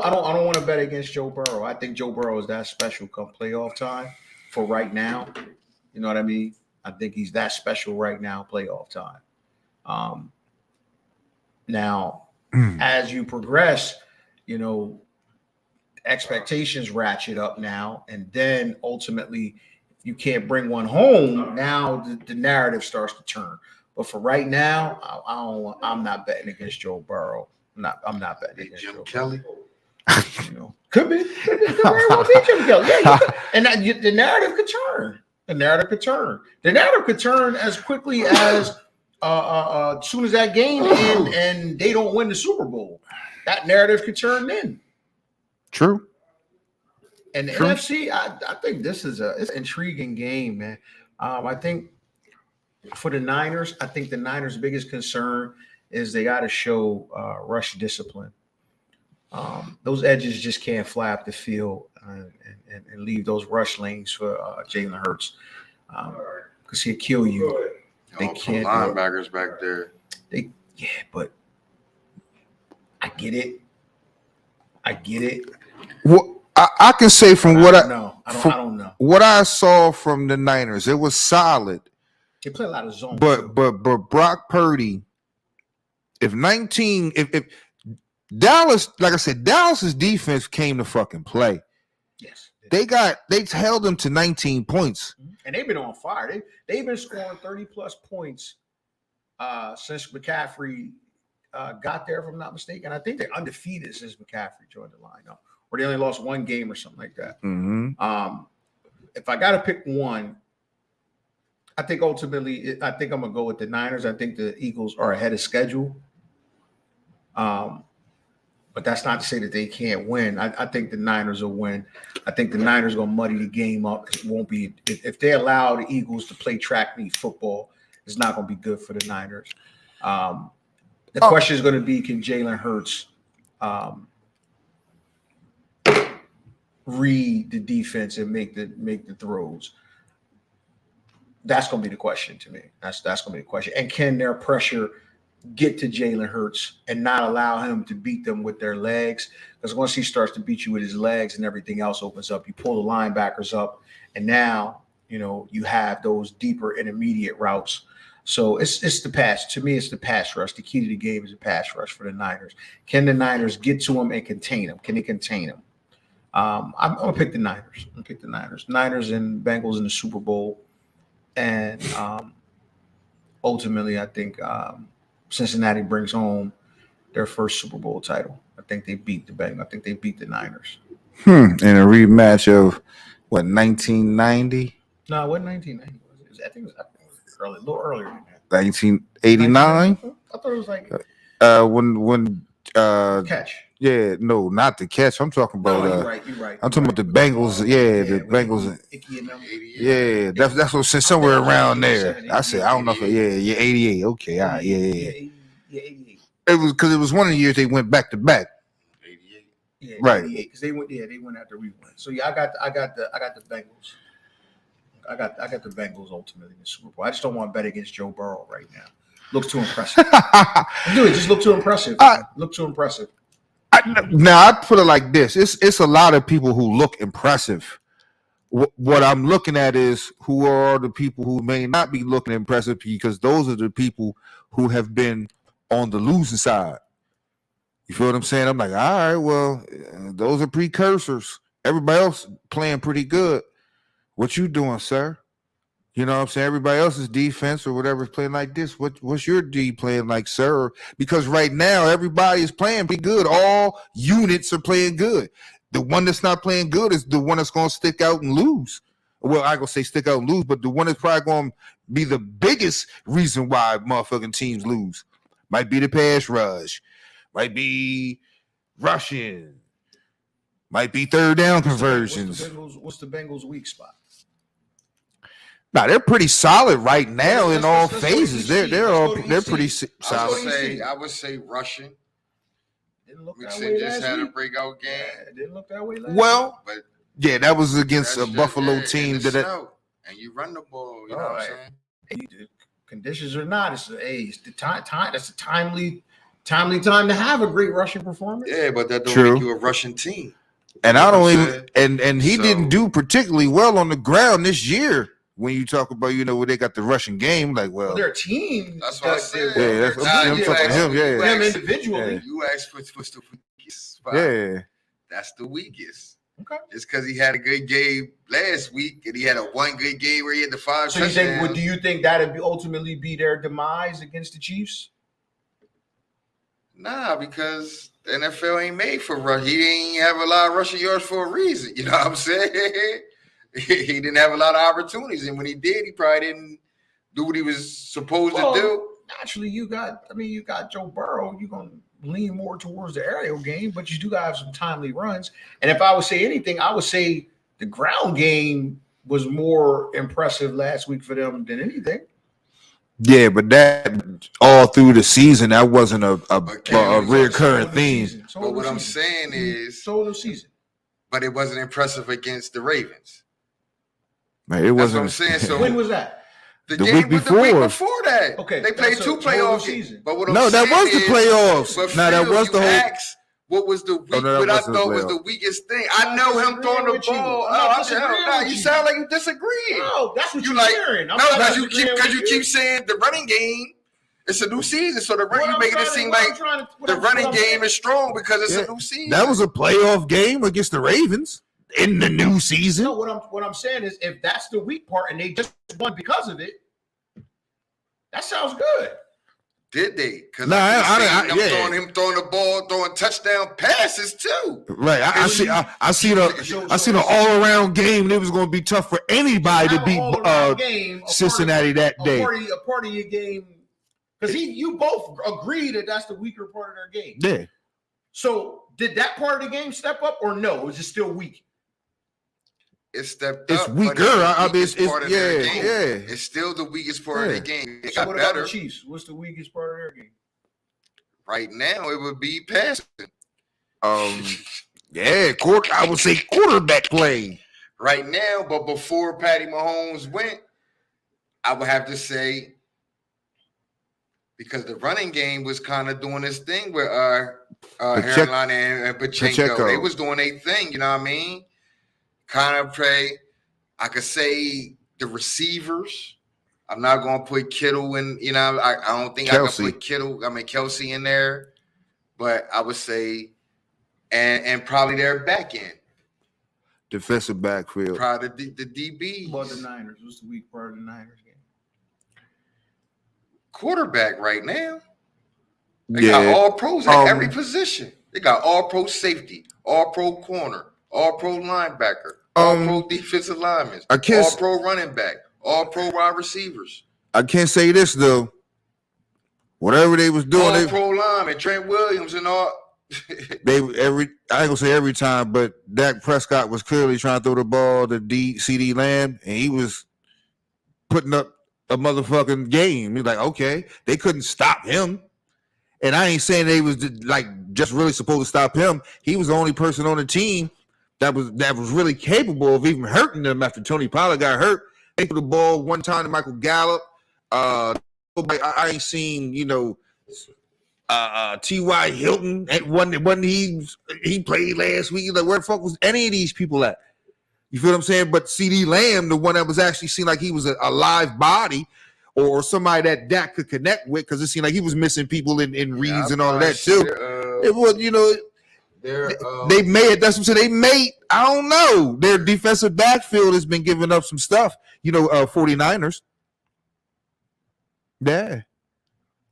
want to bet against Joe Burrow. I think Joe Burrow is that special come playoff time for right now. You know what I mean? I think he's that special right now, playoff time. Now, as you progress, you know, expectations ratchet up now, and then ultimately, if you can't bring one home, now the narrative starts to turn. But for right now, I'm not betting against Joe Burrow. I'm not betting against Jim Joe Kelly. Burrow. You know, could be very well be Jim Kelly. Yeah, and the narrative could turn. The narrative could turn. The narrative could turn as quickly as soon as that game ends and they don't win the Super Bowl. That narrative could turn then. True. And the NFC, I think this is it's an intriguing game, man. I think for the Niners, I think the Niners' biggest concern is they got to show rush discipline. Those edges just can't fly up the field and leave those rush lanes for Jalen Hurts because he'll kill you. They can't. Linebackers back there. But I get it. Well, I can say from what I know. I don't know. What I saw from the Niners, it was solid. They play a lot of zone. But Brock Purdy, if Dallas, like I said, Dallas's defense came to fucking play. Yes. They held them to 19 points. And they've been on fire. They've been scoring 30 plus points since McCaffrey got there, if I'm not mistaken. I think they're undefeated since McCaffrey joined the lineup, or they only lost one game or something like that. Mm-hmm. If I got to pick one, I think ultimately, I think I'm gonna go with the Niners. I think the Eagles are ahead of schedule. But that's not to say that they can't win. I think the Niners will win. I think the Niners are going to muddy the game up. It won't be if they allow the Eagles to play track meet football. It's not going to be good for the Niners. The question is going to be: can Jalen Hurts read the defense and make the throws? That's going to be the question to me. That's going to be the question. And can their pressure get to Jalen Hurts and not allow him to beat them with their legs? Because once he starts to beat you with his legs and everything else opens up, you pull the linebackers up, and now you have those deeper intermediate routes. So it's the pass. To me, it's the pass rush. The key to the game is the pass rush for the Niners. Can the Niners get to him and contain him? Can they contain him? I'm gonna pick the Niners. Niners and Bengals in the Super Bowl, and ultimately, I think Cincinnati brings home their first Super Bowl title. I think they beat the Bengals. I think they beat the Niners. In a rematch of what, 1990? No, it wasn't 1990. I think it was early, a little earlier than that. 1989? I thought it was like when catch. Yeah, no, not the catch. I'm talking about. You're right. I'm talking about the Bengals. Yeah, the Bengals. Yeah, that's what said somewhere around there. I said I don't know if 88. Okay, all right, yeah. 88. It was because it was one of the years they went back to back. 88. Yeah, right. Because they went after we went. So yeah, I got the Bengals. I got the Bengals ultimately in the Super Bowl. I just don't want to bet against Joe Burrow right now. Looks too impressive. Dude, it just looked too impressive. Look too impressive. Now I put it like this: it's a lot of people who look impressive. What I'm looking at is who are the people who may not be looking impressive, because those are the people who have been on the losing side. You feel what I'm saying? I'm like, all right, well, those are precursors. Everybody else playing pretty good. What you doing, sir? You know what I'm saying? Everybody else's defense or whatever is playing like this. What's your D playing like, sir? Because right now, everybody is playing pretty good. All units are playing good. The one that's not playing good is the one that's going to stick out and lose. Well, I going to say stick out and lose, but the one that's probably going to be the biggest reason why motherfucking teams lose. Might be the pass rush. Might be rushing. Might be third down conversions. What's the Bengals' weak spot? Nah, they're pretty solid right now in all Let's go to phases. EC. They're pretty solid. I would say rushing. Didn't look that Mixon way just last had a week. breakout game. Yeah, it didn't look that way last Well, But yeah, that was against that's a just Buffalo it, team in the that snow, and you run the ball. You know All what right. I'm saying? week. Conditions or not, it's the time. That's a timely time to have a great rushing performance. Yeah, but that don't True. make you a Russian team. and You I know don't what I'm even saying? and he So- didn't do particularly well on the ground this year. When you talk about, where they got the rushing game, like, Well, well, their team. That's what I does said. do well. Yeah, that's- Their I'm team talking does him, yeah. well. Them Yeah. individually. You asked what's the weakest spot. yeah, That's the weakest. Okay. It's because he had a good game last week, and he had a one good game where he had the 5 So you think? touchdowns. Do you think that'd ultimately be their demise against the Chiefs? Nah, because the NFL ain't made for rush. He didn't have a lot of rushing yards for a reason. You know what I'm saying? He didn't have a lot of opportunities, and when he did, he probably didn't do what he was supposed to do. Naturally, you got Joe Burrow. You're gonna lean more towards the aerial game, but you do have some timely runs. And if I would say anything, I would say the ground game was more impressive last week for them than anything. yeah. But that all through the season, that wasn't a reoccurring theme. But what I'm saying is, so the season. but it wasn't impressive against the Ravens. Man, it That's wasn't. what I'm saying. So When was that? the The game week was the week before. before that. Okay, They played that's two a total playoff season. games. But what I'm No, that saying was the is, playoffs. But No, that Phil, was the you whole. asked what was the weak? no, that what I wasn't the thought was playoff. the weakest thing. I know him throwing the with you. ball. I'm not Oh, disagreeing no, with you you. sound like you disagreeing. No, that's what You you're like- hearing. I'm No, not because you disagreeing with keep saying the running game. It's a new season, so the What you I'm making it trying to- seem what like I'm trying to- what the I'm- running what I'm game saying- is strong because it's Yeah, a new season. That was a playoff game against the Ravens in the new season. No, what I'm saying is, if that's the weak part and they just won because of it, that sounds good. Did they? Because Nah, yeah. throwing the ball, throwing touchdown passes too. Right, I seen an all around game. It was going to be tough for anybody to Have an beat all-around game, a Cincinnati that day. A part of your game, because you both agree that that's the weaker part of their game. Yeah, So did that part of the game step up or no? Was it still weak? It stepped It's up. but weaker. the I mean, weakest it's part of their yeah, game. yeah. It's still the weakest part of the game. It So got what about better. the Chiefs? What's the weakest part of their game? Right now, it would be passing. Yeah. I would say quarterback play. Right now, but before Patty Mahomes went, I would have to say, because the running game was kind of doing this thing with Carolina and Pacheco. They was doing their thing, you know what I mean? Kind of play. I could say the receivers. I'm not going to put Kittle in, I don't think Kelsey. I can put Kelsey in there, but I would say, and probably their back end. Defensive backfield. Probably the DBs. What about the Niners? What's the weak part of the Niners game? Quarterback right now. They got all pros at every position. They got all pro safety, all pro corner, all pro linebacker, all pro defensive linemen, all pro running back, all pro wide receivers. I can't say this though. Whatever they was doing, all pro linemen, Trent Williams and all. I ain't gonna say every time, but Dak Prescott was clearly trying to throw the ball to CeeDee Lamb, and he was putting up a motherfucking game. He's like, okay, they couldn't stop him. And I ain't saying they was like just really supposed to stop him. He was the only person on the team that was really capable of even hurting them after Tony Pollard got hurt. They threw the ball one time to Michael Gallup. I ain't seen, T.Y. Hilton at one he played last week. Like, where the fuck was any of these people at? You feel what I'm saying? But CeeDee Lamb, the one that was actually seemed like he was a live body or somebody that Dak could connect with, because it seemed like he was missing people in reads and all of that too. It was, they made, that's what I'm saying. They made, I don't know. Their defensive backfield has been giving up some stuff. 49ers. Yeah.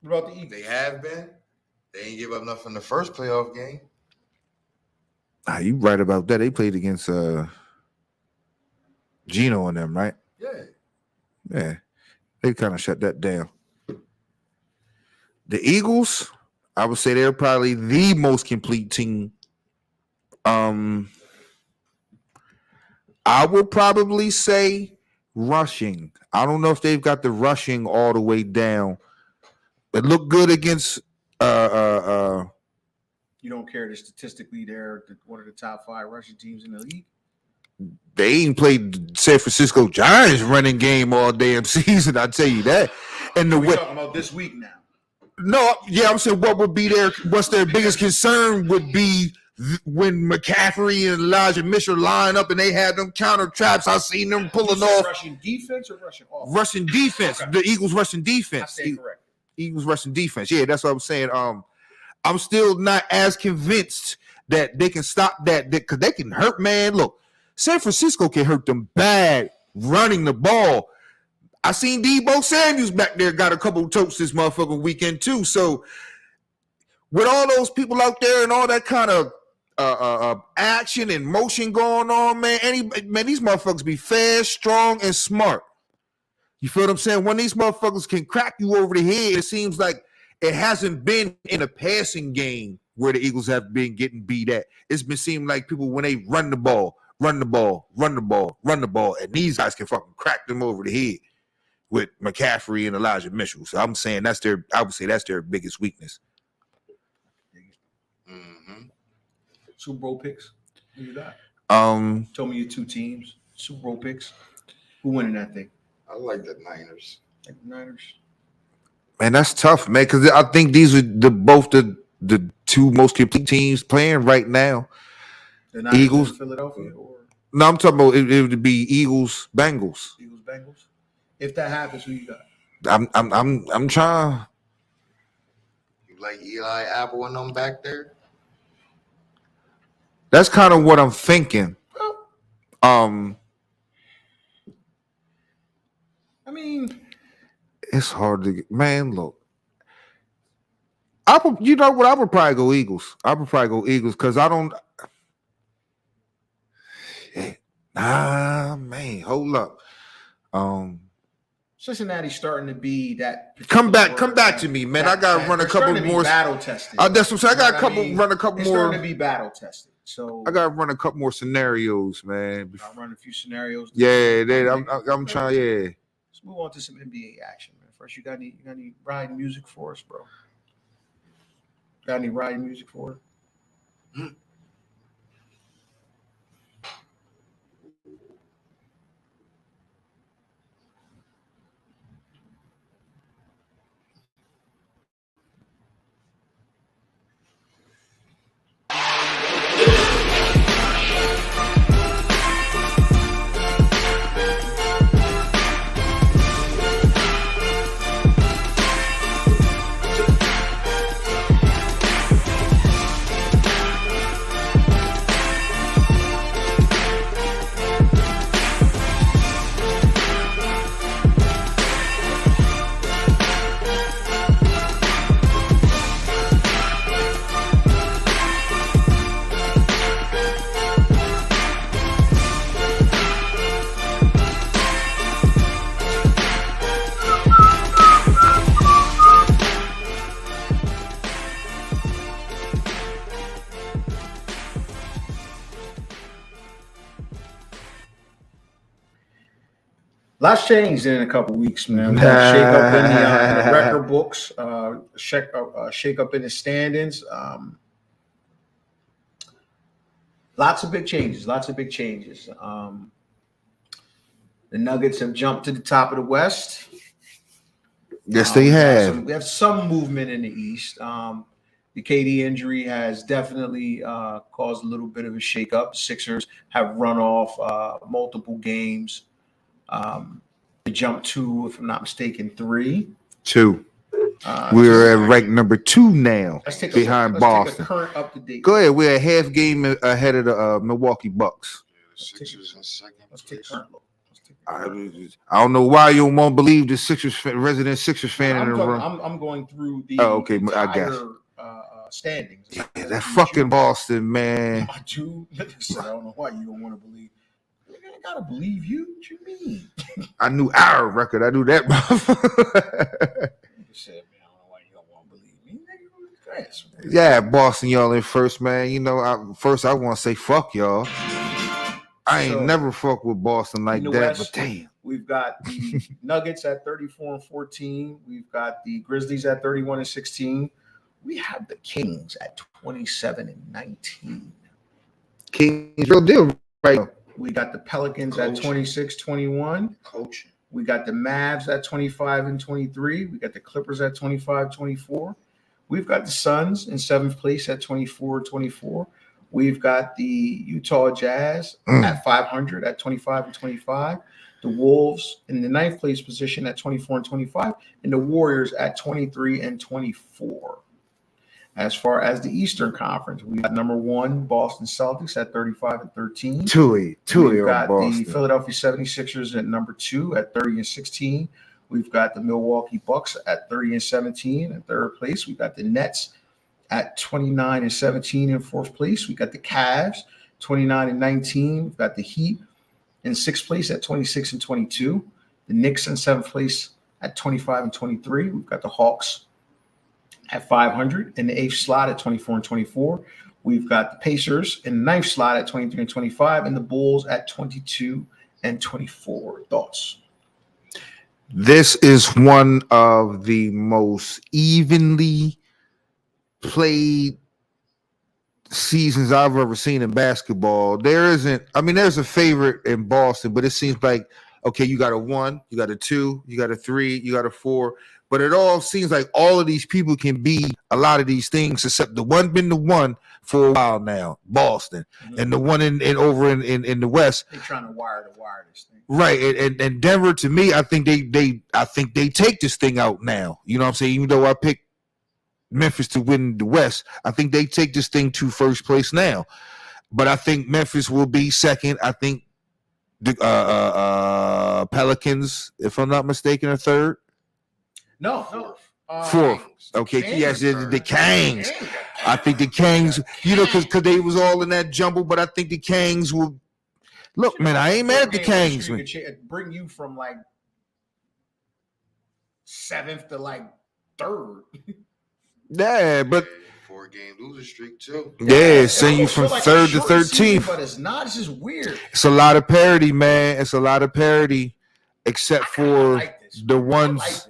What about the Eagles? They have been. They ain't give up nothing in the first playoff game. You right about that. They played against Geno and them, right? Yeah. Yeah. They kind of shut that down. The Eagles, I would say they're probably the most complete team. I would probably say rushing. I don't know if they've got the rushing all the way down. It looked good against You don't care that statistically they're one of the top 5 rushing teams in the league? they ain't played San Francisco Giants running game all damn season, I tell you that. And the We're way, talking about this week now. no, yeah, I'm saying what's their biggest concern would be when McCaffrey and Elijah Mitchell line up and they had them counter traps. I seen them pulling off Rushing defense or rushing offense? rushing defense. Okay. The Eagles rushing I defense. say correct. Eagles rushing defense. Yeah, that's what I'm saying. I'm still not as convinced that they can stop that because they can hurt, man. Look, San Francisco can hurt them bad running the ball. I seen Deebo Samuels back there got a couple of totes this motherfucking weekend too. So with all those people out there and all that kind of action and motion going on, man, these motherfuckers be fast, strong, and smart. You feel what I'm saying? When these motherfuckers can crack you over the head, it seems like it hasn't been in a passing game where the Eagles have been getting beat at. It's been seeming like people when they run the ball, and these guys can fucking crack them over the head with McCaffrey and Elijah Mitchell. So I'm saying I would say that's their biggest weakness. Mm-hmm. Super Bowl picks. Who you got? Tell me your 2 teams. Super Bowl picks. Who winning that thing? I like the Niners. Like the Niners. Man, that's tough, man, because I think these are both the 2 most complete teams playing right now. The Niners Eagles. in Philadelphia or No, I'm talking about it would be Eagles, Bengals. Eagles Bengals. If that happens, who you got? I'm trying. You like Eli Apple and them back there? That's kind of what I'm thinking. I mean, it's hard to get, man. Look, you know what? I would probably go Eagles. Because I don't. Man, hold up. Cincinnati's starting to be that. Come back to me, man. I gotta run a couple more battle tested. That's what I'm saying. I got run a couple It's more. starting to be battle tested. So I gotta run a couple more scenarios, man. I'll run a few scenarios. Yeah, I'm trying. Yeah. Let's move on to some NBA action, man. First, you got any riding music for us, bro? Got any riding music for us? Lots changed in a couple weeks, man. We got shake up in the record books, shake up in the standings. Lots of big changes. The Nuggets have jumped to the top of the West. Yes, they have. We have some movement in the East. The KD injury has definitely caused a little bit of a shakeup. Sixers have run off multiple games. They jumped to, if I'm not mistaken, 3. 2. We're at rank number 2 now, behind Boston. Take a current up-to-date. Go ahead. We're a half game ahead of the Milwaukee Bucks. The Sixers in second. Let's take current look. I don't know why you won't believe the resident Sixers fan in the room. I'm going through the Okay, I entire got you. Standings. Yeah, that fucking Boston, man. I do. Listen, I don't know why you don't want to believe. I gotta believe you. What you mean? I knew our record. I knew that. You said, man, I don't know why you don't want to believe me. Nigga, Yeah, Boston, y'all in first, man. You know, I want to say fuck y'all. I ain't never fuck with Boston like that, West, but damn. We've got the Nuggets at 34-14. We've got the Grizzlies at 31-16. We have the Kings at 27-19. Kings real deal right now. We got the Pelicans at 26-21. Coaching. We got the Mavs at 25-23. We got the Clippers at 25-24. We've got the Suns in 7th place at 24-24. We've got the Utah Jazz at 500 at 25-25. The Wolves in the 9th place position at 24-25. And the Warriors at 23-24. As far as the Eastern Conference, we got number 1 Boston Celtics at 35-13. We've got Boston. the Philadelphia 76ers at number 2 at 30-16. We've got the Milwaukee Bucks at 30-17 in 3rd place. We've got the Nets at 29-17 in 4th place. We got the Cavs 29-19. We've got the Heat in 6th place at 26-22. The Knicks in 7th place at 25-23. We've got the Hawks at 500 in the 8th slot at 24-24. We've got the Pacers in the 9th slot at 23-25, and the Bulls at 22-24. Thoughts? This is one of the most evenly played seasons I've ever seen in basketball. There's a favorite in Boston, but it seems like, okay, you got a 1, you got a 2, you got a 3, you got a 4. But it all seems like all of these people can be a lot of these things, except the one been the one for a while now, Boston, and the one in the West. They're trying to wire this thing, right? And Denver, to me, I think they take this thing out now. You know what I'm saying? Even though I picked Memphis to win the West, I think they take this thing to first place now. But I think Memphis will be second. I think the Pelicans, if I'm not mistaken, are third. No. Fourth. Okay, yes, the Kings. I think the Kings, because they was all in that jumble, but I think the Kings will. Look, man, I ain't mad at the Kings, man. Bring you from like 7th to like 3rd. Yeah, but 4-game losing streak too. Yeah, send you from 3rd to 13th. But it's not. It's just weird. It's a lot of parity, man. It's a lot of parity, except for the ones.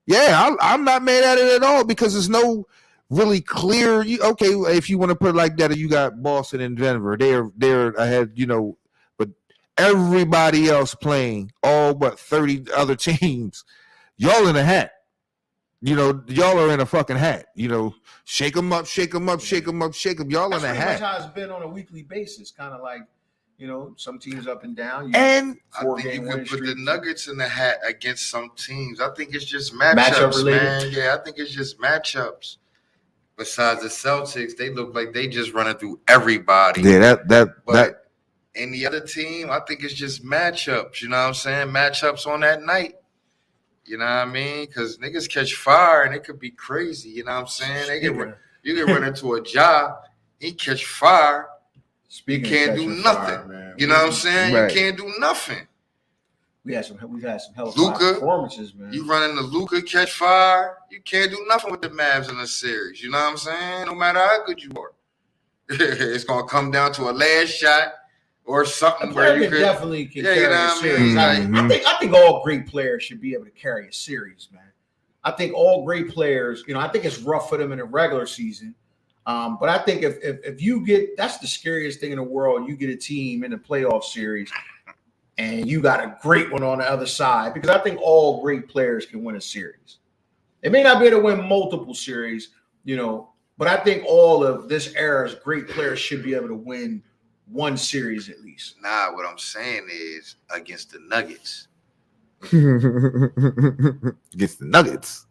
Yeah, I'm not mad at it at all because there's no really clear. Okay, if you want to put it like that, you got Boston and Denver. They're ahead, but everybody else playing all but 30 other teams. Y'all in a hat. Y'all are in a fucking hat. Shake them up, shake them up, shake them up, shake them. Y'all in a hat. That's how it's been on a weekly basis, kind of like. Some teams up and down. And I think you can put the Nuggets in the hat against some teams. I think it's just matchups, man. Yeah, I think it's just matchups. Besides the Celtics, they look like they just running through everybody. Yeah, But any other team, I think it's just matchups. You know what I'm saying? Matchups on that night. You know what I mean? Because niggas catch fire and it could be crazy. You know what I'm saying? You can run into a job, he catch fire. You can't do nothing. Fire, you know what I'm saying? Right. You can't do nothing. We've had some hell of Luka, performances, man. You running the Luka, catch fire. You can't do nothing with the Mavs in the series. You know what I'm saying? No matter how good you are, it's gonna come down to a last shot or something where you definitely can carry a series. I think all great players should be able to carry a series, man. I think all great players. I think it's rough for them in the regular season. But I think if you get, that's the scariest thing in the world. You get a team in the playoff series and you got a great one on the other side, because I think all great players can win a series. They may not be able to win multiple series, but I think all of this era's great players should be able to win one series at least. Nah, what I'm saying is against the Nuggets. Against the Nuggets.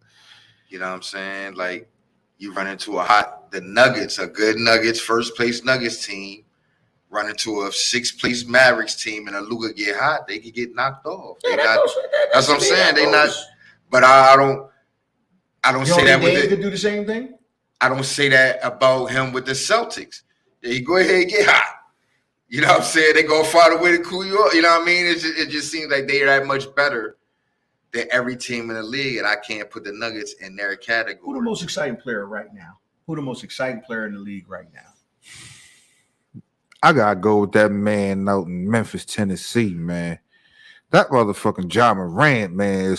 You know what I'm saying? Like, you run into the Nuggets, a good Nuggets, first place Nuggets team. run into a 6th place Mavericks team and a Luka get hot, they could get knocked off. Yeah, That's what I'm saying. They not. But I don't say that with Dame could do the same thing. I don't say that about him with the Celtics. Yeah, you go ahead and get hot. You know what I'm saying? They go find a way to cool you off. You know what I mean? It just seems like they're that much better than every team in the league, and I can't put the Nuggets in their category. Who the most exciting player right now? Who the most exciting player in the league right now? I gotta go with that man out in Memphis, Tennessee, man. That motherfucking Ja Morant, man,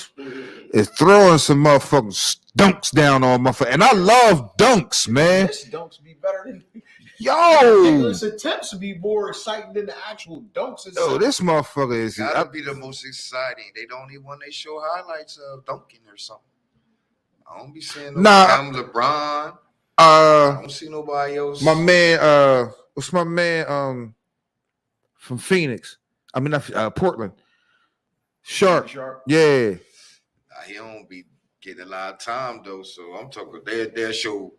is throwing some motherfucking dunks down on motherfucker. And I love dunks, man. This dunks be better than Yo, this attempts to be more exciting than the actual dunks. yo, this motherfucker is. Gotta be the most exciting. They don't even when they show highlights of dunking or something. I don't be seeing no I'm LeBron. I don't see nobody else. My man, what's my man from Phoenix? I mean, Portland. Sharp. Yeah. He don't be getting a lot of time though, so I'm talking. They'll show.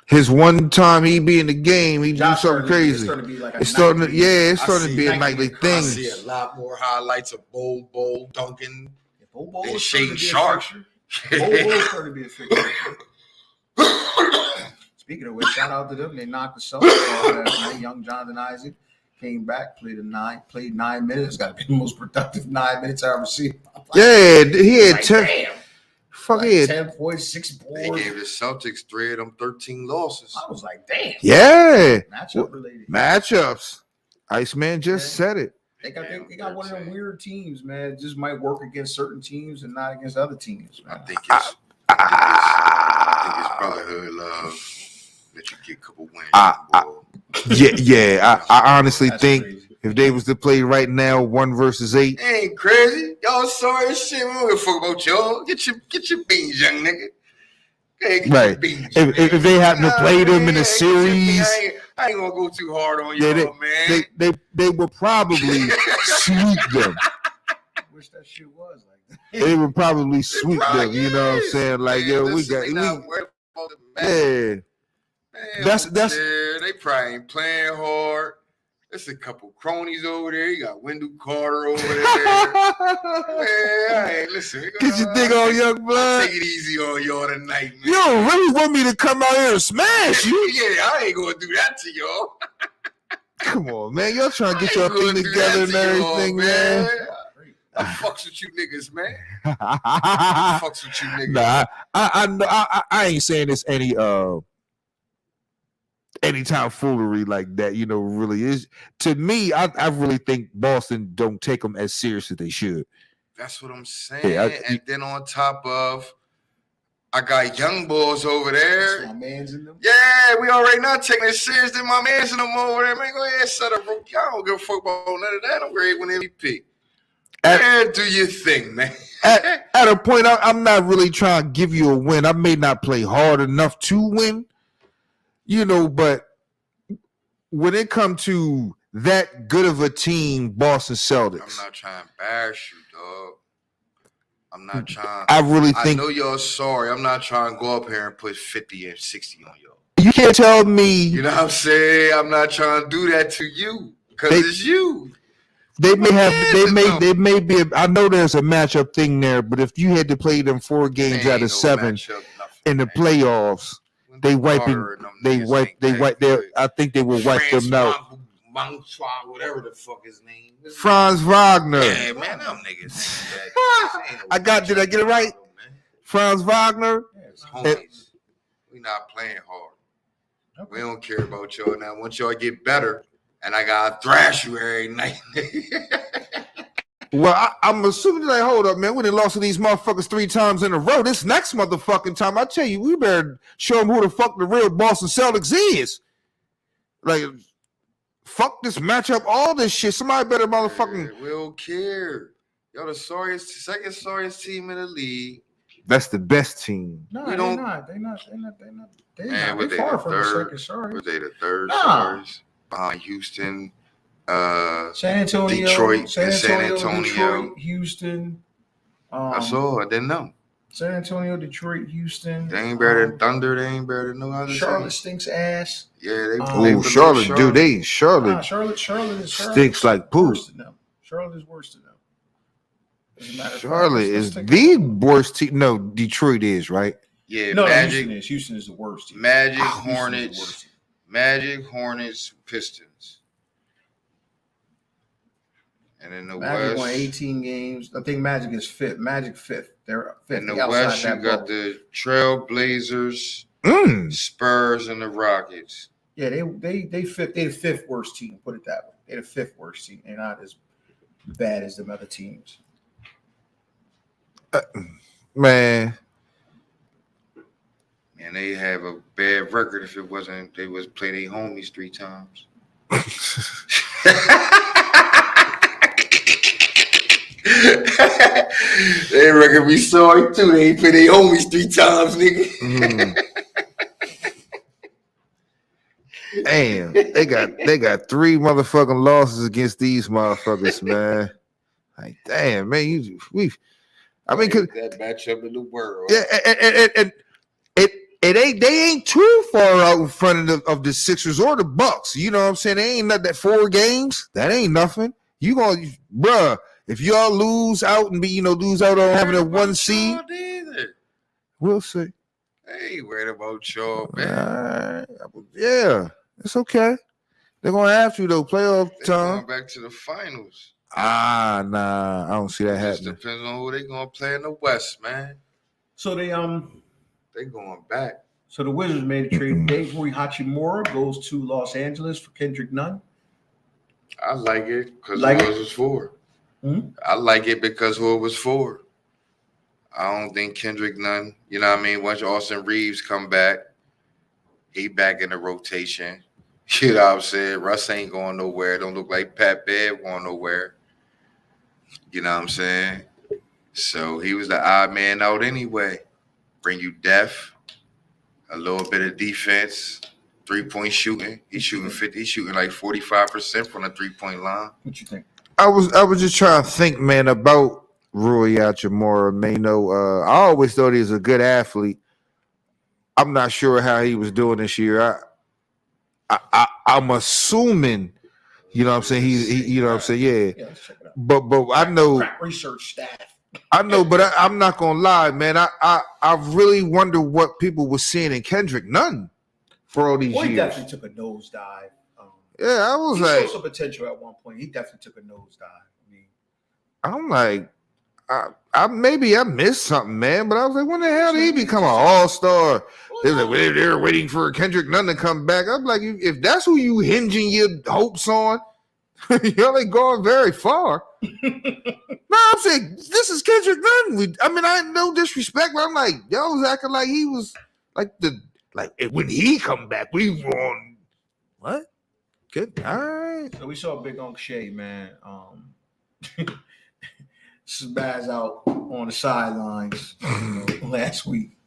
His one time he be in the game, he do something crazy. It's starting to be like it's starting to be a nightly thing. I see a lot more highlights of Bol dunking than Shane Bol Sharp. starting to be a figure. Speaking of which, shout out to them. They knocked the Celtics off. Young Jonathan Isaac came back, played 9 minutes. Got to be the most productive 9 minutes I ever seen. Yeah, he had 10. Fuck it. 10 points, 6 boards. They gave the Celtics 3 of them 13 losses. I was like, damn. Yeah. Matchup related. Matchups. Iceman just said it. They got one of them weird teams, man. It just might work against certain teams and not against other teams, man. I think it's brotherhood love that you get a couple wins. I honestly That's think crazy. if they was to play right now, 1 versus 8. Ain't crazy. Y'all sorry as shit. We don't give a fuck about y'all. Get your beans, young nigga. Hey, get Right. your beans, If they happen to play them in a series, I ain't gonna go too hard on y'all, man. they will probably sweep them. I wish that shit was like that. They would probably sweep them. You know what I'm saying? Like, Man, yo, listen, they not worried about the match. yeah. Man, That's- they probably ain't playing hard. There's a couple cronies over there. You got Wendell Carter over there. Man, hey, listen. Get your dick on, young blood. Take it easy on y'all tonight, man. You don't really want me to come out here and smash you? Yeah, I ain't gonna do that to y'all. Come on, man. Y'all trying to get your I ain't gonna thing do together that and to y'all, everything, man. I fucks with you niggas, man. I fucks with you niggas. Nah, I ain't saying this anytime foolery like that, you know, really is. To me, I really think Boston don't take them as serious as they should. That's what I'm saying. Yeah, and then on top of, I got young boys over there. My man's in them. Yeah, we already not taking it serious. Then my man's in them over there. Man, go ahead and set up. Rookie. I don't give a fuck about none of that. I'm ready when MVP. Man, do your thing, man. At a point, I'm not really trying to give you a win. I may not play hard enough to win, you know, but when it comes to that good of a team, Boston Celtics, I'm not trying to embarrass you, dog. I'm not trying. I really think I know y'all sorry. I'm not trying to go up here and put 50 and 60 on y'all. you can't tell me. You know what I'm saying? I'm not trying to do that to you because it's you. They may be. I know there's a matchup thing there, but if you had to play them 4 games out of 7 in the playoffs, they wipe. I think they will wipe them out. Whatever the fuck his name is. Franz Wagner. Yeah, man, them niggas. Did I get it right? Franz Wagner. Homies. We not playing hard. We don't care about y'all now. Once y'all get better, and I gotta thrash you every night. Well, I'm assuming like, hold up, man. We done lost to these motherfuckers 3 times in a row. This next motherfucking time, I tell you, we better show them who the fuck the real Boston Celtics is. Like, fuck this matchup, all this shit. Somebody better motherfucking. We don't care. Y'all the second sorriest team in the league. That's the best team. No, We they're don't- not. They're Man, were They're they far the from the third? second. Sorry. Was they the third Nah. sorriest? Behind Houston, San Antonio, Detroit, San and San Antonio, Antonio. Detroit, Houston. I saw. I didn't know. San Antonio, Detroit, Houston. They ain't better than Thunder. They ain't better than no other Charlotte team. stinks ass. Yeah, they. Oh, Charlotte, dude. Charlotte Charlotte stinks like poop. worse than them. Charlotte is worse than them. As a matter of fact, Charlotte let's is take the a look. worst team. No, Detroit is, right? Yeah, No, Magic, Houston is the worst team. Magic, Houston is the worst Hornets, team. Magic, Hornets, Pistons. And in the Magic won West, 18 games. I think Magic is fifth. Magic fifth. They're fifth. in the They outside West, you that got bubble. the Trail Blazers, Mm. Spurs, and the Rockets. Yeah, they fifth. They're the fifth worst team. Put it that way. They're the fifth worst team. They're not as bad as them other teams. Man, And they have a bad record if it wasn't they was play their homies 3 times. They reckon we sorry too. They ain't play their homies 3 times, nigga. mm. Damn, they got 3 motherfucking losses against these motherfuckers, man. Like, damn, man, I mean, cause that matchup in the world. yeah, and it ain't they ain't too far out in front of the Sixers or the Bucks. You know what I'm saying? They ain't not that 4 games. That ain't nothing. You gonna, bruh, if y'all lose out and lose out on having a 1 seed, Either. we'll see. Hey, worried about y'all, man. Alright. Yeah, it's okay. They're gonna have to though. Playoff They time. going back to the finals. Nah, I don't see that It just happening. depends on who they gonna play in the West, man. So they They going back. So the Wizards made a trade. Dave Rui Hachimura goes to Los Angeles for Kendrick Nunn. I like it because Like who it? it was for. Hmm? I like it because who it was for. I don't think Kendrick Nunn, you know what I mean? Once Austin Reeves come back, he back in the rotation. You know what I'm saying? Russ ain't going nowhere. Don't look like Pat Bev going nowhere. You know what I'm saying? So he was the odd man out anyway. Bring you depth, a little bit of defense, 3-point shooting. He's shooting 50. He's shooting like 45% from the 3-point line. What you think? I was just trying to think, man, about Rui Hachimura. Man, I always thought he was a good athlete. I'm not sure how he was doing this year. I'm assuming, you know what I'm saying? He you know what I'm saying? Yeah. Yeah, let's check it out. But I know. Crack research staff. I know, but I'm not gonna lie, man. I really wonder what people were seeing in Kendrick Nunn for all these Well, he years. definitely took a nosedive. Yeah, I was He like, showed some potential at one point. He definitely took a nosedive. I mean, I'm like, I maybe I missed something, man. But I was like, when the hell did he become an all-star? They're waiting for Kendrick Nunn to come back. I'm like, if that's who you hinging your hopes on, y'all ain't going very far. No, I'm saying this is Kendrick Nunn. I mean, I no disrespect, but I'm like, y'all was acting like he was like when he come back, we on what? Good. All right. so we saw Big Unc Shay, man. Spaz out on the sidelines last week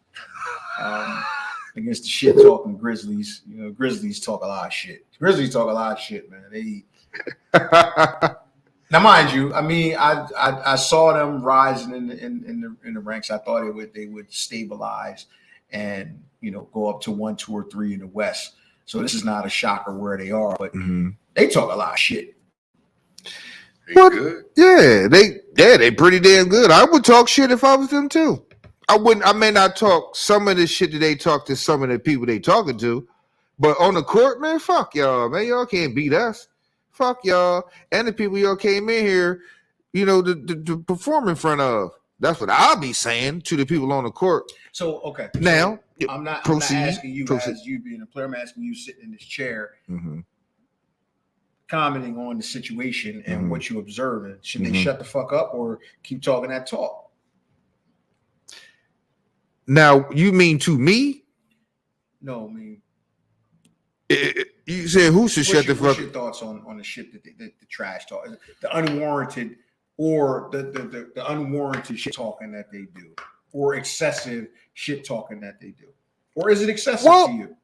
against the shit talking Grizzlies. You know, Grizzlies talk a lot of shit. Grizzlies talk a lot of shit, man. They now, mind you, I mean, I saw them rising in the ranks. I thought they would stabilize and go up to 1, 2, or 3 in the West. So this is not a shocker where they are, but they talk a lot of shit. He What? good. Yeah, they pretty damn good. I would talk shit if I was them too. I may not talk some of the shit that they talk to some of the people they talking to, but on the court, man, fuck y'all, man. Y'all can't beat us. Fuck y'all. And the people y'all came in here, to perform in front of. That's what I'll be saying to the people on the court. So okay, Now, I'm not proceed. asking you Proceed. as you being a player. I'm asking you sitting in this chair, Mhm. commenting on the situation and Mhm. what you observing. Should they Mhm. shut the fuck up or keep talking that talk? Now, you mean to me? No, I mean, You said who should shut the what's fuck your thoughts on the shit that the trash talk, the unwarranted or the unwarranted shit talking that they do, or excessive shit talking that they do, or is it excessive to you?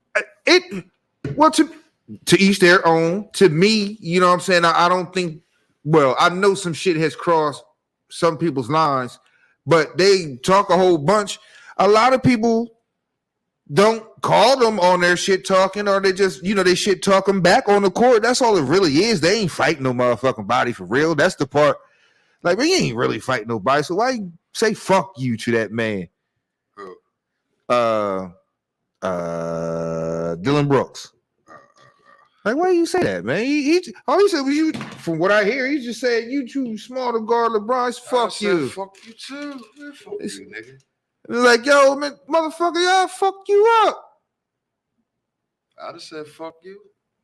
To each their own. To me, you know what I'm saying? I don't think, well, I know some shit has crossed some people's lines, but they talk a whole bunch. A lot of people don't call them on their shit talking, or they just, they shit talk them back on the court. That's all it really is. They ain't fighting no motherfucking body for real. That's the part. Like, man, you ain't really fighting nobody. So why you say fuck you to that man? Who? Dylan Brooks. Like, why you say that, man? All he said was you. From what I hear, he just said you too small to guard LeBron. Fuck you. Fuck you too. Man, fuck you, nigga. It's like, yo, man, motherfucker, y'all fuck you up. I just said fuck you.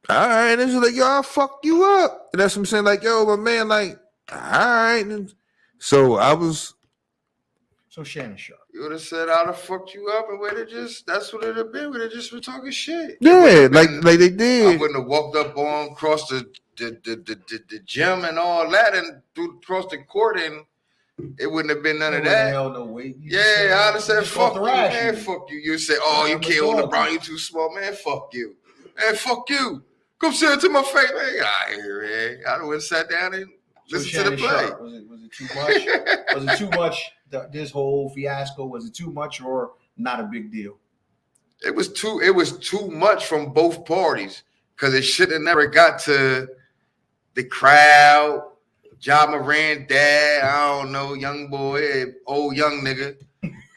All right, and it's like, yo, I'll fuck you up. And that's what I'm saying. Like, yo, my man, like, all right. And so I was. So Shannon Sharpe. You would have said I'd have fucked you up, and we'd have just, that's what it'd have been. We'd have just been talking shit. Yeah, like they did. I wouldn't have walked up on across the gym and all that and across the court, and it wouldn't have been none of that. Hell no way. Yeah, I'd have said fuck you, man. Fuck you. You say, oh, you can't hold LeBron, you too small, man. Fuck you. Man, fuck you. Come say it to my face, man. Get out of here, man. I'd have went and sat down and listened to the play. Was it too much? Was it too much? This whole fiasco, was it too much or not a big deal? It was too much from both parties, because it should have never got to the crowd. Ja Morant dad, I don't know, young boy, old young nigga.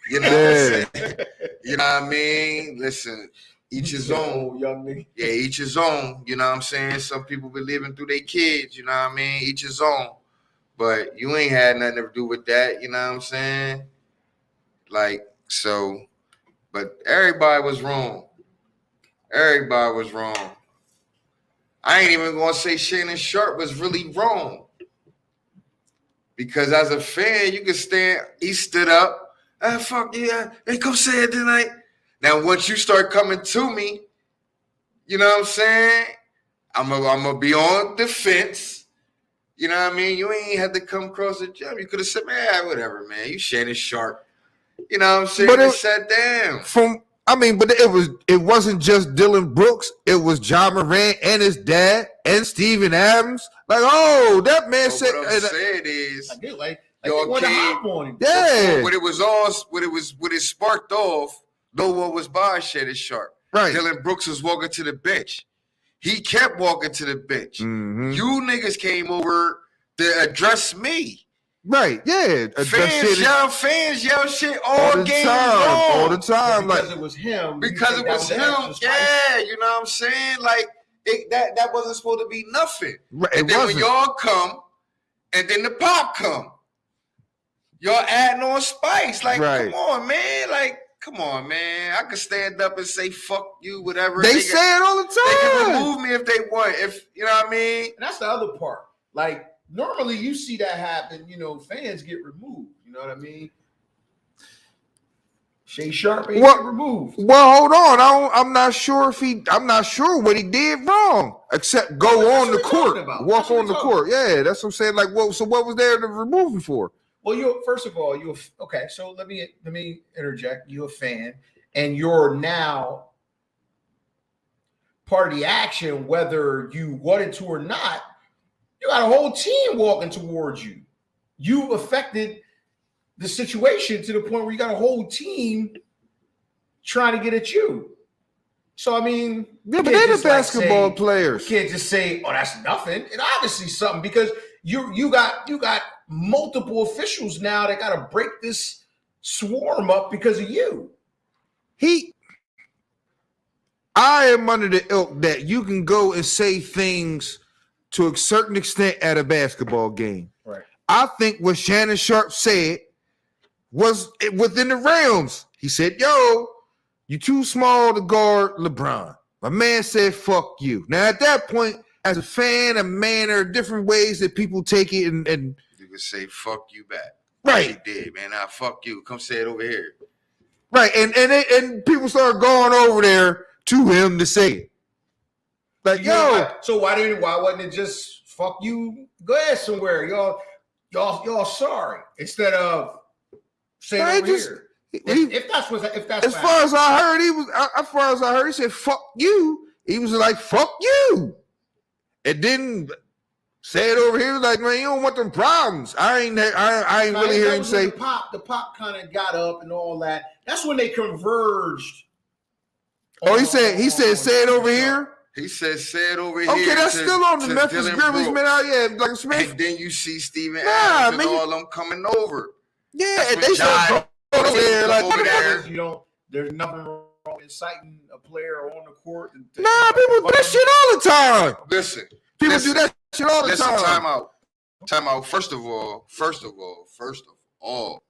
You know what I'm saying? You know what I mean? Listen, each his own. Young nigga. Yeah, each his own. You know what I'm saying? Some people be living through their kids, you know what I mean? Each his own. But you ain't had nothing to do with that, you know what I'm saying? Like, so, but everybody was wrong. Everybody was wrong. I ain't even gonna say Shannon Sharpe was really wrong. Because as a fan, you can stand, he stood up, fuck yeah, hey, come say it tonight. Now, once you start coming to me, you know what I'm saying? I'm gonna be on defense. You know what I mean? You ain't had to come across the gym. You could have said, man, whatever, man. You Shannon Sharpe. You know what I'm saying? But sat down. But it wasn't just Dylan Brooks. It was Ja Morant and his dad and Steven Adams. Like, oh, that man said. What I'm saying is, I did like y'all want to came, hop on him. Yeah. When it sparked off, no one was by Shannon Sharpe. Right. Dylan Brooks was walking to the bench. He kept walking to the bench. Mm-hmm. You niggas came over to address me. Right, yeah. Fans yell shit all game long. All the time. Because it was him. Because it was him. Yeah, you know what I'm saying? Like, that wasn't supposed to be nothing. Right, and then when y'all come, and then the pop come, y'all adding on spice. Like, come on, man. Like, come on, man. I could stand up and say fuck you, whatever. They say it all the time. They can remove me if they want. If you know what I mean? And that's the other part. Like, normally you see that happen, fans get removed. You know what I mean? Shay Sharpe ain't get removed. Well, hold on. I'm not sure what he did wrong, except go on the court. Walk on the court. Yeah, that's what I'm saying. Like, so what was there to remove him for? Well, first of all, okay. So let me interject. You're a fan, and you're now part of the action, whether you wanted to or not. You got a whole team walking towards you. You affected the situation to the point where you got a whole team trying to get at you. So I mean, yeah, but they're the basketball players. You can't just say, "Oh, that's nothing." It obviously something, because you got multiple officials now that got to break this swarm up because of you. I am under the ilk that you can go and say things to a certain extent at a basketball game. Right. I think what Shannon Sharpe said was within the realms. He said, yo, you too small to guard LeBron. My man said, fuck you. Now, at that point, as a fan, a man, there are different ways that people take it, and you can say fuck you back. Right. She did, man. Now fuck you. Come say it over here. Right. And people started going over there to him to say it. Like, so why wasn't it just fuck you? Go ahead somewhere. Y'all sorry. Instead of saying over here. If that's as far as I heard, he said fuck you. He was like, fuck you. And then Said over here, like, man, you don't want them problems. I ain't really hear him say. The pop kind of got up and all that. That's when they converged. Oh, he said, say it over here. He said, say it over here. Okay, that's still on the Memphis Dylan Grizzlies, Brooks. man. Oh, yeah, like Smith. And then you see Steven Nah, Adams man, and all them coming over. Yeah, That's and when they said, John go over there. Like, over there. You know, there's nothing wrong with inciting a player on the court. Nah, people do that shit all the time. Listen. People do that shit all the time. Time out. First of all,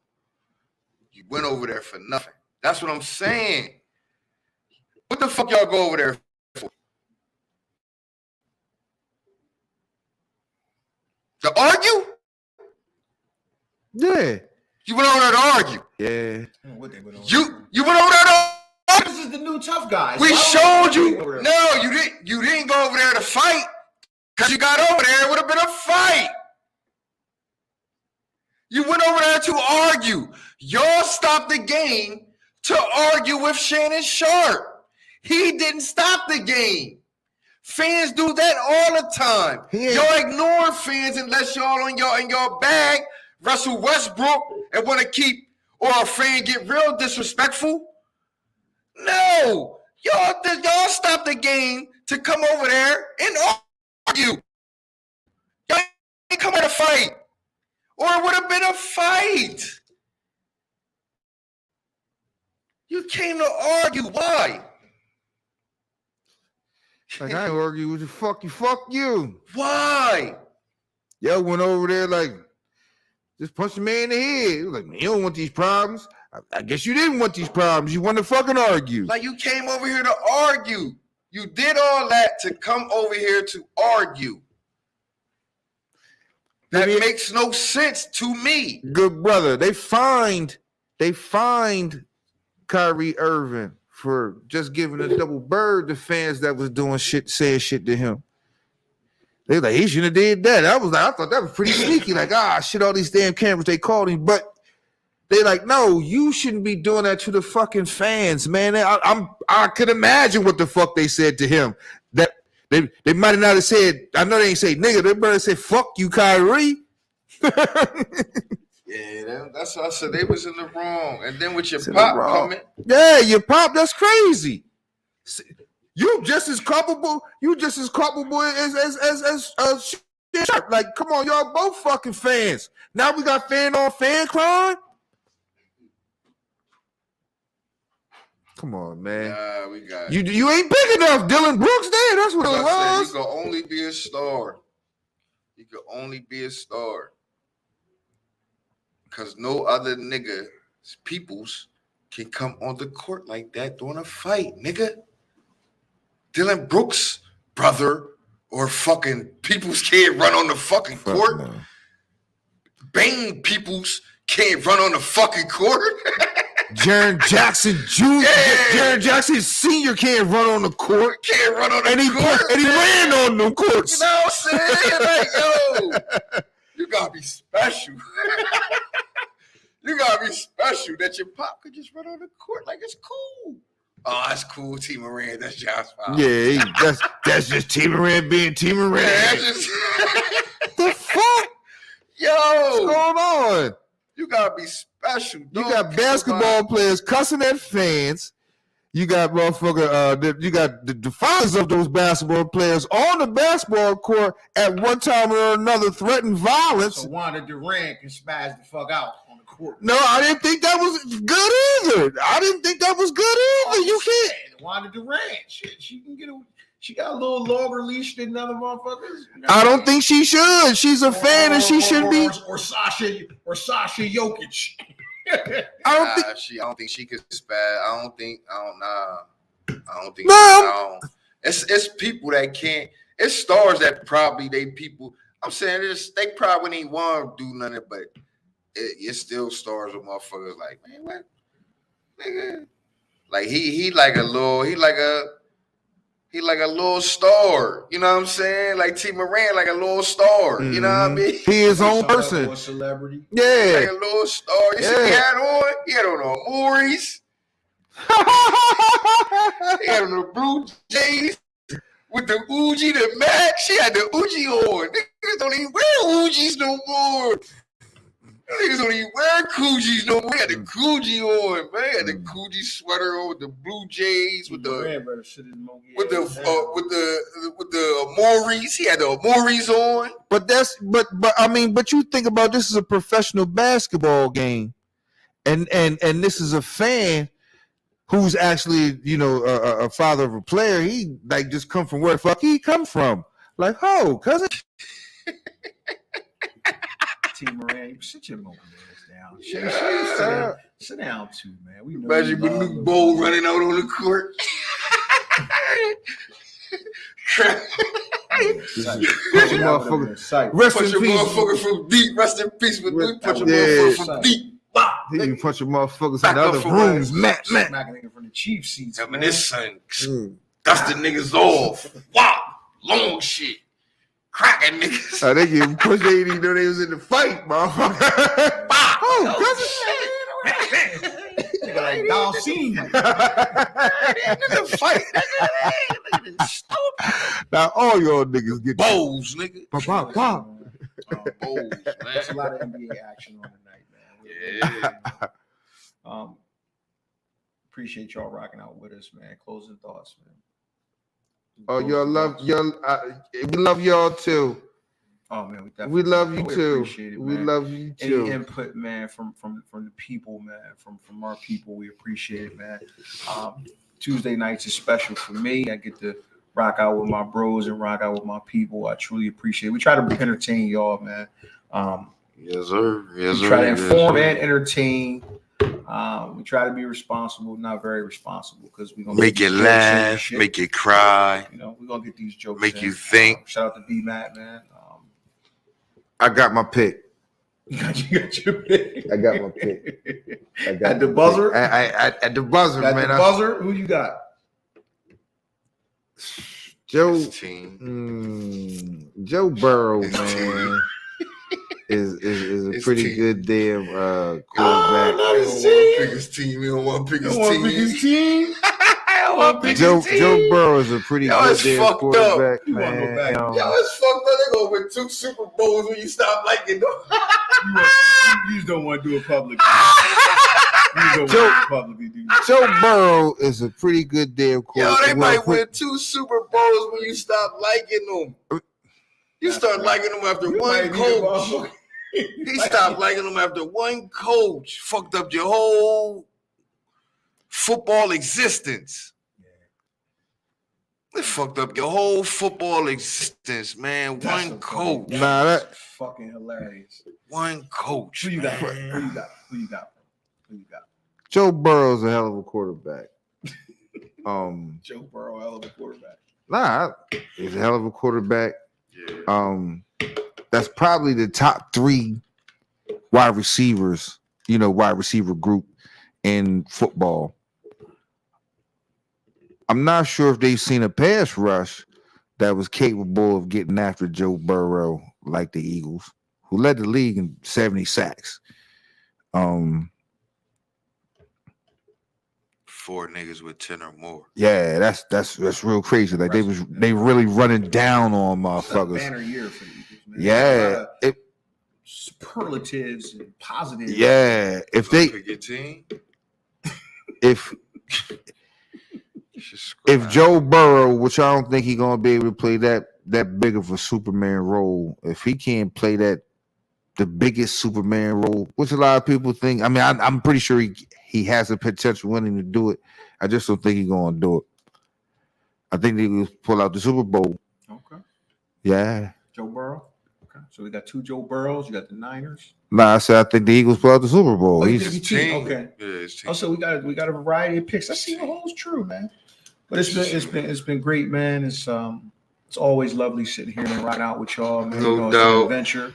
you went over there for nothing. That's what I'm saying. What the fuck y'all go over there for? To argue? Yeah. You went over there to argue. Yeah. You went over there to argue. This is the new tough guys. We showed you. No, you didn't. You didn't go over there to fight. Because you got over there, it would have been a fight. You went over there to argue. Y'all stopped the game to argue with Shannon Sharp. He didn't stop the game. Fans do that all the time. Y'all ignore fans unless y'all in your bag, Russell Westbrook, and want to keep, or a fan get real disrespectful. No, y'all stop the game to come over there and argue. Y'all ain't come here to fight, or it would have been a fight. You came to argue. Why? Like, I ain't argue with you. Fuck you. Why? Yo went over there like, just punch the man in the head. He was like, man, you don't want these problems. I guess you didn't want these problems. You want to fucking argue. Like, you came over here to argue. You did all that to come over here to argue. That makes no sense to me. Good brother. They fined Kyrie Irving for just giving a double bird to fans that was doing shit, saying shit to him. They like, he shouldn't have did that. I thought that was pretty sneaky. Like, shit, all these damn cameras, they called him. But they like, no, you shouldn't be doing that to the fucking fans, man. I could imagine what the fuck they said to him. That they might have not have said, I know they ain't say nigga, they better say fuck you, Kyrie. Yeah, that's what I said. They was in the wrong. And then with your pop coming. Yeah, your pop, that's crazy. You just as culpable as Sharp. Like, come on, y'all both fucking fans. Now we got fan on fan crime. Come on, man. Nah, we got you ain't big enough, Dylan Brooks. There, that's what it was. You can only be a star. You can only be a star. Because no other nigga, peoples, can come on the court like that during a fight, nigga. Dylan Brooks, brother, or fucking peoples can't run on the fucking court. No. Bane peoples can't run on the fucking court. Jaren Jackson Jr. Yeah. Jaren Jackson Sr. can't run on the court. Can't run on the court. And he ran on them courts. You know what I'm saying? Like, yo, you gotta be special. You gotta be special that your pop could just run on the court. Like, it's cool. Oh, that's cool, T. Moran. That's Josh Fowl. Yeah, that's just T. Moran being T. Moran. Yeah, just the fuck? Yo, what's going on? You gotta be special. You got basketball players cussing at fans. You got motherfucker. You got the fathers of those basketball players on the basketball court at one time or another threatening violence. So Wanda Durant can spaz the fuck out on the court. No, I didn't think that was good either. You can't. Wanda Durant, shit, she can get a. She got a little longer leash than other motherfuckers. I don't think she should. She's a fan, and she shouldn't be. Or Sasha Jokic. I don't think she could spaz. I don't think. No. It's people that can't. It's stars that probably people. I'm saying they probably wouldn't even want to do nothing, but it's still stars with motherfuckers like, man, what, nigga? Like he like a little star. You know what I'm saying? Like T. Moran, like a little star. You know what I mean? He his own person. A celebrity. Yeah. Like a little star. You see what he had on? He had on Maurice. He had on the Blue Jays with the Uji, the Mac. She had the Uji on. Niggas don't even wear Ujis no more. Niggas don't even wear Coogis no more. They had the Coogee on, man. They had the Coogee sweater on with the Blue Jays with the Amores. He had the Amores on. But you think about this is a professional basketball game, and this is a fan who's actually, you know, a father of a player. He like just come from where the fuck he come from. Like, oh, cousin. T. Moran, sit your mother down. Sit down too, man. We know. Imagine Manute Bol running out on the court. Punch a motherfucker. Rest in peace. Motherfucker from deep. Rest in peace with me. Punch a motherfucker from deep. He can punch a motherfuckers in the other rooms. Matt. Smacking nigga from the chief seats. I mean, this son dusting niggas off. Wow, long shit. Cracking niggas. Oh, they get pushed. They didn't even know they was in the fight, motherfucker. Nigga like Dalcine. Nigga fight. Now all y'all niggas get Bowls, nigga. Pop. Bowls, man. There's a lot of NBA action on tonight, man. Yeah. Appreciate y'all rocking out with us, man. Closing thoughts, man. Oh, y'all love y'all. We love y'all too. Oh man, we love you too. Appreciate it, we man. love you too. Any input, man, from the people, man, from our people, we appreciate it, man. Tuesday nights is special for me. I get to rock out with my bros and rock out with my people. I truly appreciate it. We try to entertain y'all, man. Yes, sir. Yes, we try to inform and entertain. We try to be responsible, not very responsible, because we're gonna make you laugh, make you cry. You know, we're gonna get these jokes. Make you think. Shout out to B Matt, man. I got my pick. You got your pick. I got my pick. At the buzzer. At the buzzer, at man. The buzzer. Who you got? Joe Burrow, man, is a pretty good damn quarterback. Pick his team. You don't want to pick his team. Joe Burrow is a pretty good damn quarterback, man. Yo, it's fucked up. They go win 2 Super Bowls when you stop liking them. You just don't want to do it publicly. Joe Burrow is a pretty good damn quarterback. Yo, they might win 2 Super Bowls when you stop liking them. You start liking them after one coach. He stopped liking them after one coach. Fucked up your whole football existence. It fucked up your whole football existence, man. One coach. Nah, that's fucking hilarious. One coach. Who you got? Who you got? Joe Burrow's a hell of a quarterback. Joe Burrow, hell of a quarterback. Nah, he's a hell of a quarterback. That's probably the top 3 wide receivers, wide receiver group in football. I'm not sure if they've seen a pass rush that was capable of getting after Joe Burrow like the Eagles, who led the league in 70 sacks. 4 niggas with 10 or more. Yeah, that's real crazy. Like they really running down on motherfuckers. It's a banner year for the Eagles, man. Yeah, superlatives and positives. Yeah, if they pick your team, if Joe Burrow, which I don't think he's gonna be able to play that big of a Superman role, if he can't play the biggest Superman role, which a lot of people think. I mean, I'm pretty sure he has the potential winning to do it. I just don't think he's gonna do it. I think he will pull out the Super Bowl. Okay. Yeah. Joe Burrow. Okay. So we got 2 Joe Burrows. You got the Niners. Nah, I said I think the Eagles pull out the Super Bowl. He's team. Okay. Yeah, also, we got a variety of picks. I see the holds true, man. But it's been great, man. It's always lovely sitting here and ride out with y'all, man. No it's doubt. an adventure.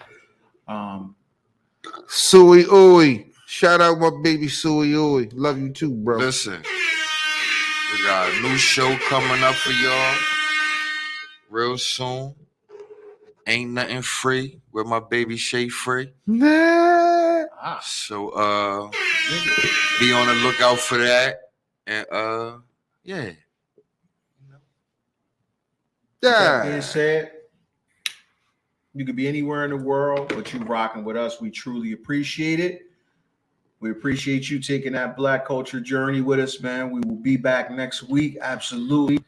Suey Ooey. Shout out my baby Suey Ooey. Love you too, bro. Listen, we got a new show coming up for y'all real soon. Ain't Nothing Free with my baby Shay Free. Nah. So be on the lookout for that. And yeah. That being Yeah. said, you could be anywhere in the world, but you rocking with us. We truly appreciate it. We appreciate you taking that Black culture journey with us, man. We will be back next week. Absolutely.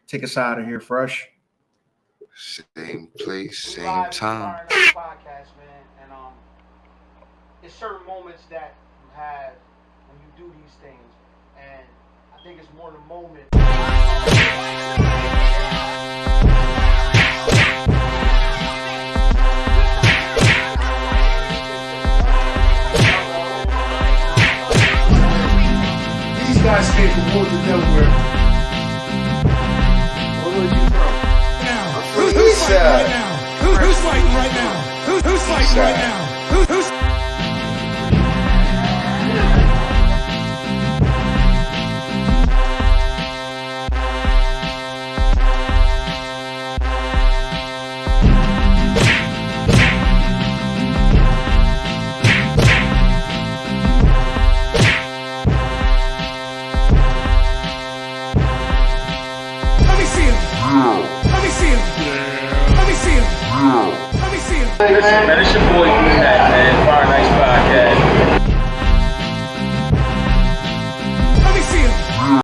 Take us out of here, Fresh. Same place, We same live time. Fire Nights Podcast, man, and it's certain moments that you have when you do these things, and I think it's more the moment. These guys came from Woodland, Delaware. Where would you from? Who's fighting right now? Who's fighting right now? Who's fighting right now? Who's